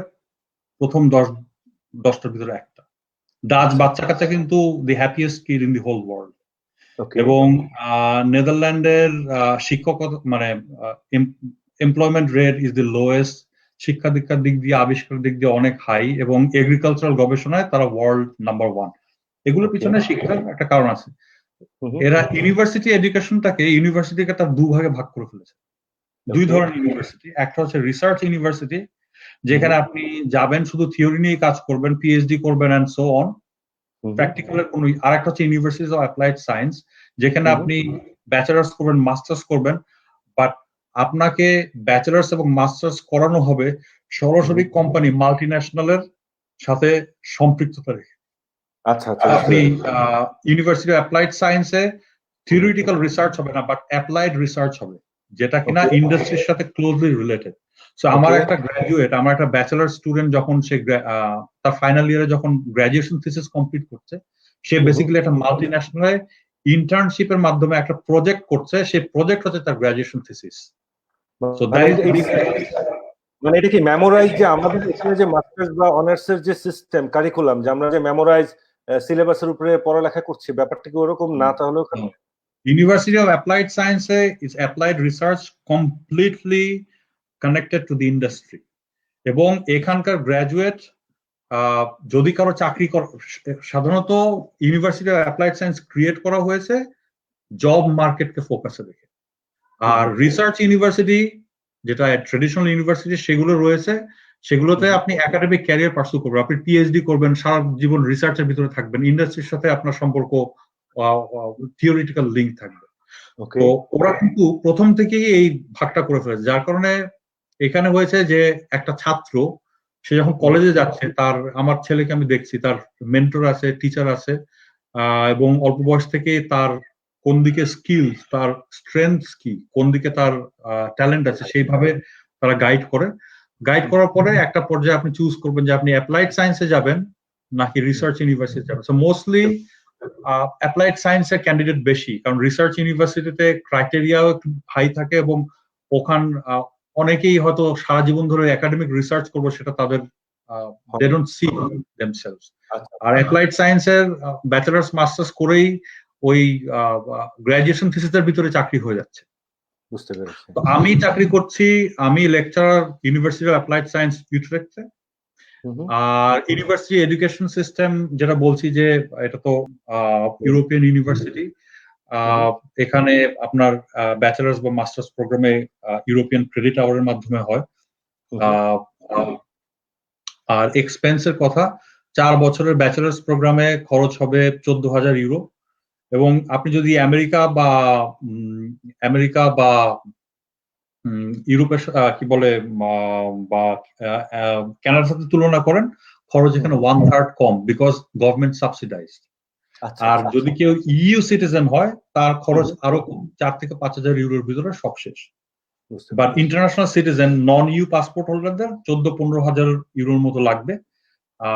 প্রথম 10টার ভিতরে একটা। ডাচ বাচ্চা কাচ্চা কিন্তু the happiest kid in the whole world. এবং নেদারল্যান্ডের শিক্ষকতা মানে employment rate is the lowest, শিক্ষা দীক্ষার দিক দিয়ে, আবিষ্কারের দিক দিয়ে অনেক হাই, এবং এগ্রিকালচারাল গবেষণায় তারা ওয়ার্ল্ড নাম্বার 1। এগুলোর পিছনে শিক্ষার একটা কারণ আছে। এরা ইউনিভার্সিটি এডুকেশনটাকে, ইউনিভার্সিটিকে তার দুভাগে ভাগ করে ফেলেছে। দুই ধরনের ইউনিভার্সিটি, একটা হচ্ছে রিসার্চ ইউনিভার্সিটি, যেখানে আপনি যাবেন শুধু থিওরি নিয়ে কাজ করবেন, পিএইচডি করবেন এন্ড সো অন, প্র্যাকটিক্যালের কোনো। আর একটা হচ্ছে ইউনিভার্সিটি অফ অ্যাপ্লাইড সায়েন্স, যেখানে আপনি ব্যাচেলার্স করবেন, মাস্টার্স করবেন, বাট আপনাকে ব্যাচেলার্স এবং মাস্টার্স করানো হবে সরাসরি কোম্পানি, মাল্টিন্যাশনালের সাথে সম্পৃক্ততা রেখে। আচ্ছা, আপনি ইউনিভার্সিটি অফ অ্যাপ্লাইড সায়েন্সে থিওরিটিক্যাল রিসার্চ হবে না, বাট অ্যাপ্লাইড রিসার্চ হবে, যেটা কিনা ইন্ডাস্ট্রির সাথে ক্লোজলি রিলেটেড। সো আমার একটা গ্র্যাজুয়েট, আমার একটা ব্যাচেলার স্টুডেন্ট, যখন সে তার ফাইনাল ইয়ারে যখন গ্র্যাজুয়েশন থিসিস কমপ্লিট করছে, সে বেসিক্যালি একটা মাল্টিন্যাশনালে ইন্টার্নশিপের মাধ্যমে একটা প্রজেক্ট করছে, সেই প্রজেক্ট হচ্ছে তার graduation thesis. So that is মানে এটা কি মেমোরাইজ, যে আমাদের এখানে যে মাস্টার্স বা অনার্স এর যে সিস্টেম, কারিকুলাম, যে আমরা যে মেমোরাইজ সিলেবাসের উপরে পড়ালেখা করছি, ব্যাপারটা কি ওরকম না? তাহলে University of Applied Science is applied research completely connected to the industry. এবং এখানকার গ্র্যাজুয়েট যদি কারো চাকরি সাধারণত university of applied science create করা হয়েছে জব মার্কেটকে ফোকাসে রেখে। আর রিসার্চ ইউনিভার্সিটি যেটা ট্রেডিশনাল ইউনিভার্সিটি সেগুলো রয়েছে, সেগুলোতে আপনি একাডেমিক ক্যারিয়ার পার্সু করবেন, আপনি পিএইচডি করবেন, সারা জীবন রিসার্চের ভিতরে থাকবেন, ইন্ডাস্ট্রির সাথে আপনার সম্পর্ক থিওরিটিক্যাল লিঙ্ক থাকবে। তো ওরা কিন্তু প্রথম থেকেই এই ভাগটা করে ফেলেছে, যার কারণে এখানে হয়েছে যে একটা ছাত্র সে যখন কলেজে যাচ্ছে, তার আমার ছেলেকে আমি দেখছি, তার মেন্টর আছে, টিচার আছে, এবং অল্প বয়স থেকে তার কোন দিকে স্কিল, তার স্ট্রেংথ কি, কোন দিকে তার ট্যালেন্ট আছে, সেইভাবে তারা গাইড করে। গাইড করার পরে একটা পর্যায়ে আপনি চুজ করবেন যে আপনি অ্যাপ্লাইড সায়েন্সে যাবেন নাকি রিসার্চ ইউনিভার্সিটি যাবেন। সো মোস্টলি অ্যাপ্লাইড সায়েন্সের ক্যান্ডিডেট বেশি, কারণ রিসার্চ ইউনিভার্সিটিতে ক্রাইটেরিয়াও একটু হাই থাকে এবং ওখান অনেকেই হয়তো সারা জীবন ধরে একাডেমিক রিসার্চ করবো, সেটা তাদের they don't see themselves। আর অ্যাপ্লাইড সায়েন্সের ব্যাচেলার্স মাস্টার্স করেই ওই গ্রাজুয়েশন থিসিসের ভিতরে চাকরি হয়ে যাচ্ছে। বুঝতে পেরেছি। তো আমি চাকরি করছি, আমি lecturer university of applied science ইউট্রেক্টে। আর ইউনিভার্সিটি এডুকেশন সিস্টেম যেটা বলছি যে এটা তো ইউরোপিয়ান ইউনিভার্সিটি, এখানে আপনার ব্যাচেলার্স বা মাস্টার্স প্রোগ্রামে ইউরোপিয়ান ক্রেডিট আওয়ারের মাধ্যমে হয়। আর এক্সপেন্সের কথা, 4 বছরের ব্যাচেলার্স প্রোগ্রামে খরচ হবে 14,000 ইউরো। এবং আপনি যদি আমেরিকা বা ইউরোপের কি বলে বা কানাডার সাথে তুলনা করেন, খরচ এখানে 1/3 কম, বিকজ গভর্নমেন্ট সাবসিডাইজড। আর যদি কেউ ইউ সিটিজেন হয় তার খরচ আরো 4 থেকে 5,000 ইউরোর ভিতরে সব শেষ। But international citizen non EU passport হোল্ডারদের 14-15,000 ইউরোর মতো লাগবে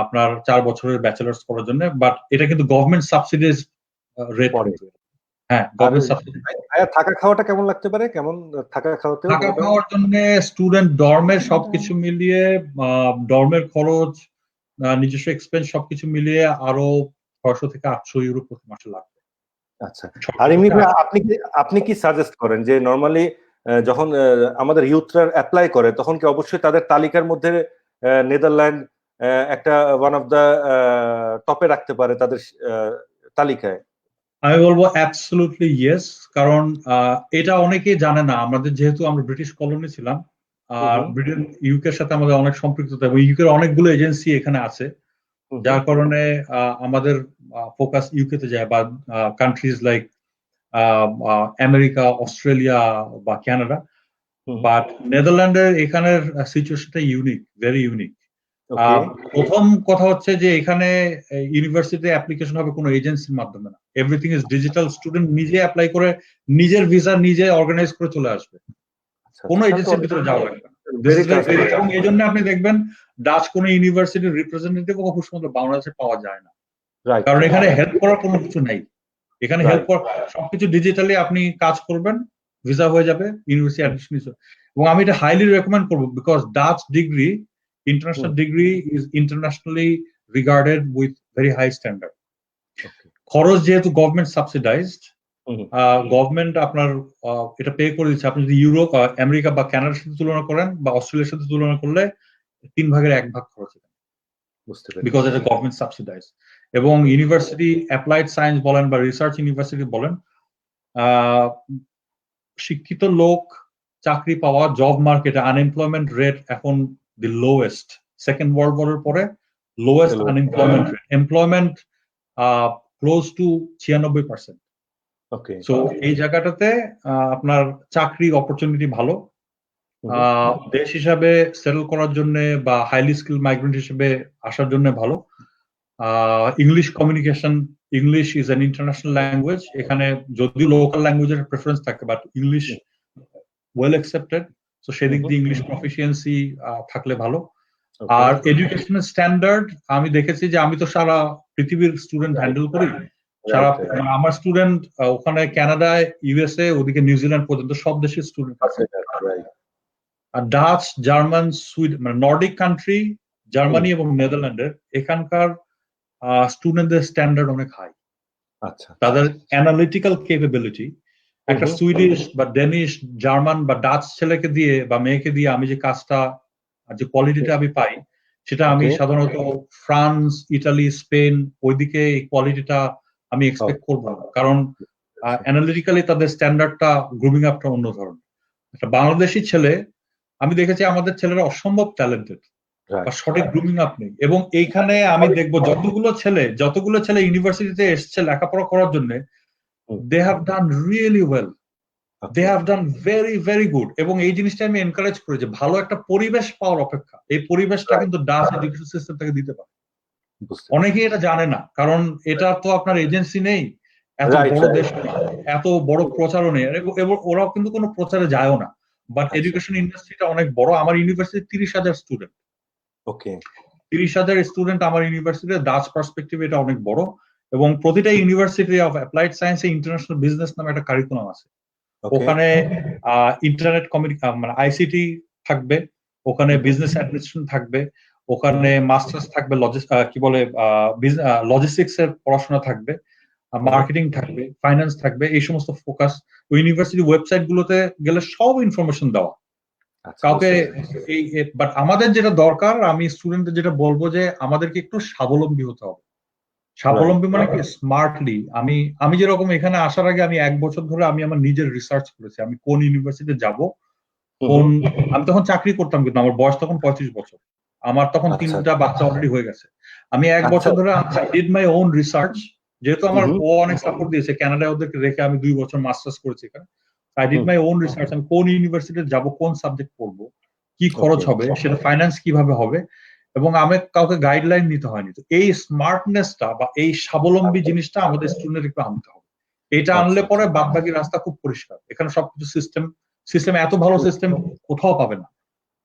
আপনার 4 বছরের ব্যাচেলার্স করার জন্য। বাট এটা কিন্তু গভর্নমেন্ট সাবসিডাইজ রেট। হ্যাঁ, গভর্নমেন্ট সাবসিডি। থাকা খাওয়াটা কেমন লাগতে পারে? কেমন থাকা খাওয়াতে? থাকা খাওয়ার জন্য স্টুডেন্ট ডর্মের সবকিছু মিলিয়ে, ডর্মের খরচ, নিজস্ব এক্সপেন্স সবকিছু মিলিয়ে আরো 600 থেকে 800 ইউরো প্রতি মাসে লাগবে। আচ্ছা, আর এমনি আপনি কি সাজেস্ট করেন যে নরমালি যখন আমাদের ইউথরা অ্যাপ্লাই করে তখন কি অবশ্যই তাদের তালিকার মধ্যে নেদারল্যান্ড একটা ওয়ান অফ দা টপে রাখতে পারে তাদের তালিকায়? আমি বলবো অ্যাবসলিউটলি ইয়েস, কারণ এটা অনেকেই জানে না। আমাদের যেহেতু আমরা ব্রিটিশ কলোনি ছিলাম, আর ব্রিটেন ইউকের সাথে আমাদের অনেক সম্পৃক্ততা, এবং ইউকের অনেকগুলো এজেন্সি এখানে আছে, যার কারণে আমাদের ফোকাস ইউকেতে যায়, বা কান্ট্রিজ লাইক আমেরিকা, অস্ট্রেলিয়া বা কানাডা। বাট নেদারল্যান্ডের এখানের সিচুয়েশনটা ইউনিক, ভেরি ইউনিক। প্রথম কথা হচ্ছে যে এখানে ইউনিভার্সিটি অ্যাপ্লিকেশন হবে কোনো এজেন্সির মাধ্যমে না, এভরিথিং ইজ ডিজিটাল। স্টুডেন্ট নিজে অ্যাপ্লাই করে নিজের ভিসা নিজে অর্গানাইজ করে চলে আসবে, কোনো এজেন্সির ভিতরে যাওয়া লাগবে না। এবং এই জন্য আপনি দেখবেন ডাচ কোনো ইউনিভার্সিটির রিপ্রেজেন্টেটিভ খুব সুন্দর বাংলাদেশে পাওয়া যায় না, কারণ এখানে হেল্প করার কোনো কিছু নাই। এখানে হেল্প করা সবকিছু ডিজিটালি, আপনি কাজ করবেন, ভিসা হয়ে যাবে, ইউনিভার্সিটি অ্যাডমিশন। এবং আমি এটা হাইলি রেকমেন্ড করবো, because Dutch degree, international degree is internationally regarded with very high standard. খরচ যেহেতু গভর্নমেন্ট সাবসিডাইজড, গভর্নমেন্ট আপনার এটা পে করে দিচ্ছে। আপনি যদি ইউরোপ, আমেরিকা বা কানাডার সাথে তুলনা করেন বা অস্ট্রেলিয়ার সাথে তুলনা করলে 3 ভাগের 1 ভাগ খরচ হবে, বিকজ এটা গভর্নমেন্ট সাবসিডাইজড। এবং ইউনিভার্সিটি অ্যাপ্লাইড সায়েন্স বলেন বা রিসার্চ ইউনিভার্সিটি বলেন, শিক্ষিত লোক চাকরি পাওয়া, জব মার্কেটে আনএমপ্লয়মেন্ট রেট এখন the lowest, second world war পরে lowest unemployment rate, employment close to 96%. Okay, so এই জায়গাটাতে আপনার চাকরি অপরচুনিটি ভালো, দেশ হিসাবে সেটেল করার জন্য বা হাইলি স্কিল মাইগ্রেন্ট হিসেবে আসার জন্য ভালো। English communication, English is an international language, এখানে যদিও লোকাল ল্যাঙ্গুয়েজের প্রেফারেন্স থাকে, বাট ইংলিশ ওয়েল অ্যাকসেপ্টেড। তো সেদিক দিয়ে ইংলিশ প্রফিসিয়েন্সি থাকলে ভালো। আর এডুকেশনাল স্ট্যান্ডার্ড আমি দেখেছি যে আমি তো সারা পৃথিবীর স্টুডেন্ট হ্যান্ডেল করি, সারা আমার স্টুডেন্ট ওখানে কানাডায়, ইউএসএ, ওদিকে নিউজিল্যান্ড পর্যন্ত সব দেশের স্টুডেন্ট আছে। আর ডাচ, জার্মান, সুইডেন, মানে নর্ডিক কান্ট্রি, জার্মানি এবং নেদারল্যান্ডের এখানকার স্টুডেন্টদের স্ট্যান্ডার্ড অনেক হাই। আচ্ছা তাদের অ্যানালিটিক্যাল ক্যাপাবিলিটি একটা সুইডিশ বা ডেনিশ জার্মান বা ডাচ ছেলেকে দিয়ে বা মেয়েকে দিয়ে আমি যে কাজটা যে কোয়ালিটিটা আমি পাই সেটা আমি সাধারণত ফ্রান্স, ইটালি, স্পেন ওইদিকে এই কোয়ালিটিটা আমি এক্সপেক্ট করবো না, কারণ অ্যানালিটিক্যালি তাদের স্ট্যান্ডার্ডটা গ্রুমিং আপটা অন্য ধরনের। একটা বাংলাদেশি ছেলে আমি দেখেছি আমাদের ছেলেরা অসম্ভব ট্যালেন্টেড বা সঠিক গ্রুমিং আপ নেই, এবং এইখানে আমি দেখবো যতগুলো ছেলে ইউনিভার্সিটিতে এসছে লেখাপড়া করার জন্য, they have done really well, they have done very very good, এবং এই জিনিসটা আমি এনকারেজ করি যে ভালো একটা পরিবেশ পাওয়ার অপেক্ষা এই পরিবেশটা কিন্তু ডাচ এডুকেশন সিস্টেম থেকে দিতে পারে। অনেকেই এটা জানে না, কারণ এটা তো আপনার এজেন্সি নেই, এত বড় দেশ, এত বড় প্রচারও নেই, এবং ওরাও কিন্তু কোনো প্রচারে যায়ও না, বাট এডুকেশন ইন্ডাস্ট্রিটা অনেক বড়। আমার ইউনিভার্সিটি 30,000 স্টুডেন্ট, 30,000 স্টুডেন্ট আমার ইউনিভার্সিটিতে, ডাচ পার্সপেক্টিভ এটা অনেক বড়, এবং প্রতিটা ইউনিভার্সিটি অফ অ্যাপ্লাইড সায়েন্সে ইন্টারন্যাশনাল বিজনেস নামে একটা কারিকুলাম আছে। ওখানে ইন্টারনেট মানে আইসিটি থাকবে, ওখানে বিজনেস অ্যাডমিনিস্ট্রেশন থাকবে, ওখানে মাস্টার্স থাকবে, কি বলে লজিস্টিক্স এর পড়াশোনা থাকবে, মার্কেটিং থাকবে, ফাইন্যান্স থাকবে, এই সমস্ত ফোকাস। ইউনিভার্সিটি ওয়েবসাইট গুলোতে গেলে সব ইনফরমেশন দেওয়া কাউকে। বাট আমাদের যেটা দরকার, আমি স্টুডেন্টদের যেটা বলবো যে আমাদেরকে একটু স্বাবলম্বী হতে হবে। স্বাবলম্বী মানে কি, স্মার্টলি। আমি যেরকম এখানে আসার আগে আমি 1 বছর ধরে আমি আমার নিজের রিসার্চ করেছি, আমি কোন ইউনিভার্সিটিতে যাব, আমি তখন চাকরি করতাম, কিন্তু আমার বয়স তখন 35 বছর, আমার তখন 3টা বাচ্চা অলরেডি হয়ে গেছে। আমি 1 বছর ধরে ডিড মাই ওন রিসার্চ, যেহেতু আমার ও অনেক সাপোর্ট দিয়েছে, কানাডায় ওদেরকে রেখে আমি 2 বছর মাস্টার্স করেছি এখানে। I did my own research, আমি কোন ইউনিভার্সিটিতে যাব, কোন সাবজেক্ট পড়বো, কি খরচ হবে, সেটা ফাইন্যান্স কিভাবে হবে, এবং আমি কাউকে গাইডলাইন নিতে হয়নি। তো এই স্মার্টনেসটা বা এই স্বাবলম্বী জিনিসটা আমাদের স্টুডেন্টের একটু আনতে হবে। এটা আনলে পরে বাদবাকি রাস্তা খুব পরিষ্কার। এখানে সবকিছু সিস্টেম এত ভালো সিস্টেম কোথাও পাবে না,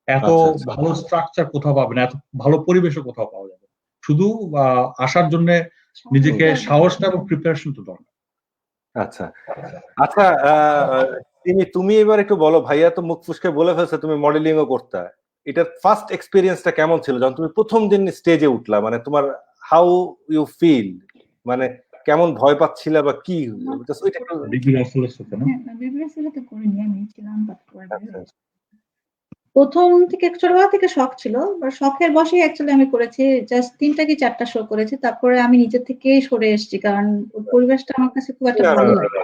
এত ভালো স্ট্রাকচার কোথাও পাবে না, এত ভালো পরিবেশও কোথাও পাওয়া যাবে। শুধু আসার জন্য নিজেকে সাহসটা এবং প্রিপারেশন তো দরকার। আচ্ছা আচ্ছা, তুমি এবার একটু বলো, ভাইয়া তো মুখ ফুসকে বলে ফেলছে তুমি মডেলিং ও করতে, এটার ফার্স্ট এক্সপেরিয়েন্সটা কেমন ছিল যখন তুমি প্রথম দিন স্টেজে উঠলা? মানে তোমার হাউ ইউ ফিল, মানে কেমন ভয় পাচ্ছিলা বা কি? প্রথম থেকে ছোটবেলা থেকে শখ ছিল, শখের বসেই অ্যাকচুয়ালি আমি করেছি, জাস্ট 3টা কি 4টা শো করেছি, তারপরে আমি নিজে থেকেই সরে এসেছি, কারণ পরিবেশটা আমার কাছে খুব একটা ভালো লাগে।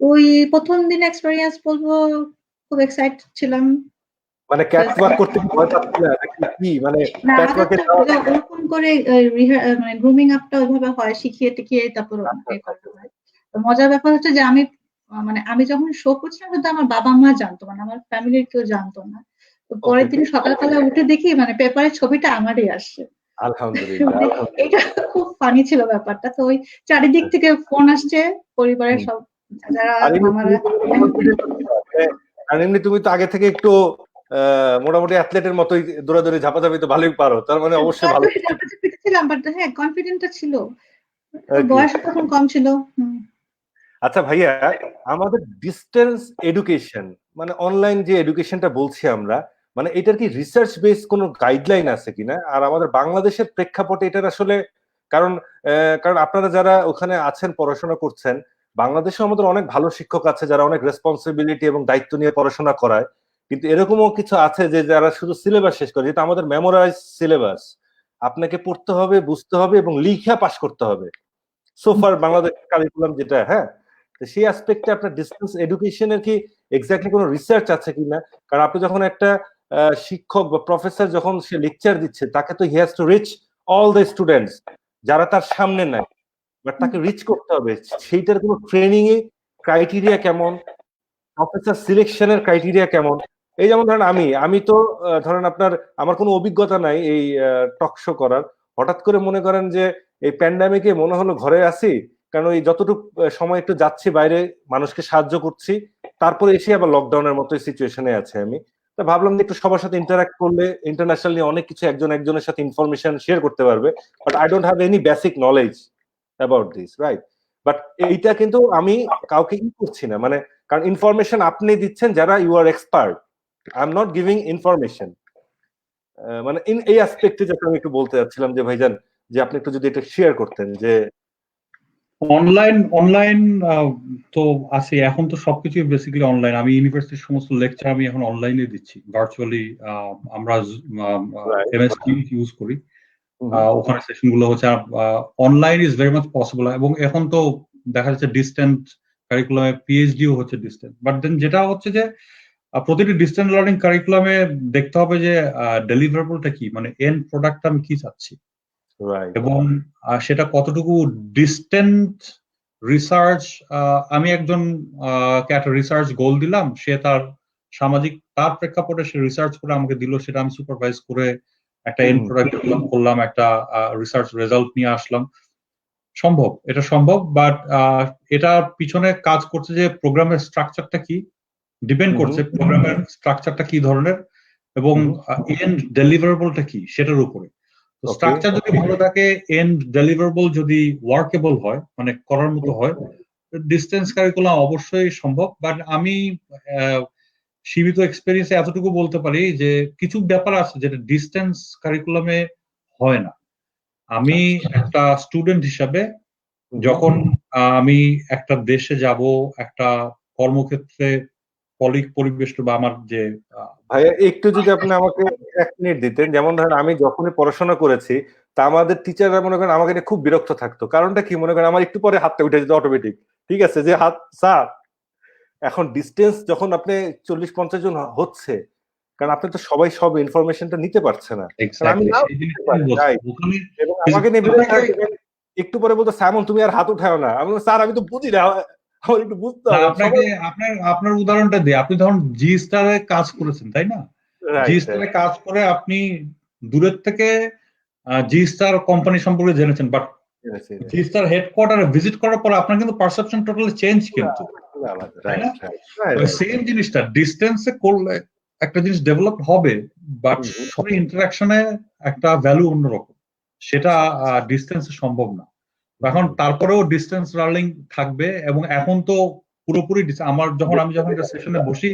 ওই প্রথম দিন এক্সপেরিয়েন্স বলবো খুব এক্সাইটেড ছিলাম। মানে ক্যাটওয়াক করতে ভয় পাচ্ছিলা নাকি? মানে ক্যাটওয়াকে ওরকম করে মানে গ্রুমিং আপটা ওইভাবে হয়, শিখিয়ে টিখিয়ে তারপর হয়। মজার ব্যাপার হচ্ছে যে আমি যখন শো করছিলাম কিন্তু আমার বাবা মা জানতো, মানে আমার ফ্যামিলির কেউ জানতো না। তো পরের দিন সকালবেলা উঠে দেখি মানে পেপারের ছবিটা আমারই আসছে। আলহামদুলিল্লাহ, এটা খুব ফানি ছিল ব্যাপারটা। তো ওই চারিদিক থেকে ফোন আসছে, পরিবারের সব যারা এমনি তুমি তো আগে থেকে একটু মোটামুটি অ্যাথলেটের মতোই দৌড়াদৌড়ি ঝাপাঝাপি তো ভালোই পারো, তার মানে অবশ্যই ভালো ছিলাম, বাট হ্যাঁ কনফিডেন্টটা ছিল, বয়স তখন কম ছিল। আচ্ছা ভাইয়া, আমাদের ডিস্টেন্স এডুকেশন মানে অনলাইন যে এডুকেশনটা বলছি আমরা, মানে এটার কি রিসার্চ বেস কোনো গাইডলাইন আছে কিনা? আর আমাদের বাংলাদেশের প্রেক্ষাপটে এটার আসলে কারণ আপনারা যারা ওখানে আছেন পড়াশোনা করছেন, বাংলাদেশে আমাদের অনেক ভালো শিক্ষক আছে যারা অনেক রেসপন্সিবিলিটি এবং দায়িত্ব নিয়ে পড়াশোনা করায়, কিন্তু এরকমও কিছু আছে যে যারা শুধু সিলেবাস শেষ করে, যেটা আমাদের মেমোরাইজ সিলেবাস, আপনাকে পড়তে হবে, বুঝতে হবে এবং লিখা পাস করতে হবে সোফার বাংলাদেশ কারিকুলাম যেটা। হ্যাঁ, সেই অ্যাসপেক্টে আপনার ডিস্টেন্স এডুকেশনের কি এক্স্যাক্টলি কোনো রিসার্চ আছে কিনা? কারণ আপনি যখন একটা শিক্ষক বা প্রফেসর যখন সে লেকচার দিচ্ছে, তাকে তো he has to reach all the students যারা তার সামনে নাই, বাট তাকে রিচ করতে হবে। সেইটার কোনো ট্রেনিং এ ক্রাইটেরিয়া কেমন, প্রফেসর সিলেকশনের ক্রাইটেরিয়া কেমন? এই যেমন ধরেন আমি তো ধরেন আমার কোনো অভিজ্ঞতা নাই এই টক শো করার, হঠাৎ করে মনে করেন যে এই প্যান্ডামিকে মনে হলো ঘরে আছি, কারণ ওই যতটুকু সময় একটু যাচ্ছি বাইরে মানুষকে সাহায্য করছি, তারপরে এসে আবার লকডাউনের মতো সিচুয়েশনে আছে আমি। তা ভাবলাম যে একটু সবার সাথে ইন্টারাক্ট করলে ইন্টারন্যাশনালি অনেক কিছু একজনের সাথে ইনফরমেশন শেয়ার করতে পারবে, but I don't have any basic knowledge about this, right? But এইটা কিন্তু আমি কাউকে করছি না, মানে কারণ ইনফরমেশন আপনি দিচ্ছেন যারা you are expert, I am not giving information. মানে এই অ্যাসপেক্টে যেটা আমি একটু বলতে যাচ্ছিলাম যে ভাইজান, যে আপনি একটু যদি এটা শেয়ার করতেন যে অনলাইন অনলাইন তো আছে, এখন তো সবকিছু বেসিক্যালি অনলাইন। আমি ইউনিভার্সিটির সমস্ত লেকচার আমি এখন অনলাইনে দিচ্ছি ভার্চুয়ালি। আমরা রাইট। MS Teams ইউজ করি, ওখানে সেশন গুলো হচ্ছে। Online is very much possible, এবং এখন তো দেখা যাচ্ছে ডিস্টেন্ট কারিকুলামে পিএইচডিও হচ্ছে ডিস্টেন্ট। বাট দেন যেটা হচ্ছে যে প্রতিটি ডিস্টেন্ট লার্নিং কারিকুলামে দেখতে হবে যে ডেলিভারেবলটা কি, মানে এন্ড প্রোডাক্টটা আমি কি চাচ্ছি, রাইট। এবং সেটা কতটুকু ডিস্টেন্ট রিসার্চ। আমি একজন একটা রিসার্চ গোল দিলাম, সে তার সামাজিক তার প্রেক্ষাপটে সে রিসার্চ করে আমাকে দিল, সেটা আমি সুপারভাইজ করে একটা এন্ড প্রোডাক্ট ডেভেলপ করলাম, একটা রিসার্চ রেজাল্ট নিয়ে আসলাম। সম্ভব, এটা সম্ভব। বাট এটার পিছনে কাজ করছে যে প্রোগ্রামের স্ট্রাকচারটা কি, ডিপেন্ড করছে প্রোগ্রামের স্ট্রাকচারটা কি ধরনের এবং এন্ড ডেলিভারেবলটা কি সেটার উপরে। স্ট্রাকচার যদি ভালো থাকে, এন্ড ডেলিভারেবল যদি ওয়ার্কেবল হয়, মানে করার মতো হয়, ডিস্টেন্স কারিকুলাম অবশ্যই সম্ভব। বাট আমি সীমিত এক্সপেরিয়েন্সে এতটুকু বলতে পারি যে কিছু ব্যাপার আছে যেটা ডিস্টেন্স কারিকুলামে হয় না। আমি একটা স্টুডেন্ট হিসাবে যখন আমি একটা দেশে যাব, একটা কর্মক্ষেত্রে পরিবেশ বা আমার যে ভাইয়া একটু যদি আপনি আমাকে 1 মিনিট দিতেন। যেমন ধরেন আমি যখনই পড়াশোনা করেছি, তা আমাদের টিচাররা মনে করেন আমাকে নিয়ে খুব বিরক্ত থাকতো। কারণটা কি, মনে করেন আমার একটু পরে হাতটা উঠে যেত অটোমেটিক। ঠিক আছে, যে হাত স্যার। এখন ডিস্টেন্স যখন আপনি 40-50 জন হচ্ছে, কারণ আপনি তো সবাই সব ইনফরমেশনটা নিতে পারছে না। আমি নাও নিতে পারি, রাইট। এবং আমাকে নিয়ে বিরক্ত থাকতেন। একটু পরে বলতো, সাইমন তুমি আর হাত উঠাও না। আমি বললাম, স্যার আমি তো বুঝি না, আমার একটু বুঝতে হবে। আপনাকে আপনার উদাহরণটা দিই। আপনি ধরুন জি স্টারে কাজ করেছেন, তাই না? জি স্টারে কাজ করে আপনি দূরের থেকে জি স্টার কোম্পানি সম্পর্কে জেনেছেন, বাট জি স্টার হেডকোয়ার্টারে ভিজিট করার পর আপনার কিন্তু পারসেপশন টোটালি চেঞ্জ, কিন্তু সেম জিনিসটা ডিস্টেন্সে করলে একটা জিনিস ডেভেলপ হবে, বাট সব ইন্টারাকশনে একটা ভ্যালু অন্যরকম, সেটা ডিস্টেন্সে সম্ভব না। এখন তারপরেও ডিস্টেন্স লার্নিং থাকবে, এবং এখন তো পুরোপুরি আমি যখন একটা সেশনে বসি,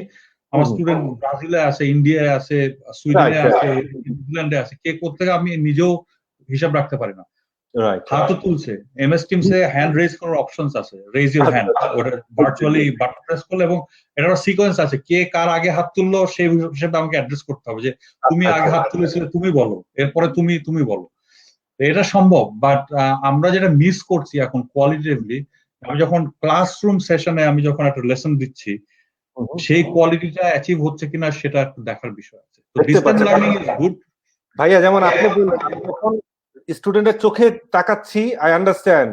আমার স্টুডেন্ট ব্রাজিলে আছে, ইন্ডিয়ায় আছে, সুইডেনে আছে, নিউজিল্যান্ডে আছে, কে কোথেকে আমি নিজেও হিসাব রাখতে পারি না। হাতও তুলছে। MS Teams a hand raise করার অপশনস আছে, রেজ ইউর হ্যান্ড, ওটা ভার্চুয়ালি বাটন প্রেস করলে, এবং এটার সিকোয়েন্স আছে, কে কার আগে হাত তুললো সেই হিসেবে আমাকে অ্যাড্রেস করতে হবে, যে তুমি আগে হাত তুলেছিলে তুমি বলো, এরপরে তুমি বলো। এটা সম্ভব। বাট আমরা যেটা মিস করছি এখন কোয়ালিটিভলি, আমি যখন ক্লাসরুম সেশনে আমি যখন একটা লেসন দিচ্ছি, সেই কোয়ালিটিটা অ্যাচিভ হচ্ছে কিনা সেটা একটু দেখার বিষয় আছে। তো ডিস্টেন্স লার্নিং ইজ গুড ভাইয়া। যেমন আপনি বললেন, যখন স্টুডেন্টের চোখে তাকাচ্ছি, আই আন্ডারস্ট্যান্ড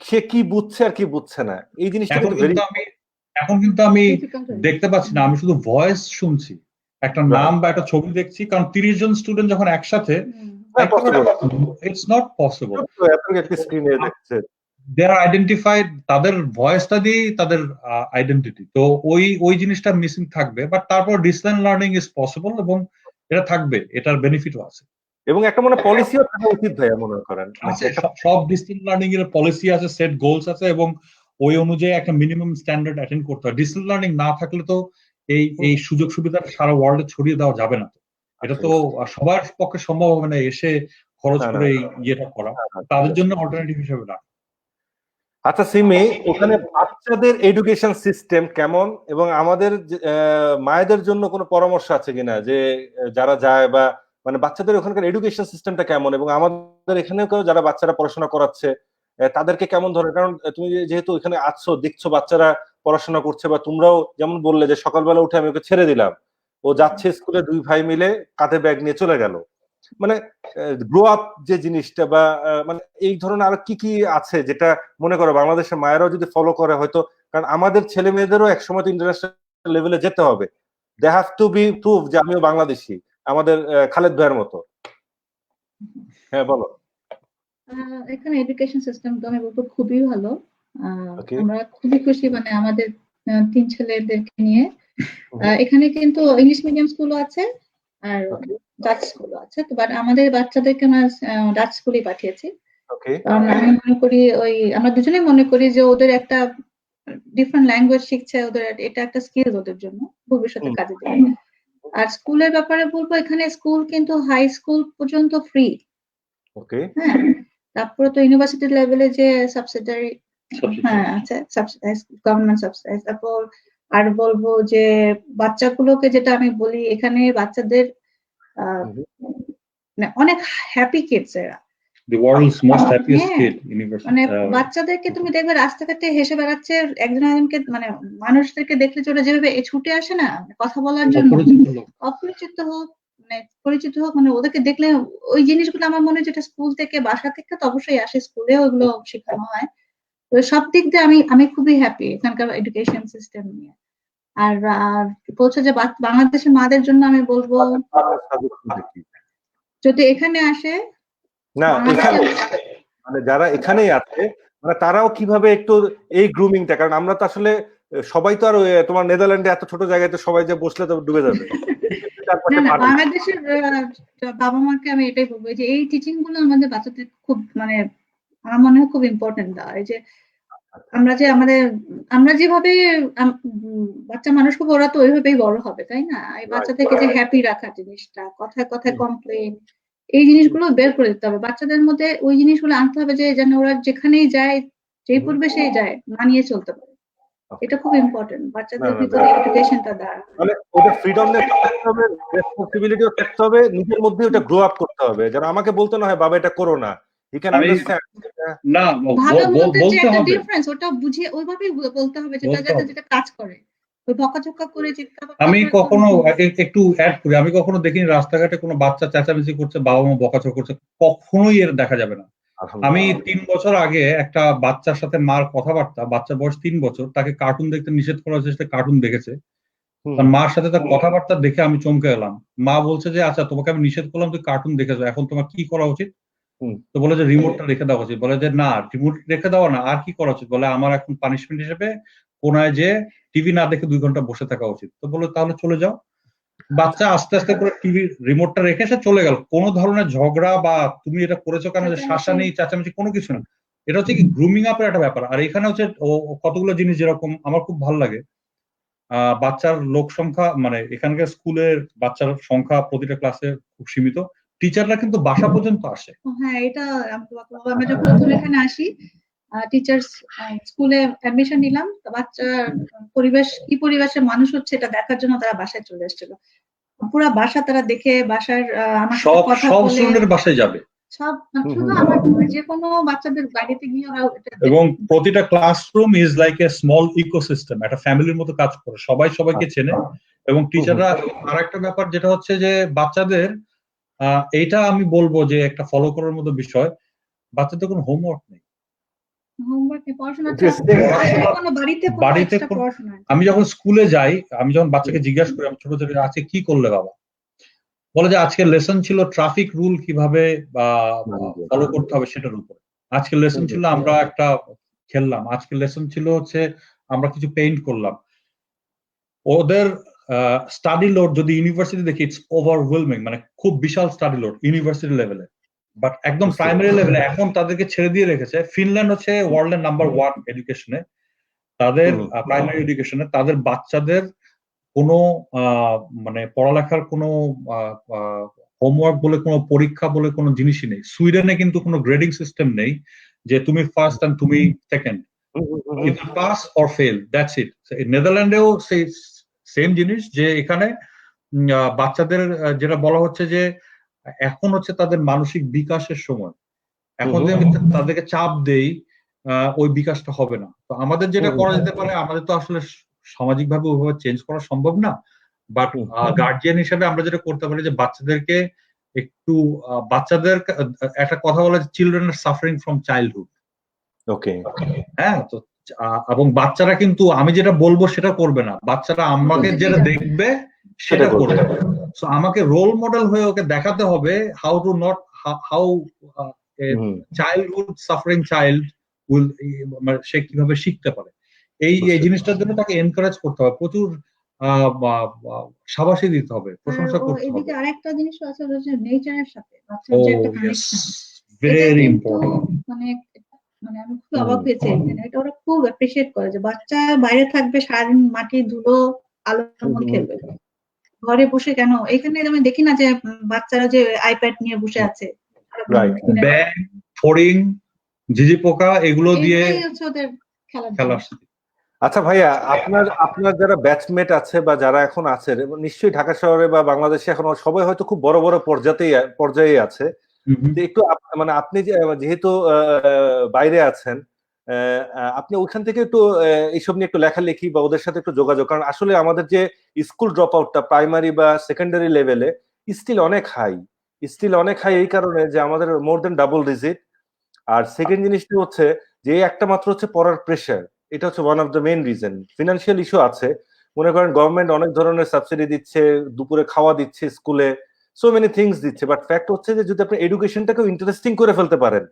সে কি বুঝছে আর কি বুঝছে না, এই জিনিসটা এখন কিন্তু আমি দেখতে পাচ্ছি না, আমি শুধু ভয়েস শুনছি, একটা নাম বা একটা ছবি দেখছি। কারণ 30 জন স্টুডেন্ট যখন একসাথে, it's not possible. They are identified, তাদের ভয়েসটা দিয়ে তাদের আইডেন্টিটি। তো ওই জিনিসটা মিসিং থাকবে। বাট তারপর ডিস্টেন্স লার্নিং ইজ পসিবল, এবং এটা থাকবে, এটার বেনিফিটও আছে, এবং একটা মনে পলিসিও থাকা উচিত ভাইয়া মনে করেন। সব ডিস্টেন্স লার্নিং এর পলিসি আছে, সেট গোলস আছে, এবং ওই অনুযায়ী একটা মিনিমাম স্ট্যান্ডার্ড অ্যাটেন্ড করতে হয়। ডিস্টেন্স লার্নিং না থাকলে তো এই সুযোগ সুবিধা সারা ওয়ার্ল্ডে ছড়িয়ে দেওয়া যাবে না। এটা তো সবার পক্ষে সম্ভব হবে না এসে খরচ করে ইয়েটা করা, তাদের জন্য অল্টারনেটিভ হিসেবে না। আচ্ছা সিমি, ওখানে বাচ্চাদের এডুকেশন সিস্টেম কেমন, এবং আমাদের মায়েদের জন্য কোনো পরামর্শ আছে কিনা, যে যারা যায়, বা মানে বাচ্চাদের ওখানকার এডুকেশন সিস্টেমটা কেমন, এবং আমাদের এখানেও কেউ যারা বাচ্চারা পড়াশোনা করাচ্ছে তাদেরকে কেমন ধরনের? কারণ তুমি যেহেতু এখানে আছো, দেখছো বাচ্চারা পড়াশোনা করছে, বা তোমরাও যেমন বললে যে সকালবেলা উঠে আমি ওকে ছেড়ে দিলাম, ও যাচ্ছে স্কুলে, 2 ভাই মিলে কাঁধে ব্যাগ নিয়ে চলে গেল। মানে গ্রো আপ যে জিনিসটা, বা মানে এই ধরনের আরো কি কি আছে যেটা মনে করো বাংলাদেশের মায়েরাও যদি ফলো করে হয়তো, কারণ আমাদের ছেলে মেয়েদেরও একসময় তো ইন্টারন্যাশনাল লেভেলে যেতে হবে। They have to be prove যে আমিও বাংলাদেশি, আমাদের খালেদ ভাইয়ের মতো। হ্যাঁ বলো। এখানে এডুকেশন সিস্টেম তো আমি বলবো খুবই ভালো। আমরা খুবই খুশি, মানে আমাদের 3 ছেলেদেরকে নিয়ে। এখানে কিন্তু ইংলিশ মিডিয়াম স্কুলও আছে আর ডাচ স্কুলও আছে, তো বাট আমাদের বাচ্চাদেরকে আমরা ডাচ স্কুলে পাঠিয়েছি। কারণ আমি মনে করি আমরা দুজনেই মনে করি যে ওদের একটা ডিফারেন্ট ল্যাঙ্গুয়েজ শিখছে, ওদের এটা একটা স্কিল ওদের জন্য ভবিষ্যতে কাজে দেবে। আর স্কুলের ব্যাপারে বলবো, এখানে স্কুল কিন্তু হাই স্কুল পর্যন্ত ফ্রি। হ্যাঁ, তারপরে তো ইউনিভার্সিটি লেভেলে যে সাবসিডারি, হ্যাঁ আছে সাবসিডাইজ, গভর্নমেন্ট সাবসিডাইজ। তারপর আর বলবো যে বাচ্চাগুলোকে, যেটা আমি বলি এখানে বাচ্চাদের মানে অনেক হ্যাপি কিডস এরা, The world's most happiest হ্যাঁ, kid university. মানে বাচ্চাদেরকে তুমি দেখবে রাস্তাঘাটে হেসে বেড়াচ্ছে, একজন একজনকে মানে মানুষদেরকে দেখলে যে ওরা যেভাবে ছুটে আসে না কথা বলার জন্য, অপরিচিত লোক। অপরিচিত হোক মানে পরিচিত হোক, মানে ওদেরকে দেখলে ওই জিনিসগুলো আমার মনে হয় যেটা স্কুল থেকে বাসা থেকে তো অবশ্যই আসে, স্কুলে ওগুলো শেখানো হয়। তো সব দিক দিয়ে আমি খুবই হ্যাপি এখানকার এডুকেশন সিস্টেম নিয়ে। আর আর বলছে যে বাংলাদেশের মাদের জন্য আমি বলবো যদি এখানে আসে, না এখানে মানে যারা এখানেই আছে মানে তারাও কিভাবে একটু এই গ্রুমিংটা, কারণ আমরা তো আসলে সবাই তো আর তোমার নেদারল্যান্ডে এত ছোট জায়গায় তো সবাই যে বসলে তো ডুবে যাবে। না না, বাংলাদেশের বাবা মাকে আমি এটাই বলবো যে এই টিচিং গুলো আমাদের বাচ্চাদের খুব মানে আমার মনে হয় খুব ইম্পর্টেন্ট দেওয়া। এই যে আমরা যেভাবে বাচ্চা মানুষ খুব, ওরা তো ওইভাবেই বড় হবে, তাই না? এই বাচ্চাদেরকে যে হ্যাপি রাখার জিনিসটা, কথায় কথায় কমপ্লেন, এই জিনিসগুলো বের করে দিতে হবে বাচ্চাদের মধ্যে। ওই জিনিসগুলো আনতে হবে যে যেন ওরা যেখানেই যায়, যেই পরিবেশেই যায় মানিয়ে চলতে পারে। এটা খুব ইম্পর্টেন্ট বাচ্চাদের ভিতরে এডুকেশনটা দেওয়া। মানে ওটা ফ্রিডম থাকতে হবে, রেসপন্সিবিলিটিও থাকতে হবে, নিজের মধ্যে ওটা গ্রো আপ করতে হবে, যেন আমাকে বলতে না হয় বাবা এটা করো না। He can understand. না ভালো মন্দের যে বলতে একটা হবে, ডিফারেন্স ওটা বুঝিয়ে ওইভাবেই বলতে হবে, যেটা যাতে যেটা কাজ করে। ওই বকাঝকা করে আমি কখনো একটু অ্যাড করি, আমি কখনো দেখিনি রাস্তাঘাটে কোনো বাচ্চা চেঁচামেচি করছে, বাবা মা বকাঝকা করছে, কখনোই এর দেখা যাবে না। আমি 3 বছর আগে একটা বাচ্চার সাথে মার কথাবার্তা, বাচ্চার বয়স 3 বছর, তাকে কার্টুন দেখতে নিষেধ করা হয়েছে, সে কার্টুন দেখেছে। তার মার সাথে তার কথাবার্তা দেখে আমি চমকে গেলাম। মা বলছে যে আচ্ছা তোমাকে আমি নিষেধ করলাম, তুই কার্টুন দেখেছো, এখন তোমার কি করা উচিত? তো বলে যে রিমোটটা রেখে দেওয়া উচিত। বলে যে না, রিমোট রেখে দেওয়া না, আর কি করা উচিত? বলে আমার এখন পানিশমেন্ট হিসেবে কোনায় যে টিভি না দেখে 2 ঘন্টা বসে থাকা উচিত। তো বলে তাহলে চলে যাও। বাচ্চা আস্তে আস্তে করে টিভি রিমোটটা রেখে সে চলে গেল। কোনো ধরনের ঝগড়া বা তুমি এটা করেছো কেন, যে শাসা নেই, চেঁচামেচি, কোনো কিছু না। এটা হচ্ছে কি গ্রুমিং আপের একটা ব্যাপার। আর এখানে হচ্ছে কতগুলো জিনিস যেরকম আমার খুব ভালো লাগে, বাচ্চার লোক সংখ্যা মানে এখানকার স্কুলের বাচ্চার সংখ্যা প্রতিটা ক্লাসে খুব সীমিত, টিচাররা কিন্তু বাসা পর্যন্ত আসে। হ্যাঁ, এটা আমরা যখন নতুন এখানে আসি, টিচার্স স্কুলে অ্যাডমিশন নিলাম, বাচ্চার পরিবেশ কি পরিবেশে মানুষ হচ্ছে এটা দেখার জন্য তারা বাসায় চলে এসেছিল। পুরো বাসা তারা দেখে বাসার আমার সাথে কথা সব বলে স্টুডেন্টের বাসায় যাবে, সব শুধু আমার যে কোনো বাচ্চাদের বাড়িতে গিয়ে ওরা এবং প্রতিটা classroom is like a small ecosystem, একটা ফ্যামিলির মতো কাজ করে, সবাই সবাইকে চেনে। এবং টিচাররা আর একটা ব্যাপার যেটা হচ্ছে যে বাচ্চাদের এইটা আমি বলবো যে একটা ফলো করার মতো বিষয়, বাচ্চাদের কোনো হোমওয়ার্ক নেই। বাড়িতে আমি যখন স্কুলে যাই, আমি যখন বাচ্চাকে জিজ্ঞাসা করি, আমি ছোট ছোট আজকে কি করলে বাবা, বলে যে আজকে লেসন ছিল ট্রাফিক রুল কিভাবে ফলো করতে হবে সেটার উপর, আজকে লেসন ছিল আমরা একটা খেললাম, আজকে লেসন ছিল হচ্ছে আমরা কিছু পেইন্ট করলাম। ওদের স্টাডি লোড যদি ইউনিভার্সিটি দেখি, ইটস ওভারওয়েলমিং, মানে খুব বিশাল স্টাডি লোড ইউনিভার্সিটি লেভেলে। বাট একদম প্রাইমারি লেভেলে এখন তাদেরকে ছেড়ে দিয়ে রেখেছে। ফিনল্যান্ড হচ্ছে ওয়ার্ল্ডের নাম্বার 1 এডুকেশনে, তাদের প্রাইমারি এডুকেশনে তাদের বাচ্চাদের কোনো মানে পড়ালেখার কোনো হোমওয়ার্ক বলে কোনো পরীক্ষা বলে কোনো জিনিসই নেই। সুইডেনে কিন্তু কোনো গ্রেডিং সিস্টেম নেই যে তুমি ফার্স্ট এন্ড তুমি second, either pass or fail, that's it. নেদারল্যান্ডেও সেই সেম জিনিস, যে এখানে বাচ্চাদের যেটা বলা হচ্ছে যে এখন হচ্ছে তাদের মানসিক বিকাশের সময়, এখন যদি আমি তাদেরকে চাপ দেই ওই বিকাশটা হবে না। তো আমাদের যেটা করা যেতে পারে, আমাদের তো আসলে সামাজিক ভাবে ওইভাবে চেঞ্জ করা সম্ভব না, বাট গার্জিয়ান হিসেবে আমরা যেটা করতে পারি যে বাচ্চাদেরকে একটু বাচ্চাদের একটা কথা বলা, children are suffering from childhood. Okay, হ্যাঁ। তো এবং বাচ্চারা কিন্তু আমি যেটা বলবো সেটা করবে না, বাচ্চারা আমাকে যেটা দেখবে সেটা করবে। সো আমাকে রোল মডেল হয়ে ওকে দেখাতে হবে how to not how childhood suffering child will, সে কিভাবে শিখতে পারে। এই জিনিসটার জন্য তাকে এনকারেজ করতে হবে, প্রচুর শাবাশি দিতে হবে, প্রশংসা করতে হবে। এদিকে আরেকটা জিনিস আছে, নেচারের সাথে বাচ্চার যে একটা কানেকশন, ভেরি ইম্পর্টেন্ট। মানে আমি খুব অবাক হয়েছি, এটা ওরা খুব অ্যাপ্রিশিয়েট করে যে বাচ্চা বাইরে থাকবে সারাদিন, মাটি ধুলো আলোর মধ্যে খেলবে, ঘরে বসে কেন। এখানে আমি দেখি না যে বাচ্চারা যে আইপ্যাড নিয়ে বসে আছে, ফড়িং, ঝিঝি পোকা এগুলো দিয়ে এইগুলোই হচ্ছে ওদের খেলার খেলার জিনিস। স্মৃতি। আচ্ছা ভাইয়া, আপনার যারা ব্যাচমেট আছে বা যারা এখন আছে, নিশ্চয়ই ঢাকা শহরে বা বাংলাদেশে এখন সবাই হয়তো খুব বড় বড় পর্যায়ে আছে। তো একটু মানে আপনি যেহেতু বাইরে আছেন, আপনি ওইখান থেকে একটু এইসব নিয়ে একটু লেখালেখি বা ওদের সাথে একটু যোগাযোগ, কারণ আসলে আমাদের যে স্কুল ড্রপ আউটটা প্রাইমারি বা সেকেন্ডারি লেভেলে স্টিল অনেক হাই, এই কারণে যে আমাদের মোর দেন ডাবল ডিজিট। আর সেকেন্ড জিনিসটা হচ্ছে যে একটা মাত্র হচ্ছে পড়ার প্রেশার, এটা হচ্ছে one of the main reason. Financial issue আছে, মনে করেন গভর্নমেন্ট অনেক ধরনের সাবসিডি দিচ্ছে, দুপুরে খাওয়া দিচ্ছে স্কুলে, সো মেনি থিংস দিচ্ছে, বাট ফ্যাক্ট হচ্ছে যে যদি আপনি এডুকেশনটাকে ইন্টারেস্টিং করে ফেলতে পারেন,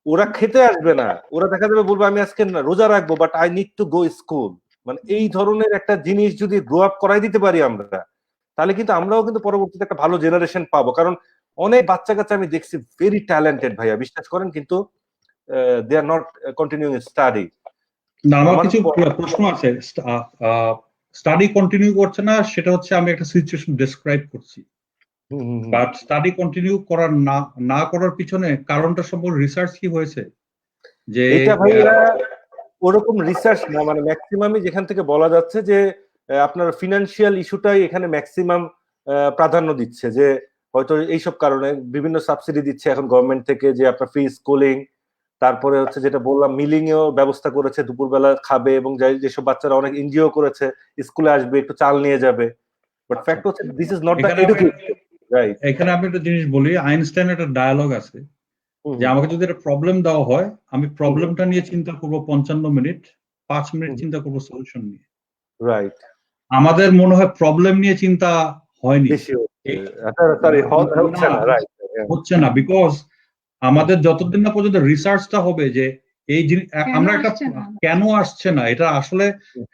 ওরা খেতে আসবে না, ওরা দেখা যাবে বলবে আমি আজকে রোজা রাখবো but I need to go school. মানে এই ধরনের একটা জিনিস যদি গ্রো আপ করাই দিতে পারি আমরা, তাহলে কিন্তু আমরাও কিন্তু পরবর্তীতে একটা ভালো জেনারেশন পাবো। কারণ অনেক বাচ্চা কাচ্চা আমি দেখছি ভেরি ট্যালেন্টেড ভাইয়া, বিশ্বাস করেন, কিন্তু দে আর নট কন্টিনিউইং স্টাডি। না, আমার কিছু প্রশ্ন আছে। স্টাডি কন্টিনিউ করছে না, সেটা হচ্ছে আমি একটা সিচুয়েশন ডেসক্রাইব করছি, বাট স্টাডি কন্টিনিউ করার না করার পিছনে কারণটা সম্পর্কে রিসার্চ কি হয়েছে? যে এটা ভাইয়া ওরকম রিসার্চ না, মানে ম্যাক্সিমামই যেখান থেকে বলা যাচ্ছে যে আপনার ফিনান্সিয়াল ইস্যুটাই এখানে ম্যাক্সিমাম প্রাধান্য দিচ্ছে, যে হয়তো এইসব কারণে বিভিন্ন সাবসিডি দিচ্ছে এখন গভর্নমেন্ট থেকে, যে আপনার ফ্রি স্কুলিং, তারপরে হচ্ছে যেটা বললাম মিলিং এও ব্যবস্থা করেছে, দুপুরবেলা খাবে, এবং যেসব বাচ্চারা অনেক এনজিও করেছে স্কুলে আসবে একটু চাল নিয়ে যাবে। বাট ফ্যাক্ট হচ্ছে this is not the education, right? এখানে আমি একটা জিনিস বলি, আইনস্টাইন একটা ডায়ালগ আছে যে আমাকে যদি একটা প্রবলেম দেওয়া হয়, আমি প্রবলেমটা নিয়ে চিন্তা করবো 55 মিনিট, 5 মিনিট চিন্তা করবো সলিউশন নিয়ে। রাইট। আমাদের মনে হয় প্রবলেম নিয়ে চিন্তা হয়নি, হচ্ছে না, বিকজ আমাদের যতদিন না পর্যন্ত রিসার্চটা হবে যে এই জিনিস আমরা একটা কেন আসছে না, এটা আসলে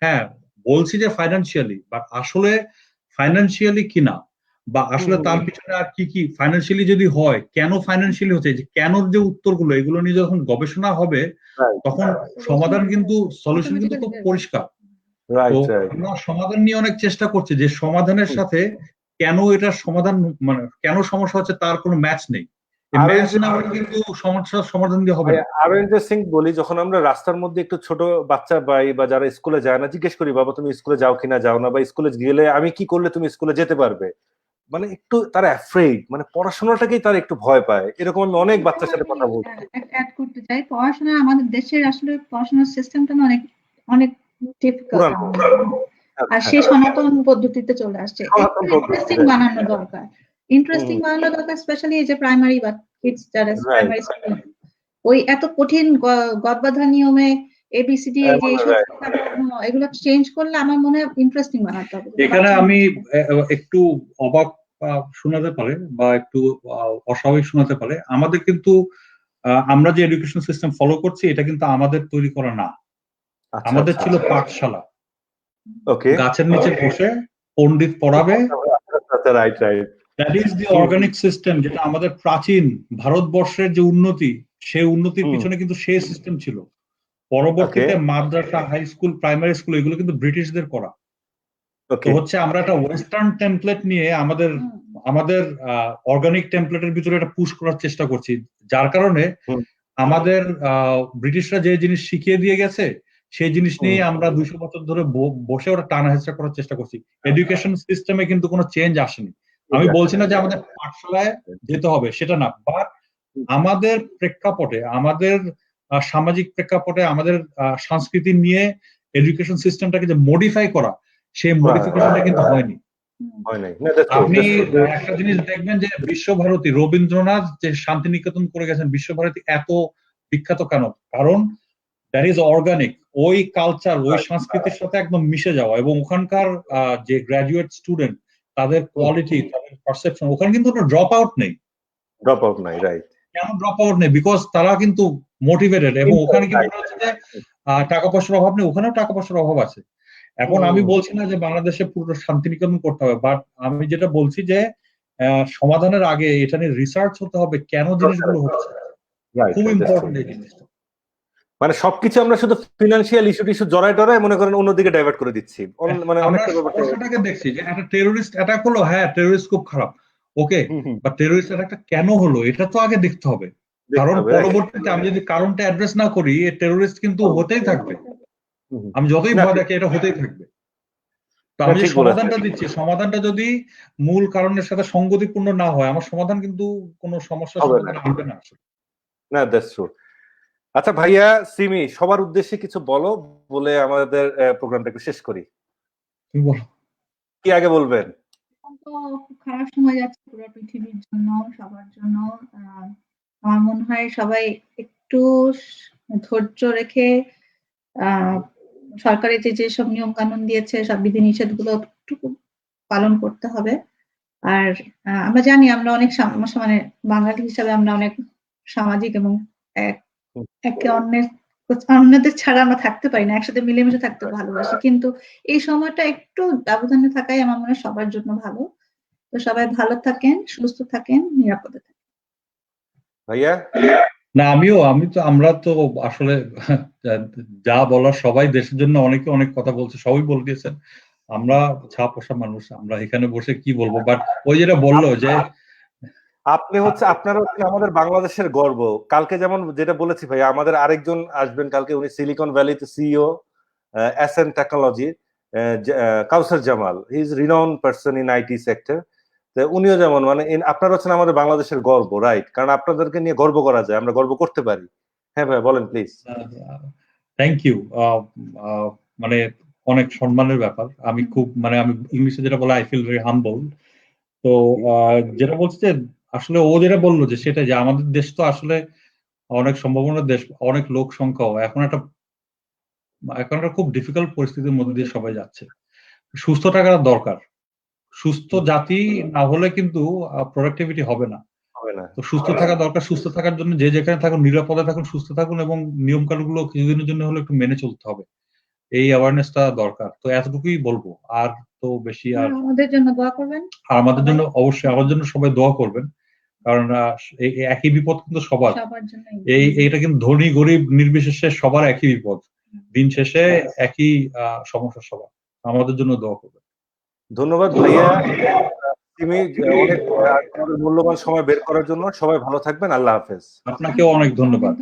হ্যাঁ বলছি যে ফাইন্যান্সিয়ালি, বাট আসলে ফাইন্যান্সিয়ালি কিনা, বা আসলে তার পিছনে আর কি কি ফাইন্যান্সিয়ালি যদি হয়, কেন ফাইন্যান্সিয়ালি হচ্ছে, যে কেন যে উত্তরগুলো এগুলো নিয়ে যখন গবেষণা হবে তখন সমাধান কিন্তু সলিউশন কিন্তু খুব পরিষ্কার। তো আমরা সমাধান নিয়ে অনেক চেষ্টা করছি, যে সমাধানের সাথে কেন এটার সমাধান, মানে কেন সমস্যা হচ্ছে তার কোনো ম্যাচ নেই। ম্যাচ না হলে কিন্তু সমস্যার সমাধান দিয়ে হবে না। আরো ইন্টারেস্টিং বলি, যখন আমরা রাস্তার মধ্যে একটু ছোট বাচ্চা ভাই বা যারা স্কুলে যায় না জিজ্ঞেস করি, বাবা তুমি স্কুলে যাও কিনা, যাও না, বা স্কুলে গেলে আমি কি করলে তুমি স্কুলে যেতে পারবে, মানে একটু তারা অ্যাফ্রেড, মানে পড়াশোনাটাকেই তারা একটু ভয় পায়। এরকম আমি অনেক বাচ্চার সাথে কথা বলছি। অ্যাড করতে চাই, পড়াশোনা আমাদের দেশের আসলে পড়াশোনার সিস্টেমটা না অনেক অনেক ডিফিকাল্ট, আর সেই সনাতন পদ্ধতিতে চলে আসছে। ইন্টারেস্টিং বানানো দরকার, স্পেশালি এই যে প্রাইমারি বা কিডস যারা প্রাইমারি স্কুল, ওই এত কঠিন গদবাঁধা নিয়মে এবিসিডি যে এগুলো চেঞ্জ করলে আমার মনে হয় ইন্টারেস্টিং বানাতে হবে। এখানে আমি একটু অবাক শোনাতে পারে বা একটু অস্বাভাবিক শোনাতে পারে, আমাদের কিন্তু আমরা যে এডুকেশন সিস্টেম ফলো করছি এটা কিন্তু আমাদের তৈরি করা না। আমাদের ছিল পাঠশালা, গাছের নিচে বসে পণ্ডিত পড়াবে, that is the organic system, যেটা আমাদের প্রাচীন ভারতবর্ষের যে উন্নতি, সেই উন্নতির পিছনে কিন্তু সেই সিস্টেম ছিল। পরবর্তীতে মাদ্রাসা, হাই স্কুল, প্রাইমারি স্কুল এগুলো কিন্তু ব্রিটিশদের করা। তো হচ্ছে আমরা একটা ওয়েস্টার্ন টেমপ্লেট নিয়ে আমাদের অর্গানিক টেমপ্লেটের ভিতরে একটা পুশ করার চেষ্টা করছি, যার কারণে আমাদের ব্রিটিশরা যে জিনিস শিখিয়ে দিয়ে গেছে সেই জিনিস নিয়ে আমরা 200 বছর ধরে বসে ওটা টানা হেঁচড়া করার চেষ্টা করছি। এডুকেশন সিস্টেমে কিন্তু কোনো চেঞ্জ আসেনি। আমি বলছি না যে আমাদের পাঠশালায় যেতে হবে, সেটা না, বাট আমাদের প্রেক্ষাপটে, আমাদের সামাজিক প্রেক্ষাপটে, আমাদের সংস্কৃতি নিয়ে এডুকেশন সিস্টেমটাকে যে মডিফাই করা, সেই মডিফিকেশনটা কিন্তু হয়নি। আপনি একটা জিনিস দেখবেন যে বিশ্বভারতী, রবীন্দ্রনাথ যে শান্তিনিকেতন করে গেছেন, বিশ্বভারতী এত বিখ্যাত কেন? কারণ দ্যাট ইজ অর্গানিক, ওই কালচার, ওই সংস্কৃতির সাথে একদম মিশে যাওয়া, এবং ওখানকার যে গ্রাজুয়েট স্টুডেন্ট তাদের কোয়ালিটি, তাদের পারসেপশন, ওখানে কিন্তু ড্রপ আউট নেই। রাইট। কেন ড্রপ আউট নেই? বিকজ তারা কিন্তু মোটিভেটেড, এবং ওখানে কি মনে হচ্ছে যে টাকা পয়সার অভাব নেই, ওখানেও টাকা পয়সার অভাব আছে। এখন আমি বলছি না যে বাংলাদেশে পুরো শান্তিনিকেতন করতে হবে, বাট আমি যেটা বলছি যে সমাধানের আগে এটা নিয়ে রিসার্চ হতে হবে, কেন জিনিসগুলো হচ্ছে। খুব ইম্পর্টেন্ট এই জিনিসটা। মানে সবকিছু আমরা শুধু ফিনান্সিয়াল ইস্যু জড়ায় টড়ায় মনে করেন অন্যদিকে ডাইভার্ট করে দিচ্ছি। মানে আমরা সমস্যাটাকে দেখছি যে একটা টেরোরিস্ট অ্যাটাক হলো, হ্যাঁ টেরোরিস্ট খুব খারাপ, ওকে, বাট টেরোরিস্ট অ্যাটাকটা কেন হলো এটা তো আগে দেখতে হবে। কারণ হবে, পরবর্তীতে আমি যদি কারণটা অ্যাড্রেস না করি, টেরোরিস্ট কিন্তু হতেই থাকবে। আমি যতই ভয় দেখি এটা হতেই থাকবে। তো আমি যে ঠিক বলেছেন। সমাধানটা দিচ্ছি, সমাধানটা যদি মূল কারণের সাথে সঙ্গতিপূর্ণ না হয়, আমার সমাধান কিন্তু কোনো সমস্যা হবে না। সমাধান আনবে না আসলে। না, দ্যাটস ট্রু। আচ্ছা ভাইয়া, সিমি, সবার উদ্দেশ্যে কিছু বলো, বলে আমাদের প্রোগ্রামটা একটু শেষ করি। তুমি বলো। কি আগে বলবেন? এখন তো খুব খারাপ সময় যাচ্ছে পুরো পৃথিবীর জন্য, সবার জন্য। আমার মনে হয় সবাই একটু ধৈর্য রেখে সরকারের যেসব নিয়ম কানুন দিয়েছে, সব বিধিনিষেধ গুলো একটু পালন করতে হবে। আর আমরা জানি আমরা অনেক মানে বাঙালি হিসাবে আমরা অনেক সামাজিক এবং একে অন্যদের ছাড়া আমরা থাকতে পারি না, একসাথে মিলেমিশে থাকতে ভালোবাসি, কিন্তু এই সময়টা একটু ব্যবধানে থাকাই আমার মনে হয় সবার জন্য ভালো। তো সবাই ভালো থাকেন, সুস্থ থাকেন, নিরাপদে থাকেন। ভাইয়া? না, আমরা তো আসলে যা বলার সবাই দেশের জন্য অনেকে অনেক কথা বলছে, সবাই বলে দিয়েছেন। আমরা ছা পোষা মানুষ, আমরা এখানে বসে কি বলবো, বাট ওই যেটা বললো যে আপনারা হচ্ছে আমাদের বাংলাদেশের গর্ব। কালকে যেমন যেটা বলেছি ভাই, আমাদের আরেকজন আসবেন কালকে, উনি সিলিকন ভ্যালিতে CEO, SN technology, Kawsar Jamal. He is renown person in IT sector. উনিও যেমন, মানে আপনারা হচ্ছেন আমাদের বাংলাদেশের গর্ব, রাইট? কারণ আপনাদেরকে নিয়ে গর্ব করা যায়, আমরা গর্ব করতে পারি। হ্যাঁ ভাই, বলেন প্লিজ। Thank you. মানে অনেক সম্মানের ব্যাপার। আমি ইংলিশে যেটা বলে, আই ফিল ভেরি হাম্বল। তো যেটা বলছে যে আসলে ও যেটা বললো যে সেটা, যে আমাদের দেশ তো আসলে অনেক সম্ভাবনার দেশ, অনেক লোক সংখ্যাও এখন একটা খুব ডিফিকাল্ট পরিস্থিতির মধ্যে দিয়ে সবাই যাচ্ছে। সুস্থ থাকার দরকার। সুস্থ জাতি না হলে কিন্তু প্রোডাক্টিভিটি হবে না। তো সুস্থ থাকা দরকার। সুস্থ থাকার জন্য যে যেখানে থাকুন, নিরাপদে থাকুন, সুস্থ থাকুন, এবং নিয়ম কানুনগুলো কিছুদিনের জন্য হলে একটু মেনে চলতে হবে। এই অ্যাওয়ারনেসটা দরকার। তো এতটুকুই বলবো, আর তো বেশি আর আমাদের জন্য দোয়া করবেন। আর আমাদের জন্য অবশ্যই, আমার জন্য সবাই দোয়া করবেন, কারণ এই একই বিপদ কিন্তু সবার। এইটা কিন্তু ধনী গরিব নির্বিশেষে সবার একই বিপদ। দিন শেষে একই সমস্যা সবার। আমাদের জন্য দোয়া করবেন। ধন্যবাদ ভাইয়া, তুমি অনেক মূল্যবান সময় বের করার জন্য। সবাই ভালো থাকবেন। আল্লাহ হাফেজ। আপনাকেও অনেক ধন্যবাদ।